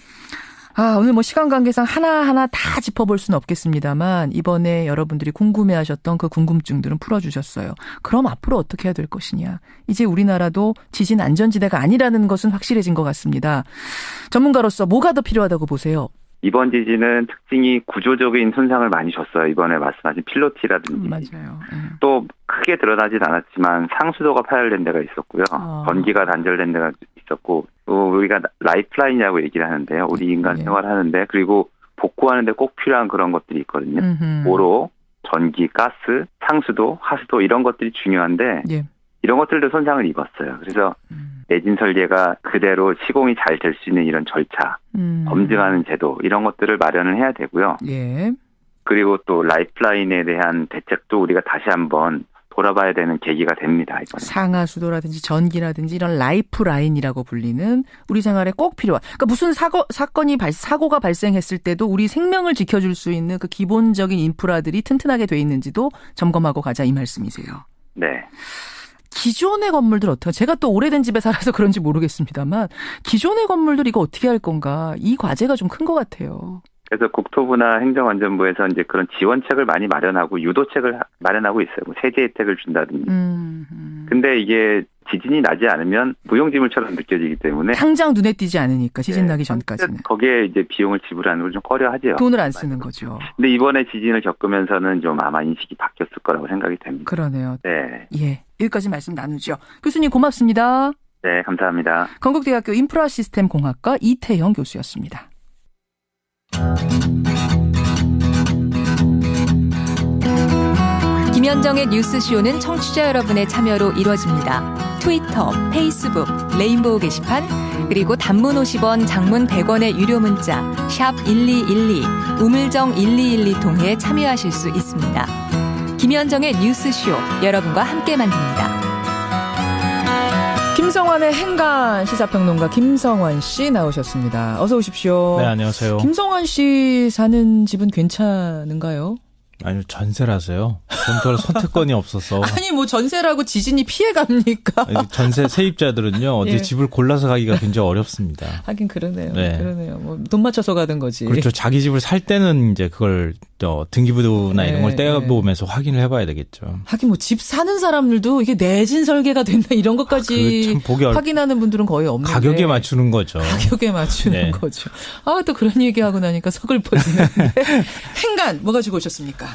오늘 시간 관계상 하나하나 다 짚어볼 수는 없겠습니다만 이번에 여러분들이 궁금해하셨던 그 궁금증들은 풀어주셨어요. 그럼 앞으로 어떻게 해야 될 것이냐. 이제 우리나라도 지진 안전지대가 아니라는 것은 확실해진 것 같습니다. 전문가로서 뭐가 더 필요하다고 보세요? 이번 지진은 특징이 구조적인 손상을 많이 줬어요. 이번에 말씀하신 필로티라든지. 맞아요. 또 크게 드러나진 않았지만 상수도가 파열된 데가 있었고요. 전기가 단절된 데가 있었고 우리가 라이프라인이라고 얘기를 하는데요. 우리 인간 생활하는데 그리고 복구하는 데 꼭 필요한 그런 것들이 있거든요. 도로, 전기, 가스, 상수도, 하수도 이런 것들이 중요한데 이런 것들도 손상을 입었어요. 그래서 내진 설계가 그대로 시공이 잘 될 수 있는 이런 절차, 검증하는 제도 이런 것들을 마련을 해야 되고요. 그리고 또 라이프라인에 대한 대책도 우리가 다시 한번 돌아봐야 되는 계기가 됩니다. 이번에. 상하수도라든지 전기라든지 이런 라이프라인이라고 불리는 우리 생활에 꼭 필요한. 그러니까 무슨 사고가 발생했을 때도 우리 생명을 지켜줄 수 있는 그 기본적인 인프라들이 튼튼하게 돼 있는지도 점검하고 가자 이 말씀이세요. 네. 기존의 건물들 어떻게? 제가 또 오래된 집에 살아서 그런지 모르겠습니다만 기존의 건물들 이거 어떻게 할 건가? 이 과제가 좀 큰 것 같아요. 그래서 국토부나 행정안전부에서 이제 그런 지원책을 많이 마련하고 유도책을 마련하고 있어요. 세제 혜택을 준다든지. 근데 이게 지진이 나지 않으면 무용지물처럼 느껴지기 때문에 당장 눈에 띄지 않으니까 지진 나기 전까지는 거기에 이제 비용을 지불하는 걸 좀 꺼려하죠. 돈을 안 쓰는 거죠. 근데 이번에 지진을 겪으면서는 좀 아마 인식이 바뀌었을 거라고 생각이 됩니다. 그러네요. 네. 예, 여기까지 말씀 나누죠. 교수님 고맙습니다. 네, 감사합니다. 건국대학교 인프라시스템공학과 이태영 교수였습니다. 김현정의 뉴스쇼는 청취자 여러분의 참여로 이루어집니다. 트위터, 페이스북, 레인보우 게시판, 그리고 단문 50원, 장문 100원의 유료 문자 샵 1212, 우물정 1212 통해 참여하실 수 있습니다. 김현정의 뉴스쇼, 여러분과 함께 만듭니다. 김성환의 행간 시사평론가 김성환 씨 나오셨습니다. 어서 오십시오. 네, 안녕하세요. 김성환 씨 사는 집은 괜찮은가요? 아니요, 전세라서요. 돈 선택권이 없어서. 아니, 뭐 전세라고 지진이 피해갑니까? 전세 세입자들은요, 어디 예. 집을 골라서 가기가 굉장히 어렵습니다. 하긴 그러네요. 네. 그러네요. 뭐 돈 맞춰서 가는 거지. 그렇죠. 자기 집을 살 때는 이제 그걸 등기부나 이런 걸 떼어보면서 확인을 해봐야 되겠죠. 하긴 뭐 집 사는 사람들도 이게 내진 설계가 된다 이런 것까지 확인하는 분들은 거의 없는데. 가격에 맞추는 거죠. 가격에 맞추는 거죠. 아, 또 그런 얘기하고 나니까 서글퍼지는데. 행간 뭐 가지고 오셨습니까?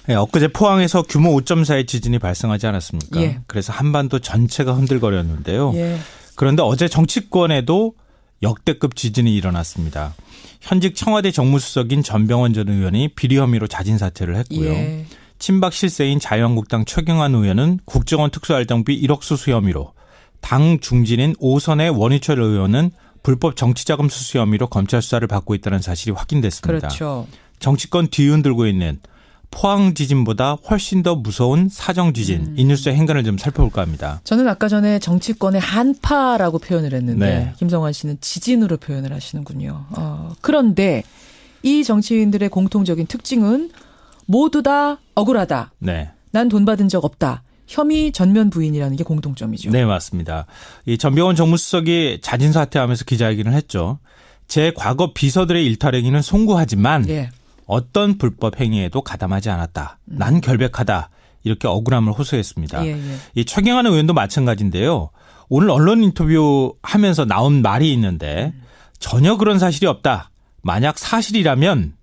네, 엊그제 포항에서 규모 5.4의 지진이 발생하지 않았습니까? 예. 그래서 한반도 전체가 흔들거렸는데요. 예. 그런데 어제 정치권에도 역대급 지진이 일어났습니다. 현직 청와대 정무수석인 전병헌 전 의원이 비리 혐의로 자진 사퇴를 했고요. 예. 친박 실세인 자유한국당 최경환 의원은 국정원 특수활동비 1억 수수 혐의로, 당 중진인 오선의 원희철 의원은 불법 정치자금 수수 혐의로 검찰 수사를 받고 있다는 사실이 확인됐습니다. 그렇죠. 정치권 뒤흔들고 있는 포항 지진보다 훨씬 더 무서운 사정 지진, 이 뉴스의 행간을 좀 살펴볼까 합니다. 저는 아까 전에 정치권의 한파라고 표현을 했는데 네. 김성환 씨는 지진으로 표현을 하시는군요. 그런데 이 정치인들의 공통적인 특징은 모두 다 억울하다. 네. 난 돈 받은 적 없다. 혐의 전면 부인이라는 게 공통점이죠. 네, 맞습니다. 이 전병헌 정무수석이 자진 사퇴하면서 기자회견을 했죠. 제 과거 비서들의 일탈행위는 송구하지만 예. 어떤 불법 행위에도 가담하지 않았다. 난 결백하다. 이렇게 억울함을 호소했습니다. 예, 예. 이 최경환 의원도 마찬가지인데요. 오늘 언론 인터뷰 하면서 나온 말이 있는데 전혀 그런 사실이 없다. 만약 사실이라면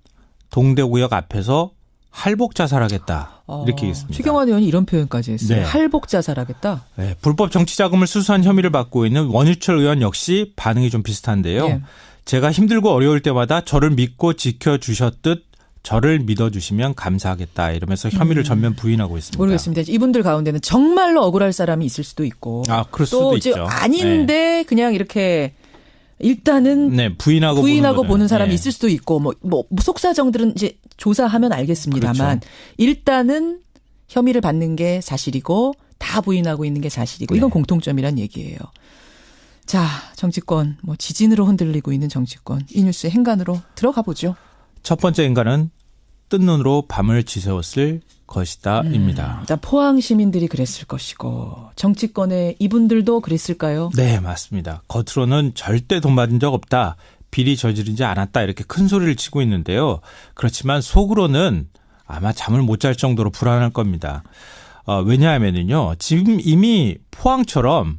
동대구역 앞에서 할복 자살하겠다. 이렇게 얘기했습니다. 최경환 의원이 이런 표현까지 했어요. 네. 할복 자살하겠다. 네, 불법 정치자금을 수수한 혐의를 받고 있는 원유철 의원 역시 반응이 좀 비슷한데요. 예. 제가 힘들고 어려울 때마다 저를 믿고 지켜주셨듯 저를 믿어주시면 감사하겠다 이러면서 혐의를 전면 부인하고 있습니다. 모르겠습니다. 이분들 가운데는 정말로 억울할 사람이 있을 수도 있고 그럴 수도 있죠. 아닌데 네. 그냥 이렇게 일단은 네, 부인하고 보는 사람이 있을 수도 있고 뭐 속사정들은 이제 조사하면 알겠습니다만 그렇죠. 일단은 혐의를 받는 게 사실이고 다 부인하고 있는 게 사실이고 이건 공통점이란 얘기예요. 자, 정치권 지진으로 흔들리고 있는 정치권 이 뉴스 행간으로 들어가 보죠. 첫 번째 행간은 뜬 눈으로 밤을 지새웠을 것이다입니다. 일단 포항 시민들이 그랬을 것이고 정치권의 이분들도 그랬을까요? 네, 맞습니다. 겉으로는 절대 돈 받은 적 없다. 비리 저지르지 않았다. 이렇게 큰 소리를 치고 있는데요. 그렇지만 속으로는 아마 잠을 못 잘 정도로 불안할 겁니다. 왜냐하면요. 지금 이미 포항처럼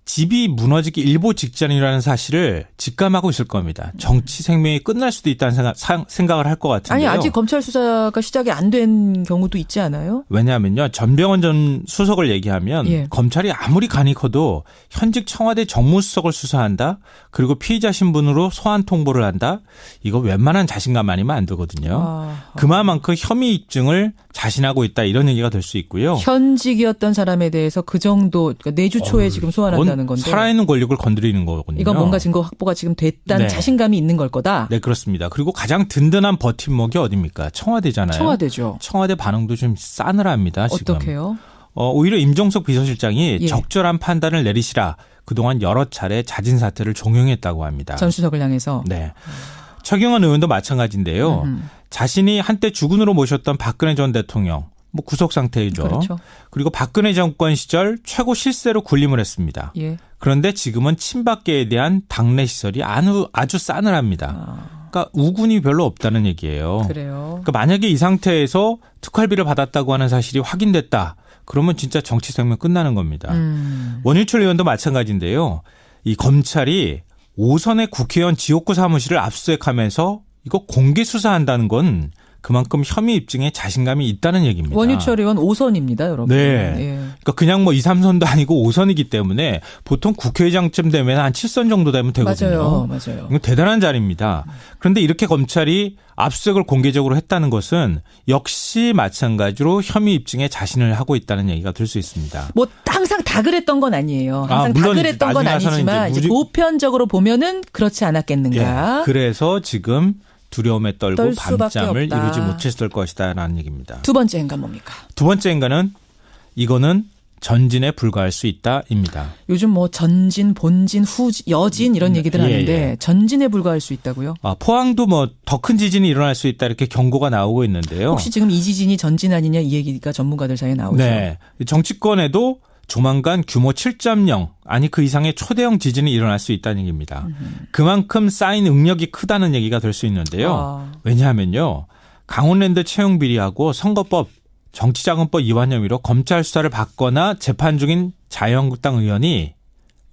집이 무너지기 일보 직전이라는 사실을 직감하고 있을 겁니다. 정치 생명이 끝날 수도 있다는 생각을 할 것 같은데요. 아니 아직 검찰 수사가 시작이 안 된 경우도 있지 않아요? 왜냐하면요. 전병헌 전 수석을 얘기하면 검찰이 아무리 간이 커도 현직 청와대 정무수석을 수사한다. 그리고 피의자 신분으로 소환 통보를 한다. 이거 웬만한 자신감 아니면 안 되거든요. 그만큼 혐의 입증을 자신하고 있다. 이런 얘기가 될 수 있고요. 현직이었던 사람에 대해서 그 정도 그러니까 내주 초에 지금 소환한다는 건데. 살아있는 권력을 건드리는 거거든요. 이건 뭔가 증거 확보가 지금 됐다는 자신감이 있는 걸 거다. 네, 그렇습니다. 그리고 가장 든든한 버팀목이 어디입니까? 청와대잖아요. 청와대죠. 청와대 반응도 좀 싸늘합니다. 지금. 어떻게요? 오히려 임종석 비서실장이 적절한 판단을 내리시라. 그동안 여러 차례 자진 사퇴를 종용했다고 합니다. 전 수석을 향해서. 네. 최경환 의원도 마찬가지인데요. 자신이 한때 주군으로 모셨던 박근혜 전 대통령. 구속 상태이죠. 그렇죠. 그리고 박근혜 정권 시절 최고 실세로 군림을 했습니다. 예. 그런데 지금은 친박계에 대한 당내 시설이 아주 싸늘합니다. 그러니까 우군이 별로 없다는 얘기예요. 그래요. 그러니까 만약에 이 상태에서 특활비를 받았다고 하는 사실이 확인됐다. 그러면 진짜 정치 생명 끝나는 겁니다. 원유철 의원도 마찬가지인데요. 이 검찰이 오선의 국회의원 지옥구 사무실을 압수수색하면서 이거 공개 수사한다는 건 그만큼 혐의 입증에 자신감이 있다는 얘기입니다. 원유철 의원 5선입니다, 여러분. 네. 예. 그러니까 그냥 2, 3선도 아니고 5선이기 때문에 보통 국회의장쯤 되면 한 7선 정도 되면 되거든요. 맞아요. 이거 대단한 자리입니다. 그런데 이렇게 검찰이 압수수색을 공개적으로 했다는 것은 역시 마찬가지로 혐의 입증에 자신을 하고 있다는 얘기가 될 수 있습니다. 항상 다 그랬던 건 아니에요. 항상 물론 다 그랬던 건 아니지만 이제 보편적으로 보면은 그렇지 않았겠는가. 예. 그래서 지금 두려움에 떨고 밤잠을 이루지 못했을 것이다라는 얘기입니다. 두 번째 행간 뭡니까? 두 번째 행간은 이거는 전진에 불과할 수 있다입니다. 요즘 뭐 전진, 본진, 여진 이런 얘기들 하는데 전진에 불과할 수 있다고요? 포항도 뭐 더 큰 지진이 일어날 수 있다 이렇게 경고가 나오고 있는데요. 혹시 지금 이 지진이 전진 아니냐 이 얘기가 전문가들 사이에 나오죠. 네. 정치권에도 조만간 규모 7.0 아니 그 이상의 초대형 지진이 일어날 수 있다는 얘기입니다. 그만큼 쌓인 응력이 크다는 얘기가 될 수 있는데요. 왜냐하면요. 강원랜드 채용 비리하고 선거법 정치자금법 위반 혐의로 검찰 수사를 받거나 재판 중인 자유한국당 의원이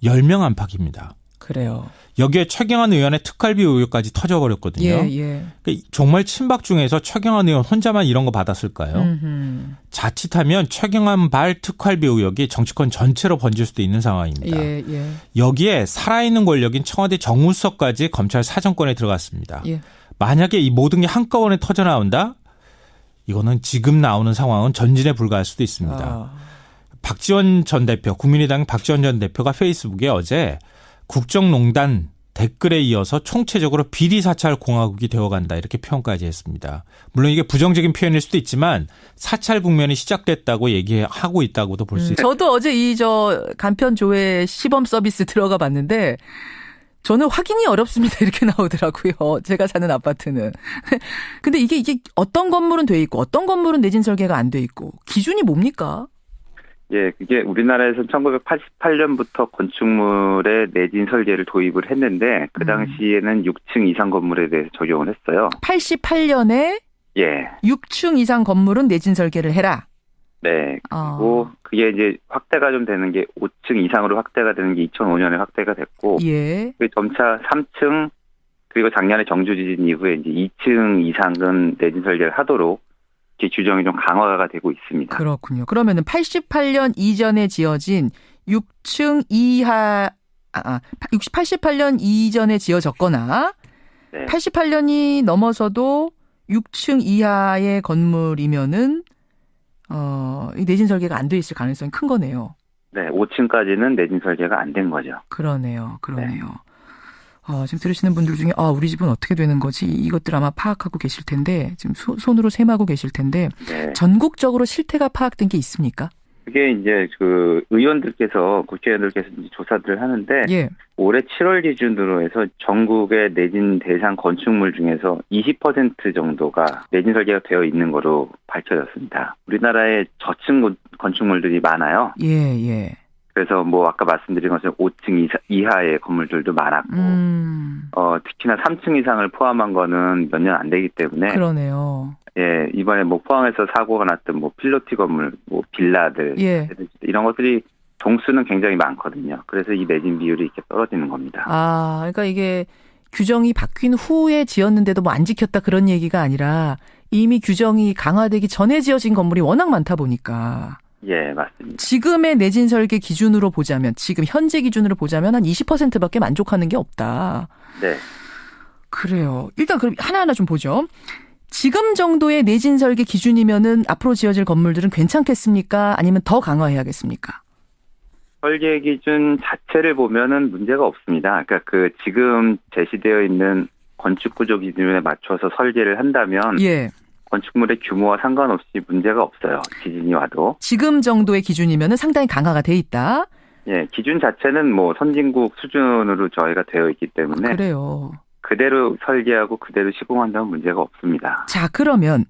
10명 안팎입니다. 그래요. 여기에 최경환 의원의 특활비 의혹까지 터져버렸거든요. 그러니까 정말 친박 중에서 최경환 의원 혼자만 이런 거 받았을까요? 자칫하면 최경환 발 특활비 의혹이 정치권 전체로 번질 수도 있는 상황입니다. 여기에 살아있는 권력인 청와대 정무수석까지 검찰 사정권에 들어갔습니다. 만약에 이 모든 게 한꺼번에 터져나온다? 이거는 지금 나오는 상황은 전진에 불과할 수도 있습니다. 박지원 전 대표, 국민의당 박지원 전 대표가 페이스북에 어제 국정농단 댓글에 이어서 총체적으로 비리 사찰 공화국이 되어간다 이렇게 표현까지 했습니다. 물론 이게 부정적인 표현일 수도 있지만 사찰 국면이 시작됐다고 얘기하고 있다고도 볼 수 있습니다. 저도 어제 간편 조회 시범 서비스 들어가 봤는데 저는 확인이 어렵습니다 이렇게 나오더라고요. 제가 사는 아파트는. 근데 이게 어떤 건물은 돼 있고 어떤 건물은 내진 설계가 안 돼 있고 기준이 뭡니까? 예, 그게 우리나라에서 1988년부터 건축물의 내진 설계를 도입을 했는데 그 당시에는 6층 이상 건물에 대해서 적용을 했어요. 88년에 6층 이상 건물은 내진 설계를 해라. 네. 그리고 그게 이제 확대가 좀 되는 게 5층 이상으로 확대가 되는 게 2005년에 확대가 됐고 그 점차 3층 그리고 작년에 정주 지진 이후에 이제 2층 이상은 내진 설계를 하도록 규정이 좀 강화가 되고 있습니다. 그렇군요. 그러면은 88년 이전에 지어진 6층 이하 88년 이전에 지어졌거나 88년이 넘어서도 6층 이하의 건물이면은 내진 설계가 안 돼 있을 가능성이 큰 거네요. 네, 5층까지는 내진 설계가 안 된 거죠. 그러네요. 지금 들으시는 분들 중에 우리 집은 어떻게 되는 거지? 이것들 아마 파악하고 계실 텐데 지금 손으로 셈하고 계실 텐데 전국적으로 실태가 파악된 게 있습니까? 그게 이제 그 의원들께서 국회의원들께서 이제 조사들을 하는데 올해 7월 기준으로 해서 전국의 내진 대상 건축물 중에서 20% 정도가 내진 설계가 되어 있는 거로 밝혀졌습니다. 우리나라에 저층 건축물들이 많아요. 그래서 뭐 아까 말씀드린 것처럼 5층 이하의 건물들도 많았고 특히나 3층 이상을 포함한 거는 몇 년 안 되기 때문에 그러네요. 예, 이번에 뭐 포항에서 사고가 났던 뭐 필로티 건물, 뭐 빌라들 이런 것들이 동수는 굉장히 많거든요. 그래서 이 내진 비율이 이렇게 떨어지는 겁니다. 그러니까 이게 규정이 바뀐 후에 지었는데도 뭐 안 지켰다 그런 얘기가 아니라 이미 규정이 강화되기 전에 지어진 건물이 워낙 많다 보니까. 예, 맞습니다. 지금의 내진 설계 기준으로 보자면, 지금 현재 기준으로 보자면 한 20%밖에 만족하는 게 없다. 네. 그래요. 일단 그럼 하나하나 좀 보죠. 지금 정도의 내진 설계 기준이면은 앞으로 지어질 건물들은 괜찮겠습니까? 아니면 더 강화해야겠습니까? 설계 기준 자체를 보면은 문제가 없습니다. 그러니까 그 지금 제시되어 있는 건축 구조 기준에 맞춰서 설계를 한다면 건축물의 규모와 상관없이 문제가 없어요. 지진이 와도. 지금 정도의 기준이면은 상당히 강화가 돼 있다. 예, 기준 자체는 뭐 선진국 수준으로 저희가 되어 있기 때문에 그래요. 그대로 설계하고 그대로 시공한다면 문제가 없습니다. 자, 그러면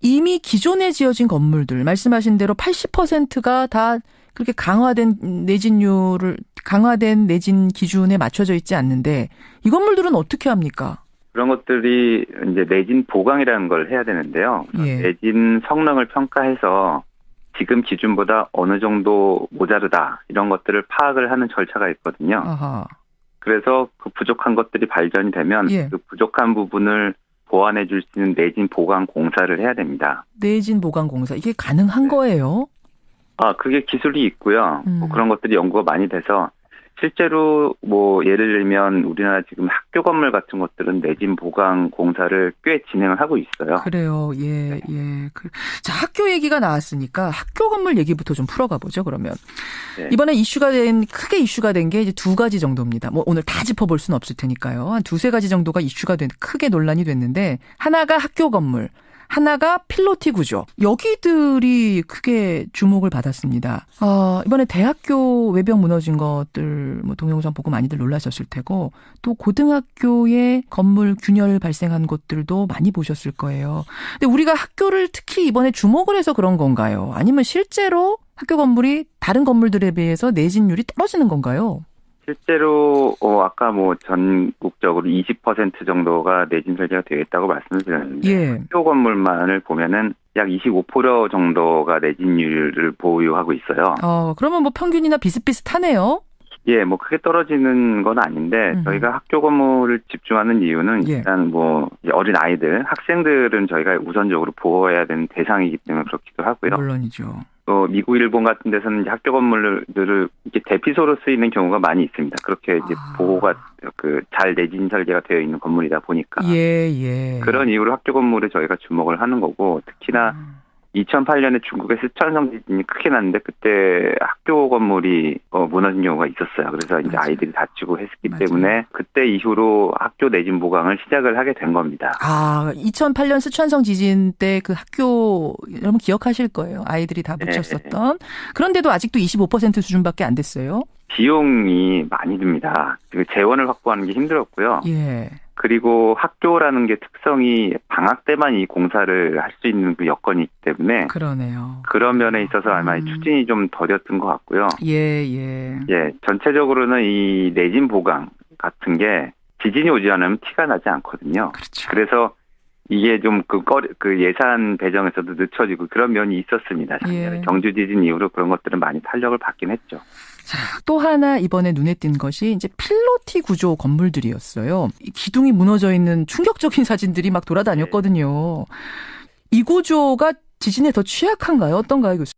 이미 기존에 지어진 건물들 말씀하신 대로 80%가 다 그렇게 강화된 내진 기준에 맞춰져 있지 않는데 이 건물들은 어떻게 합니까? 그런 것들이 이제 내진 보강이라는 걸 해야 되는데요. 내진 성능을 평가해서 지금 기준보다 어느 정도 모자르다 이런 것들을 파악을 하는 절차가 있거든요. 그래서 그 부족한 것들이 발견이 되면 그 부족한 부분을 보완해 줄 수 있는 내진 보강 공사를 해야 됩니다. 내진 보강 공사 이게 가능한 거예요? 그게 기술이 있고요. 뭐 그런 것들이 연구가 많이 돼서 실제로 뭐 예를 들면 우리나라 지금 학교 건물 같은 것들은 내진 보강 공사를 꽤 진행을 하고 있어요. 그래요. 예. 자, 학교 얘기가 나왔으니까 학교 건물 얘기부터 좀 풀어가 보죠, 그러면. 이번에 크게 이슈가 된 게 이제 두 가지 정도입니다. 뭐 오늘 다 짚어볼 수는 없을 테니까요. 한 두세 가지 정도가 이슈가 크게 논란이 됐는데 하나가 학교 건물, 하나가 필로티 구조. 여기들이 크게 주목을 받았습니다. 이번에 대학교 외벽 무너진 것들 뭐 동영상 보고 많이들 놀라셨을 테고 또 고등학교에 건물 균열 발생한 것들도 많이 보셨을 거예요. 근데 우리가 학교를 특히 이번에 주목을 해서 그런 건가요? 아니면 실제로 학교 건물이 다른 건물들에 비해서 내진율이 떨어지는 건가요? 실제로 아까 뭐 전국적으로 20% 정도가 내진 설계가 되어 있다고 말씀을 드렸는데 예. 학교 건물만을 보면은 약 25% 정도가 내진율을 보유하고 있어요. 그러면 뭐 평균이나 비슷비슷하네요. 예, 뭐 크게 떨어지는 건 아닌데 저희가 학교 건물을 집중하는 이유는 일단 뭐 어린 아이들, 학생들은 저희가 우선적으로 보호해야 되는 대상이기 때문에 그렇기도 하고요. 물론이죠. 또 미국, 일본 같은 데서는 이제 학교 건물들을 이렇게 대피소로 쓰이는 경우가 많이 있습니다. 그렇게 이제 보호가 잘 내진 설계가 되어 있는 건물이다 보니까 그런 이유로 학교 건물에 저희가 주목을 하는 거고 특히나 2008년에 중국의 스촨성 지진이 크게 났는데 그때 학교 건물이 무너진 경우가 있었어요. 그래서 이제 아이들이 다치고 했기 때문에 그때 이후로 학교 내진 보강을 시작을 하게 된 겁니다. 2008년 스촨성 지진 때 그 학교 여러분 기억하실 거예요. 아이들이 다 묻혔었던. 그런데도 아직도 25% 수준밖에 안 됐어요. 비용이 많이 듭니다. 재원을 확보하는 게 힘들었고요. 예. 그리고 학교라는 게 특성이 방학 때만 이 공사를 할 수 있는 그 여건이 있기 때문에 그러네요. 그런 면에 있어서 아마 추진이 좀 더뎠던 것 같고요. 예. 전체적으로는 이 내진 보강 같은 게 지진이 오지 않으면 티가 나지 않거든요. 그렇죠. 그래서 이게 좀 그 예산 배정에서도 늦춰지고 그런 면이 있었습니다. 작년에 경주 지진 이후로 그런 것들은 많이 탄력을 받긴 했죠. 자, 또 하나 이번에 눈에 띈 것이 이제 필로티 구조 건물들이었어요. 기둥이 무너져 있는 충격적인 사진들이 막 돌아다녔거든요. 이 구조가 지진에 더 취약한가요? 어떤가요, 교수님?